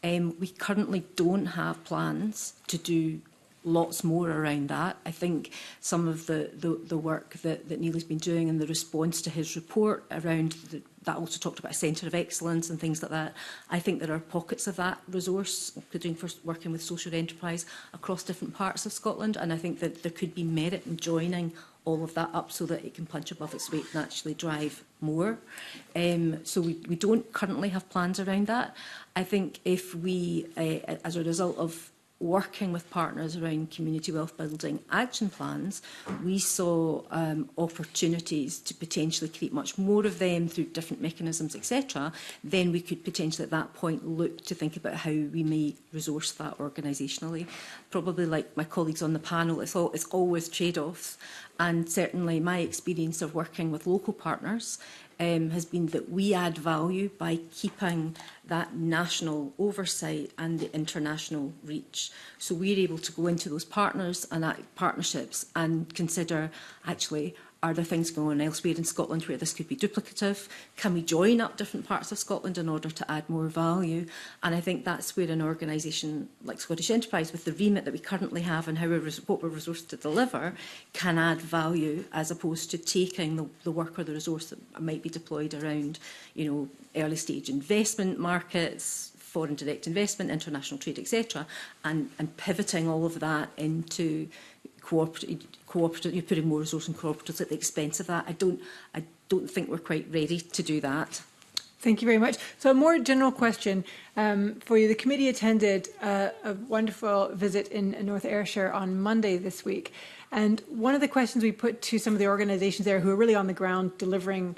We currently don't have plans to do lots more around that. I think some of the work that Neil has been doing in the response to his report around that also talked about a centre of excellence and things like that. I think there are pockets of that resource, including for working with social enterprise across different parts of Scotland, and I think that there could be merit in joining all of that up so that it can punch above its weight and actually drive more. So we don't currently have plans around that. I think if we, as a result of working with partners around community wealth building action plans, we saw opportunities to potentially create much more of them through different mechanisms, etc. Then we could potentially at that point look to think about how we may resource that organisationally. Probably like my colleagues on the panel, it's always trade-offs, and certainly my experience of working with local partners has been that we add value by keeping that national oversight and the international reach. So we're able to go into those partners and partnerships and consider, actually, are there things going on elsewhere in Scotland where this could be duplicative? Can we join up different parts of Scotland in order to add more value? And I think that's where an organisation like Scottish Enterprise, with the remit that we currently have and what we're resourced to deliver, can add value as opposed to taking the work or the resource that might be deployed around, early stage investment markets, foreign direct investment, international trade, etc., and pivoting all of that into cooperative, you're putting more resource in cooperatives at the expense of that. I don't think we're quite ready to do that. Thank you very much. So a more general question for you. The committee attended a wonderful visit in North Ayrshire on Monday this week. And one of the questions we put to some of the organisations there who are really on the ground delivering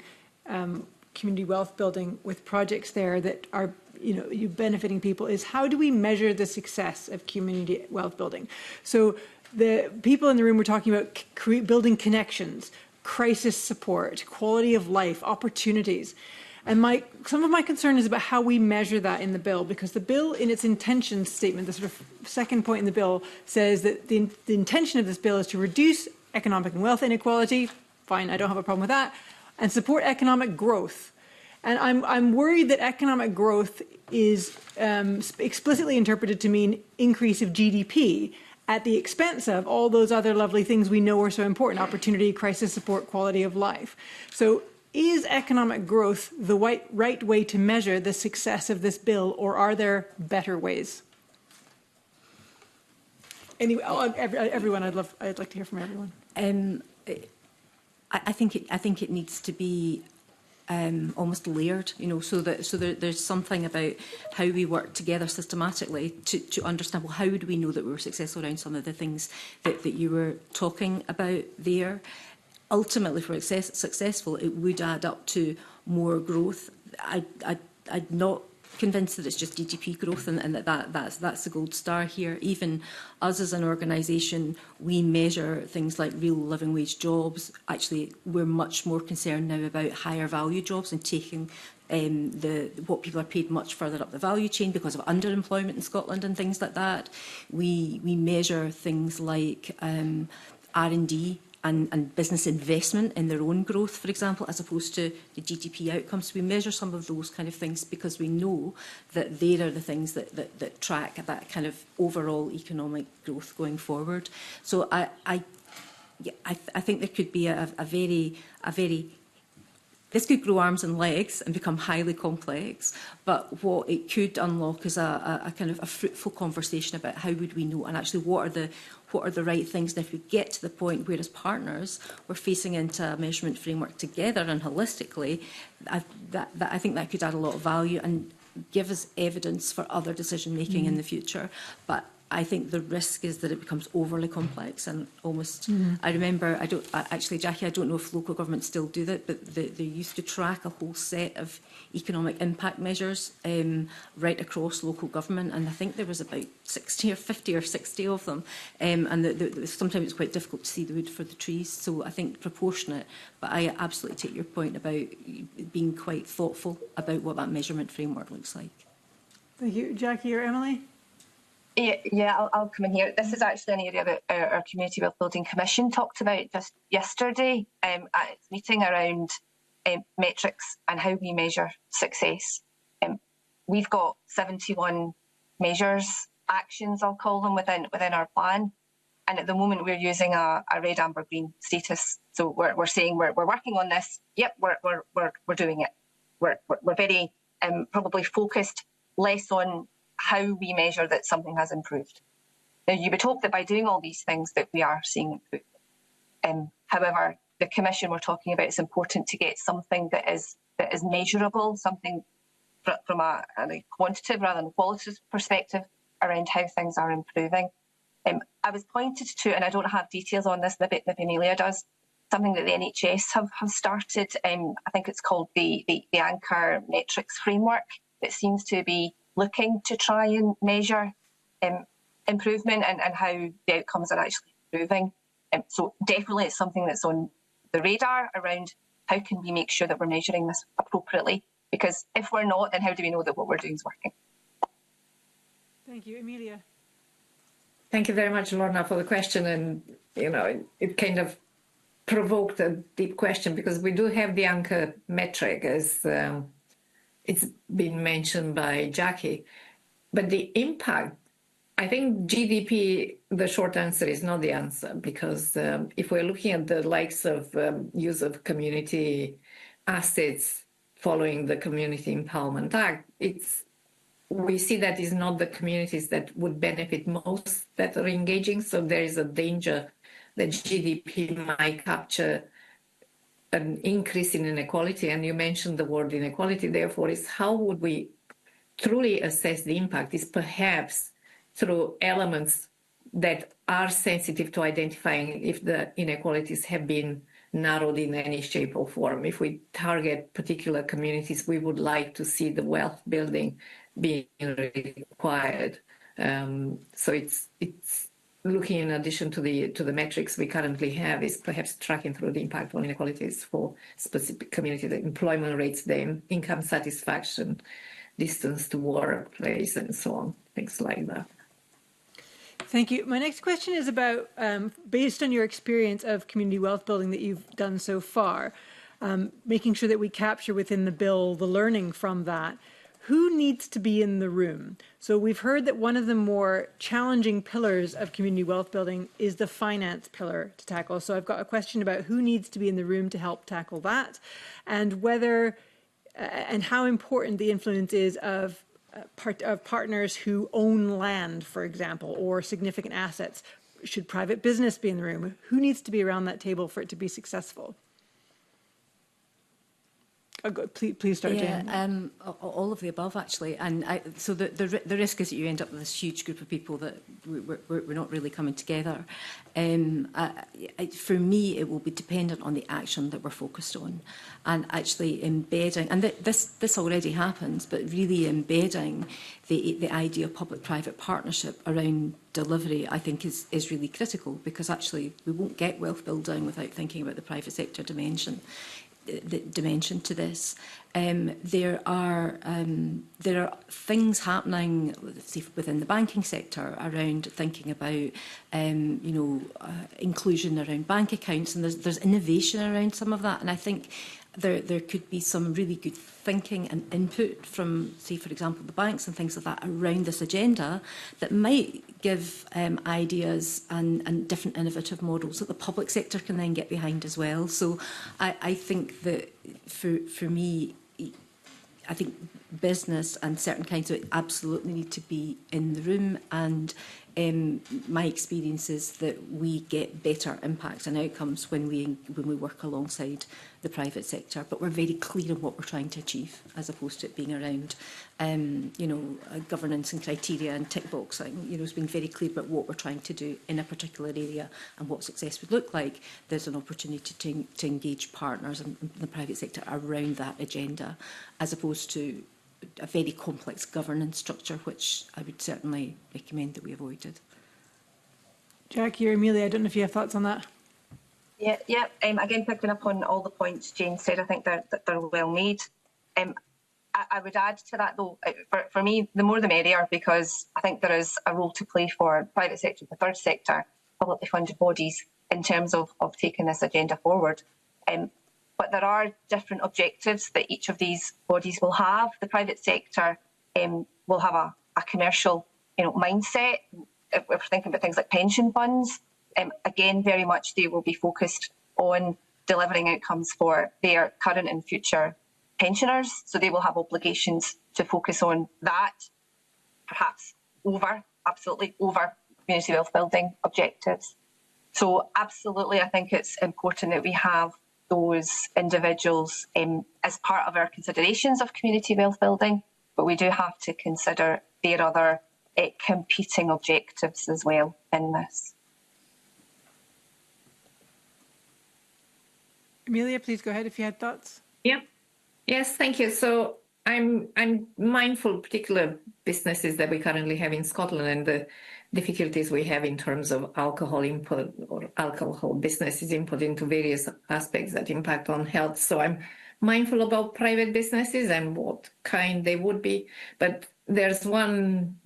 community wealth building with projects there that are you benefiting people is, how do we measure the success of community wealth building? So the people in the room were talking about building connections, crisis support, quality of life, opportunities. And some of my concern is about how we measure that in the bill, because the bill in its intention statement, the sort of second point in the bill, says that the intention of this bill is to reduce economic and wealth inequality. Fine, I don't have a problem with that. And support economic growth. And I'm worried that economic growth is explicitly interpreted to mean increase of GDP at the expense of all those other lovely things we know are so important: opportunity, crisis support, quality of life. So is economic growth the right way to measure the success of this bill, or are there better ways? Anyway, everyone, I'd like to hear from everyone. I think it needs to be almost layered, so there's something about how we work together systematically to understand, well, how do we know that we were successful around some of the things that you were talking about there. Ultimately, if we're successful, it would add up to more growth. I'm not convinced that it's just GDP growth and that's the gold star here. Even us as an organisation, we measure things like real living wage jobs. Actually, we're much more concerned now about higher value jobs and taking what people are paid much further up the value chain because of underemployment in Scotland and things like that. We measure things like R&D and business investment in their own growth, for example, as opposed to the GDP outcomes. We measure some of those kind of things because we know that they are the things that track that kind of overall economic growth going forward. So I think there could be a very this could grow arms and legs and become highly complex, but what it could unlock is a kind of a fruitful conversation about how would we know, and actually what are the right things. And if we get to the point where as partners we're facing into a measurement framework together and holistically, I think that could add a lot of value and give us evidence for other decision making in the future. But I think the risk is that it becomes overly complex and almost. I remember, Jackie, I don't know if local governments still do that, but they used to track a whole set of economic impact measures right across local government, and I think there was about 60 or 50 or 60 of them, and sometimes it's quite difficult to see the wood for the trees. So I think proportionate, but I absolutely take your point about being quite thoughtful about what that measurement framework looks like. Thank you, Jackie or Emily. Yeah, I'll come in here. This is actually an area that our Community Wealth Building Commission talked about just yesterday at its meeting around metrics and how we measure success. We've got 71 measures, actions, I'll call them, within our plan. And at the moment, we're using a red, amber, green status. So we're saying we're working on this. Yep, we're doing it. We're very probably focused less on how we measure that something has improved. Now, you would hope that by doing all these things that we are seeing improvement. However, the Commission we're talking about, it's important to get something that is measurable, something from a quantitative rather than qualitative perspective around how things are improving. I was pointed to, and I don't have details on this, maybe Amelia does, something that the NHS have started. I think it's called the Anchor Metrics Framework. It seems to be looking to try and measure improvement and how the outcomes are actually improving. So definitely it's something that's on the radar around how can we make sure that we're measuring this appropriately, because if we're not, then how do we know that what we're doing is working? Thank you. Amelia. Thank you very much, Lorna, for the question. And, it kind of provoked a deep question, because we do have the anchor metric, as it's been mentioned by Jackie. But the impact, I think GDP, the short answer is not the answer, because if we're looking at the likes of use of community assets following the Community Empowerment Act, we see that it's not the communities that would benefit most that are engaging. So there is a danger that GDP might capture an increase in inequality. And you mentioned the word inequality, therefore, is how would we truly assess the impact is perhaps through elements that are sensitive to identifying if the inequalities have been narrowed in any shape or form. If we target particular communities, we would like to see the wealth building being required. So it's looking, in addition to the metrics we currently have, is perhaps tracking through the impact on inequalities for specific communities, the employment rates, the income satisfaction, distance to workplace, and so on, things like that. Thank you. My next question is about, based on your experience of community wealth building that you've done so far, making sure that we capture within the bill the learning from that. Who needs to be in the room? So we've heard that one of the more challenging pillars of community wealth building is the finance pillar to tackle. So I've got a question about who needs to be in the room to help tackle that, and whether and how important the influence is of partners who own land, for example, or significant assets. Should private business be in the room? Who needs to be around that table for it to be successful? Please start, Jane. All of the above, actually. And so the risk is that you end up with this huge group of people that we're not really coming together. For me, it will be dependent on the action that we're focused on, and actually embedding. And this already happens, but really embedding the idea of public-private partnership around delivery, I think, is really critical, because actually we won't get wealth building without thinking about the private sector dimension. The dimension to this. There are things happening, say, within the banking sector around thinking about inclusion around bank accounts, and there's innovation around some of that, and I think there could be some really good thinking and input from, say, for example, the banks and things like that around this agenda that might give ideas and different innovative models that the public sector can then get behind as well. So I think that for me, I think business and certain kinds of it absolutely need to be in the room, and my experience is that we get better impacts and outcomes when we work alongside the private sector, but we're very clear on what we're trying to achieve, as opposed to it being around governance and criteria and tick boxing. It's being very clear about what we're trying to do in a particular area and what success would look like. There's an opportunity to engage partners in the private sector around that agenda, as opposed to a very complex governance structure, which I would certainly recommend that we avoided. Jackie or Amelia, I don't know if you have thoughts on that. Yeah. Again, picking up on all the points Jane said, I think they're well made. I would add to that, though, for me, the more the merrier, because I think there is a role to play for private sector, the third sector, publicly funded bodies in terms of taking this agenda forward. But there are different objectives that each of these bodies will have. The private sector will have a commercial mindset. If we're thinking about things like pension funds, again, very much they will be focused on delivering outcomes for their current and future pensioners. So they will have obligations to focus on that, perhaps absolutely over community wealth building objectives. So absolutely, I think it's important that we have those individuals as part of our considerations of community wealth building, but we do have to consider their other competing objectives as well in this. Amelia, please go ahead if you had thoughts. Yeah. Yes, thank you. So I'm mindful of particular businesses that we currently have in Scotland and the difficulties we have in terms of alcohol input or alcohol businesses input into various aspects that impact on health. So I'm mindful about private businesses and what kind they would be. But there's one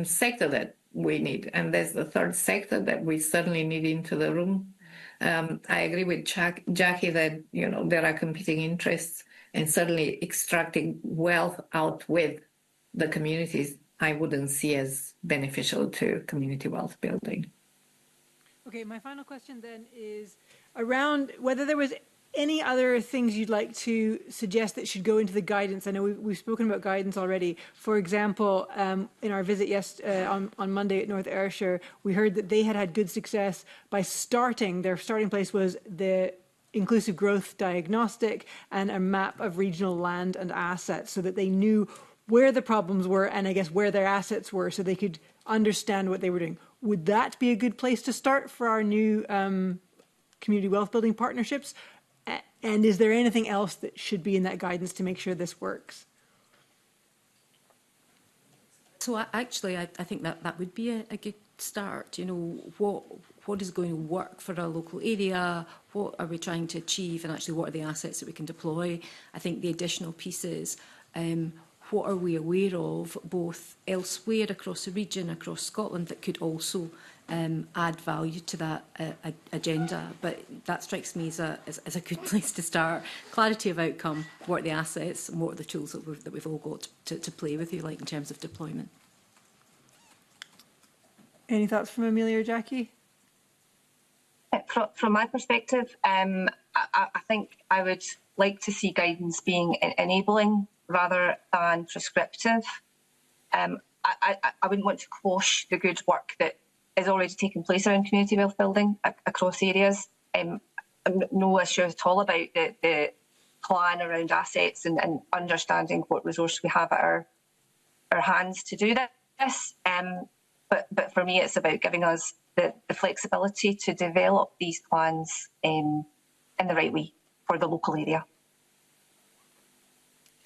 sector that we need, and there's the third sector that we certainly need into the room. I agree with Jackie that there are competing interests, and certainly extracting wealth out with the communities I wouldn't see as beneficial to community wealth building. Okay, my final question then is around whether there was any other things you'd like to suggest that should go into the guidance. I know we've spoken about guidance already. For example, in our visit on Monday at North Ayrshire, we heard that they had good success by their starting place was the inclusive growth diagnostic and a map of regional land and assets, so that they knew where the problems were and I guess where their assets were, so they could understand what they were doing. Would that be a good place to start for our new community wealth building partnerships? And is there anything else that should be in that guidance to make sure this works? So actually, I think that would be a good start. What is going to work for our local area? What are we trying to achieve? And actually, what are the assets that we can deploy? I think the additional pieces, what are we aware of, both elsewhere across the region, across Scotland, that could also add value to that agenda? But that strikes me as a good place to start. Clarity of outcome, what are the assets, and what are the tools that we've all got to play with, in terms of deployment. Any thoughts from Amelia or Jackie? From my perspective, I think I would like to see guidance being enabling rather than prescriptive. I wouldn't want to quash the good work that is already taking place around community wealth building across areas. No issue at all about the plan around assets and understanding what resource we have at our hands to do this. But for me, it's about giving us the flexibility to develop these plans in the right way for the local area.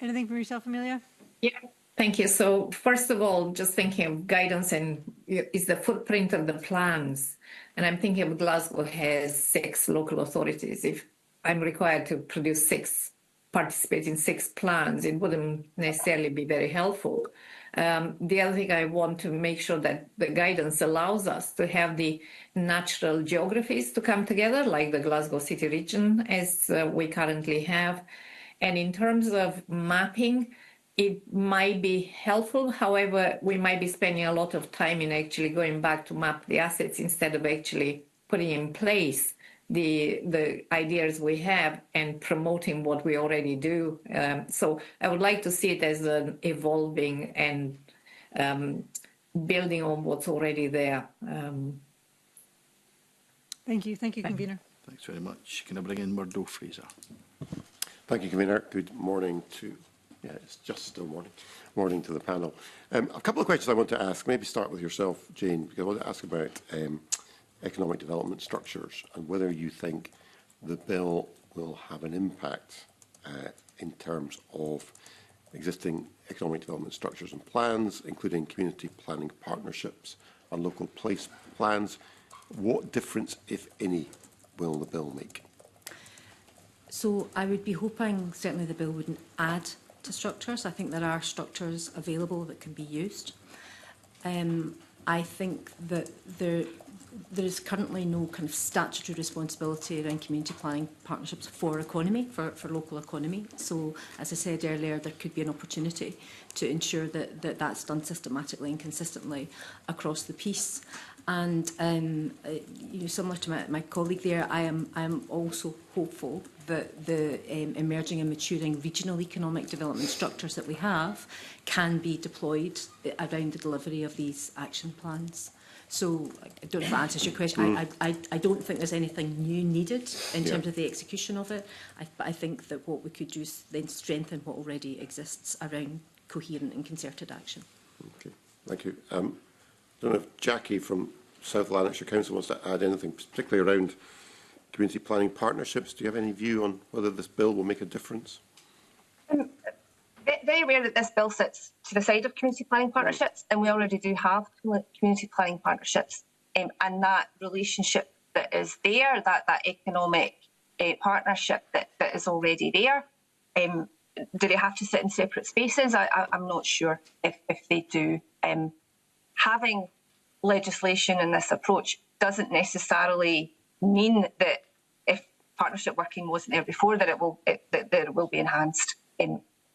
Anything from yourself, Amelia? Yeah, thank you. So first of all, just thinking of guidance and is the footprint of the plans. And I'm thinking of Glasgow has 6 local authorities. If I'm required to participate in 6 plans, it wouldn't necessarily be very helpful. The other thing I want to make sure that the guidance allows us to have the natural geographies to come together, like the Glasgow City region, as we currently have. And in terms of mapping, it might be helpful. However, we might be spending a lot of time in actually going back to map the assets instead of actually putting in place the ideas we have and promoting what we already do. So I would like to see it as an evolving and building on what's already there. Thank you, convener. Thanks very much. Can I bring in Murdo Fraser? Thank you, convener. Good morning to. Yeah, it's just still morning. Morning to the panel. A couple of questions I want to ask. Maybe start with yourself, Jane, because I want to ask about economic development structures and whether you think the bill will have an impact in terms of existing economic development structures and plans, including community planning partnerships and local place plans. What difference, if any, will the bill make? So I would be hoping certainly the bill wouldn't add to structures. I think there are structures available that can be used. I think that there is currently no kind of statutory responsibility around community planning partnerships for economy, for local economy. So, as I said earlier, there could be an opportunity to ensure that that's done systematically and consistently across the piece. And similar to my colleague there, I am also hopeful that the emerging and maturing regional economic development structures that we have can be deployed around the delivery of these action plans. So I don't know if that answers your question. I don't think there's anything new needed in terms of the execution of it. But I think that what we could do is then strengthen what already exists around coherent and concerted action. Okay, thank you. I don't know if Jackie from South Lanarkshire Council wants to add anything, particularly around community planning partnerships. Do you have any view on whether this bill will make a difference? Very aware that this bill sits to the side of community planning partnerships, and we already do have community planning partnerships, and that relationship that is there, that economic partnership that is already there. Do they have to sit in separate spaces? I'm not sure if they do. Having legislation in this approach doesn't necessarily mean that if partnership working wasn't there before, that it will be enhanced.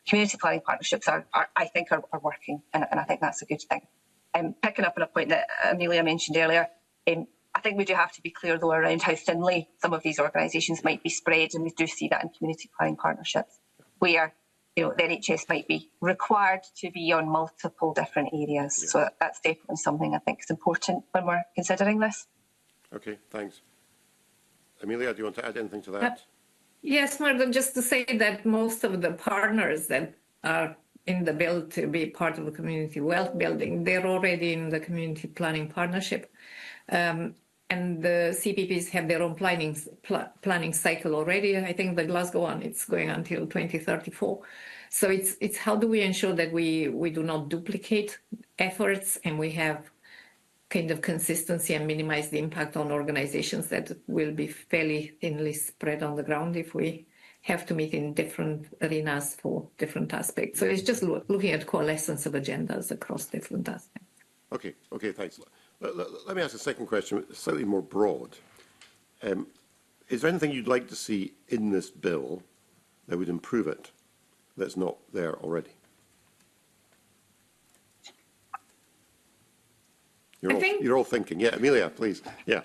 Community planning partnerships I think are working, and I think that's a good thing. Picking up on a point that Amelia mentioned earlier, I think we do have to be clear though around how thinly some of these organisations might be spread, and we do see that in community planning partnerships, where the NHS might be required to be on multiple different areas. Yeah. So that's definitely something I think is important when we're considering this. Okay, thanks. Amelia, do you want to add anything to that? Yes, Margaret, just to say that most of the partners that are in the bill to be part of the community wealth building, they're already in the community planning partnership. And the CPPs have their own planning cycle already. I think the Glasgow one, it's going until 2034. So it's how do we ensure that we do not duplicate efforts, and we have kind of consistency and minimize the impact on organizations that will be fairly thinly spread on the ground if we have to meet in different arenas for different aspects. So it's just looking at coalescence of agendas across different aspects. Okay, thanks. Let me ask a second question, slightly more broad. Is there anything you'd like to see in this bill that would improve it that's not there already? You're all thinking. Yeah, Amelia, please. Yeah.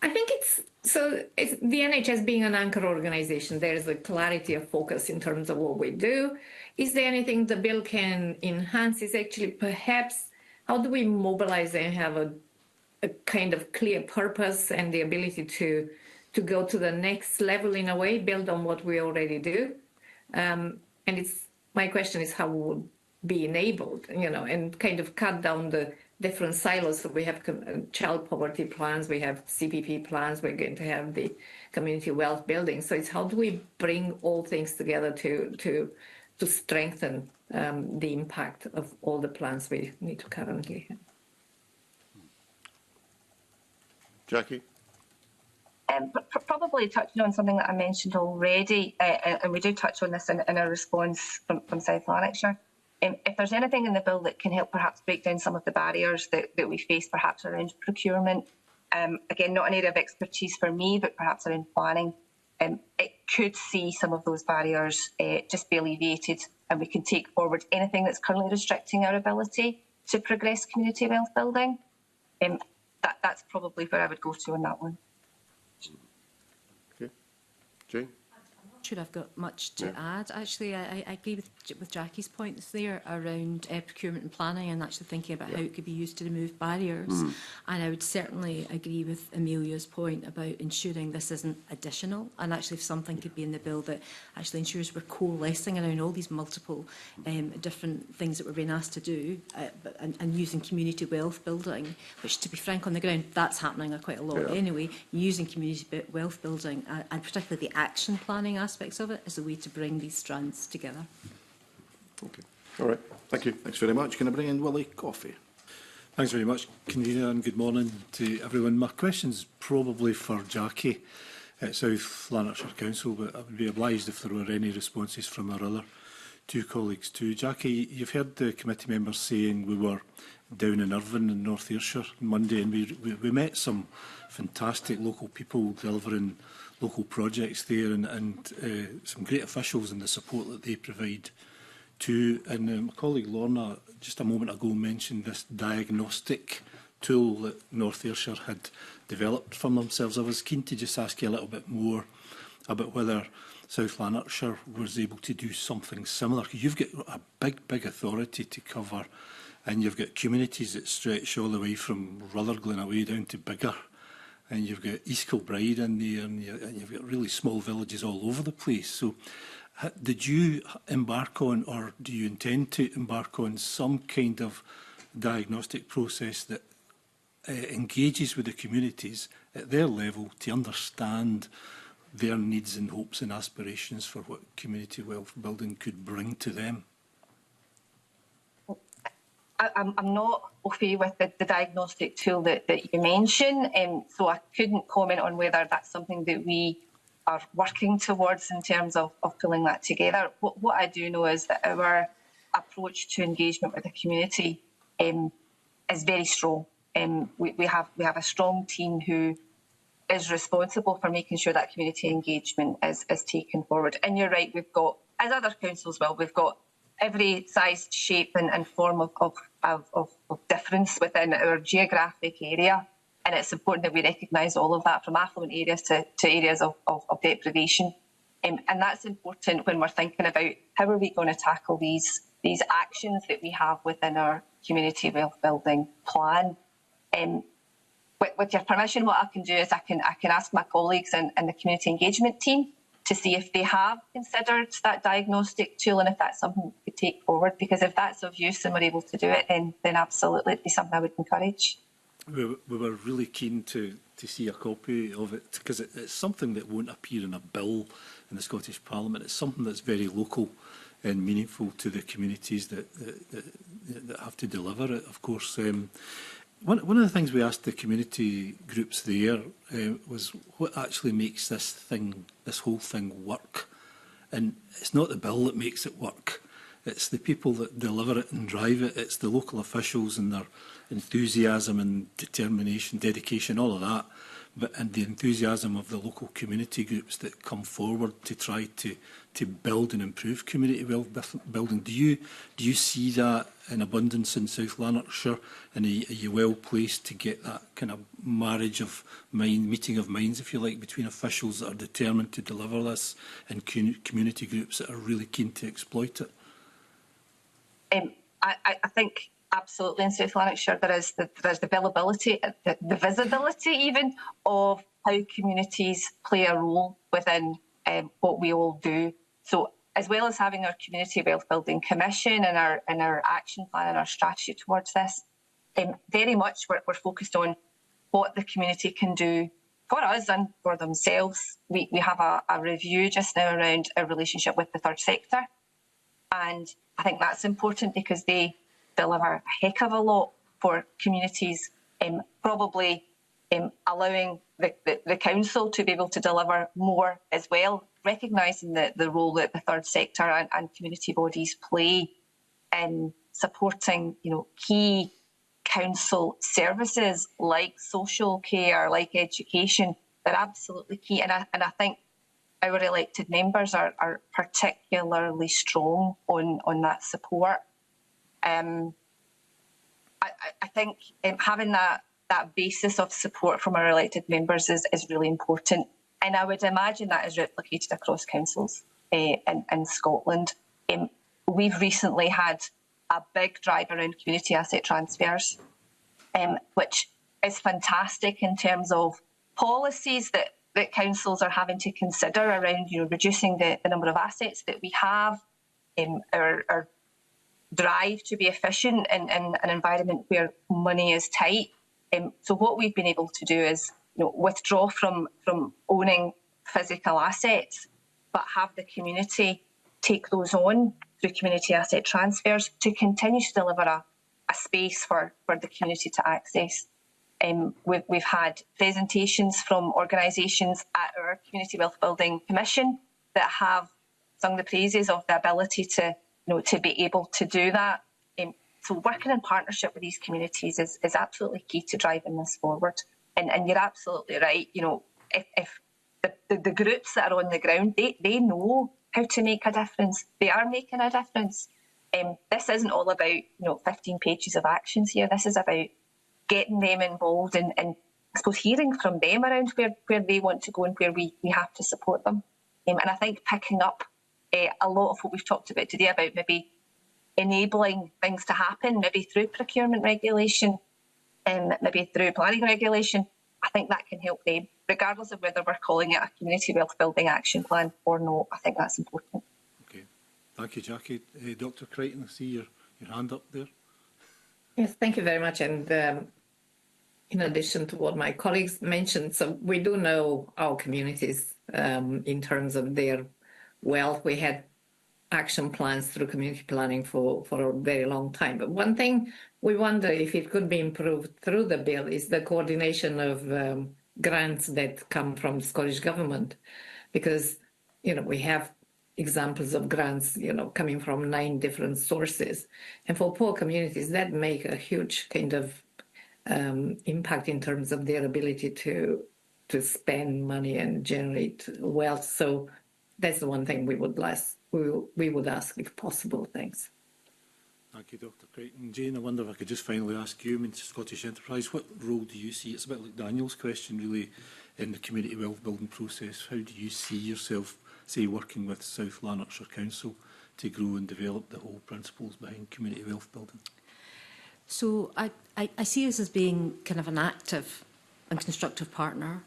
I think it's the NHS being an anchor organisation, there is a clarity of focus in terms of what we do. Is there anything the bill can enhance? Is actually perhaps how do we mobilise and have a kind of clear purpose and the ability to go to the next level in a way, build on what we already do. And my question is how we would be enabled, and kind of cut down the different silos. So we have child poverty plans, we have CPP plans, we're going to have the community wealth building. So it's how do we bring all things together to strengthen the impact of all the plans we need to currently have. Jackie? Probably touching on something that I mentioned already, and we do touch on this in our response from South Lanarkshire. If there's anything in the bill that can help perhaps break down some of the barriers that we face perhaps around procurement, again, not an area of expertise for me, but perhaps around planning, it could see some of those barriers just be alleviated, and we can take forward anything that's currently restricting our ability to progress community wealth building. That's probably where I would go to on that one. Okay. Jane? I'm not sure I've got much to add. Actually, I agree with Jackie's points there around procurement and planning, and actually thinking about how it could be used to remove barriers. And I would certainly agree with Amelia's point about ensuring this isn't additional, and actually if something could be in the bill that actually ensures we're coalescing around all these multiple different things that we're being asked to do, and using community wealth building, which, to be frank, on the ground, that's happening quite a lot anyway, using community wealth building and particularly the action planning aspects of it as a way to bring these strands together. Okay. All right. Thank you. Thanks very much. Can I bring in Willie Coffey? Thanks very much, Convener, and good morning to everyone. My question's probably for Jackie at South Lanarkshire Council, but I would be obliged if there were any responses from our other two colleagues too. Jackie, you've heard the committee members saying we were down in Irvine in North Ayrshire on Monday, and we met some fantastic local people delivering local projects there, and some great officials and the support that they provide too. And my colleague Lorna just a moment ago mentioned this diagnostic tool that North Ayrshire had developed for themselves. I was keen to just ask you a little bit more about whether South Lanarkshire was able to do something similar. You've got a big authority to cover, and you've got communities that stretch all the way from Rutherglen away down to Biggar. And you've got East Kilbride in there, and you've got really small villages all over the place. So did you embark on, or do you intend to embark on, some kind of diagnostic process that engages with the communities at their level to understand their needs and hopes and aspirations for what community wealth building could bring to them? I'm not au fait with the diagnostic tool that you mentioned, so I couldn't comment on whether that's something that we are working towards in terms of pulling that together. What I do know is that our approach to engagement with the community is very strong. We have a strong team who is responsible for making sure that community engagement is taken forward. And you're right, we've got, as other councils will, we've got every size, shape and form of difference within our geographic area. And it's important that we recognise all of that, from affluent areas to areas of deprivation. And that's important when we're thinking about how are we going to tackle these actions that we have within our community wealth building plan. With your permission, what I can do is I can ask my colleagues in the community engagement team to see if they have considered that diagnostic tool and if that's something we could take forward. Because if that's of use and we're able to do it, then absolutely it'd be something I would encourage. We were really keen to see a copy of it, because it's something that won't appear in a bill in the Scottish Parliament. It's something that's very local and meaningful to the communities that have to deliver it, of course. One of the things we asked the community groups there was what actually makes this whole thing work. And it's not the bill that makes it work. It's the people that deliver it and drive it. It's the local officials and their enthusiasm and determination, dedication, all of that. And the enthusiasm of the local community groups that come forward to try to build and improve community wealth building. Do you see that in abundance in South Lanarkshire? And are you well placed to get that kind of marriage of meeting of minds, if you like, between officials that are determined to deliver this and community groups that are really keen to exploit it? I think absolutely in South Lanarkshire there is the visibility even of how communities play a role within what we all do. So as well as having our Community Wealth Building Commission and our action plan and our strategy towards this, very much we're focused on what the community can do for us and for themselves. We have a review just now around our relationship with the third sector, and I think that's important because they deliver a heck of a lot for communities, probably allowing the council to be able to deliver more as well, recognising the role that the third sector and community bodies play in supporting, key council services like social care, like education. They're absolutely key, and I think our elected members are particularly strong on that support. I think having that basis of support from our elected members is really important, and I would imagine that is replicated across councils in Scotland. We've recently had a big drive around community asset transfers, which is fantastic in terms of policies that councils are having to consider around, reducing the number of assets that we have, our drive to be efficient in an environment where money is tight. So what we've been able to do is, withdraw from owning physical assets, but have the community take those on through community asset transfers to continue to deliver a space for the community to access. We've had presentations from organisations at our Community Wealth Building Commission that have sung the praises of the ability to be able to do that. So working in partnership with these communities is absolutely key to driving this forward. And you're absolutely right. If the groups that are on the ground, they know how to make a difference. They are making a difference. This isn't all about 15 pages of actions here. This is about getting them involved and I suppose hearing from them around where they want to go and where we have to support them. And I think picking up a lot of what we've talked about today about maybe enabling things to happen, maybe through procurement regulation and maybe through planning regulation, I think that can help them, regardless of whether we're calling it a Community Wealth Building Action Plan or not. I think that's important. Okay. Thank you, Jackie. Dr Crichton, I see your hand up there. Yes, thank you very much. And in addition to what my colleagues mentioned, so we do know our communities in terms of their wealth. We had action plans through community planning for a very long time. But one thing we wonder if it could be improved through the bill is the coordination of grants that come from the Scottish Government, because, we have examples of grants, coming from 9 different sources. And for poor communities, that make a huge kind of impact in terms of their ability to spend money and generate wealth. So that's the one thing we would ask if possible. Thanks. Thank you, Dr Crichton. Jane, I wonder if I could just finally ask you, Scottish Enterprise, what role do you see? It's a bit like Daniel's question, really, in the community wealth building process. How do you see yourself, say, working with South Lanarkshire Council to grow and develop the whole principles behind community wealth building? So I see us as being kind of an active and constructive partner.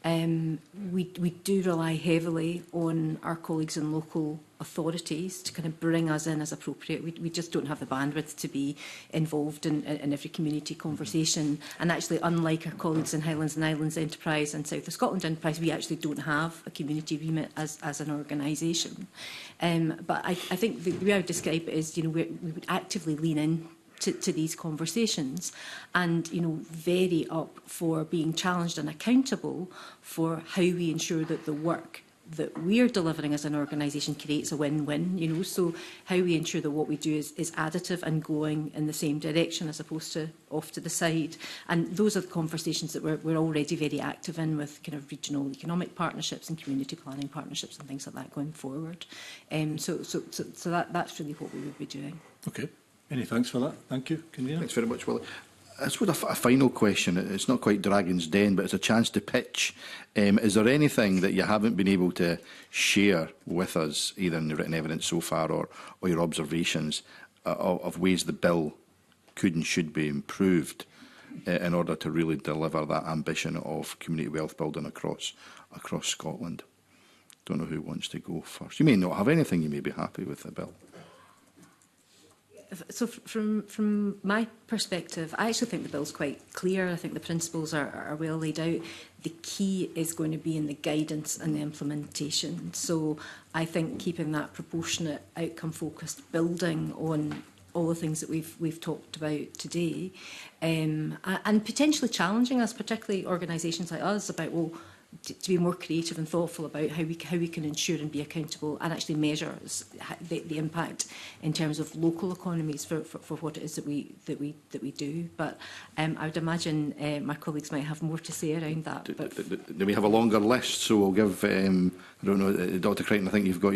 We do rely heavily on our colleagues in local authorities to kind of bring us in as appropriate. We just don't have the bandwidth to be involved in every community conversation. And actually, unlike our colleagues in Highlands and Islands Enterprise and South of Scotland Enterprise, we actually don't have a community remit as an organisation. But I think the way I would describe it is, we would actively lean in to these conversations and, very up for being challenged and accountable for how we ensure that the work that we're delivering as an organisation creates a win-win, so how we ensure that what we do is additive and going in the same direction as opposed to off to the side. And those are the conversations that we're already very active in with kind of regional economic partnerships and community planning partnerships and things like that going forward. So that's really what we would be doing. Okay. Many thanks for that. Thank you. Convener. Thanks very much, Willie. I suppose a final question. It's not quite Dragon's Den, but it's a chance to pitch. Is there anything that you haven't been able to share with us, either in the written evidence so far or your observations, of ways the bill could and should be improved in order to really deliver that ambition of community wealth building across Scotland. Don't know who wants to go first. You may not have anything, you may be happy with the bill. So from my perspective, I actually think the bill's quite clear. I think the principles are well laid out. The key is going to be in the guidance and the implementation. So I think keeping that proportionate, outcome-focused building on all the things that we've talked about today, and potentially challenging us, particularly organisations like us, about, well, to be more creative and thoughtful about how we can ensure and be accountable and actually measure the impact in terms of local economies for what it is that we do. But I would imagine my colleagues might have more to say around that. Do we have a longer list? So we'll give, I don't know, Dr. Crichton, I think you've got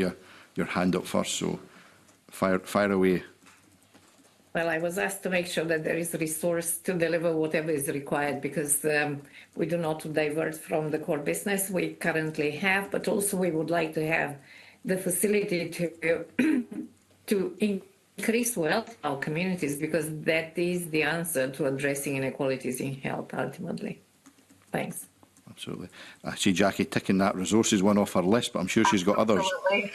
your hand up first, so fire away. Well, I was asked to make sure that there is resource to deliver whatever is required, because we do not divert from the core business we currently have, but also we would like to have the facility to increase wealth in our communities, because that is the answer to addressing inequalities in health ultimately. Thanks. Absolutely. I see Jackie ticking that resources one off her list, but I'm sure she's got others. Absolutely.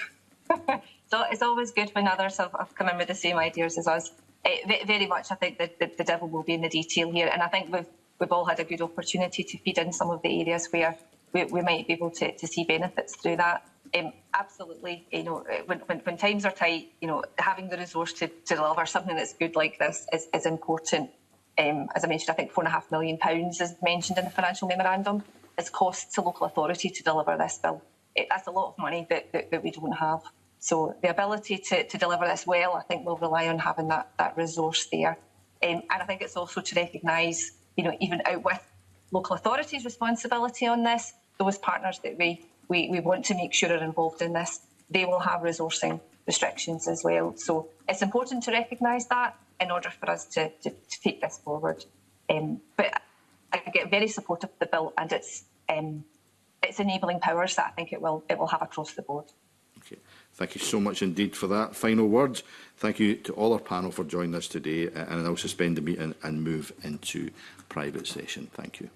So it's always good when others have come in with the same ideas as us. Very much, I think that the devil will be in the detail here, and I think we've all had a good opportunity to feed in some of the areas where we might be able to see benefits through that. Absolutely, you know, when times are tight, you know, having the resource to deliver something that's good like this is important. As I mentioned, I think £4.5 million is mentioned in the financial memorandum as costs to local authority to deliver this bill. That's a lot of money that we don't have. So the ability to deliver this well, I think, will rely on having that resource there. And I think it's also to recognise, you know, even out with local authorities' responsibility on this, those partners that we want to make sure are involved in this, they will have resourcing restrictions as well. So it's important to recognise that in order for us to take this forward. But I get very supportive of the bill and its enabling powers that I think it will have across the board. Okay. Thank you so much indeed for that. Final words. Thank you to all our panel for joining us today, and I'll suspend the meeting and move into private session. Thank you.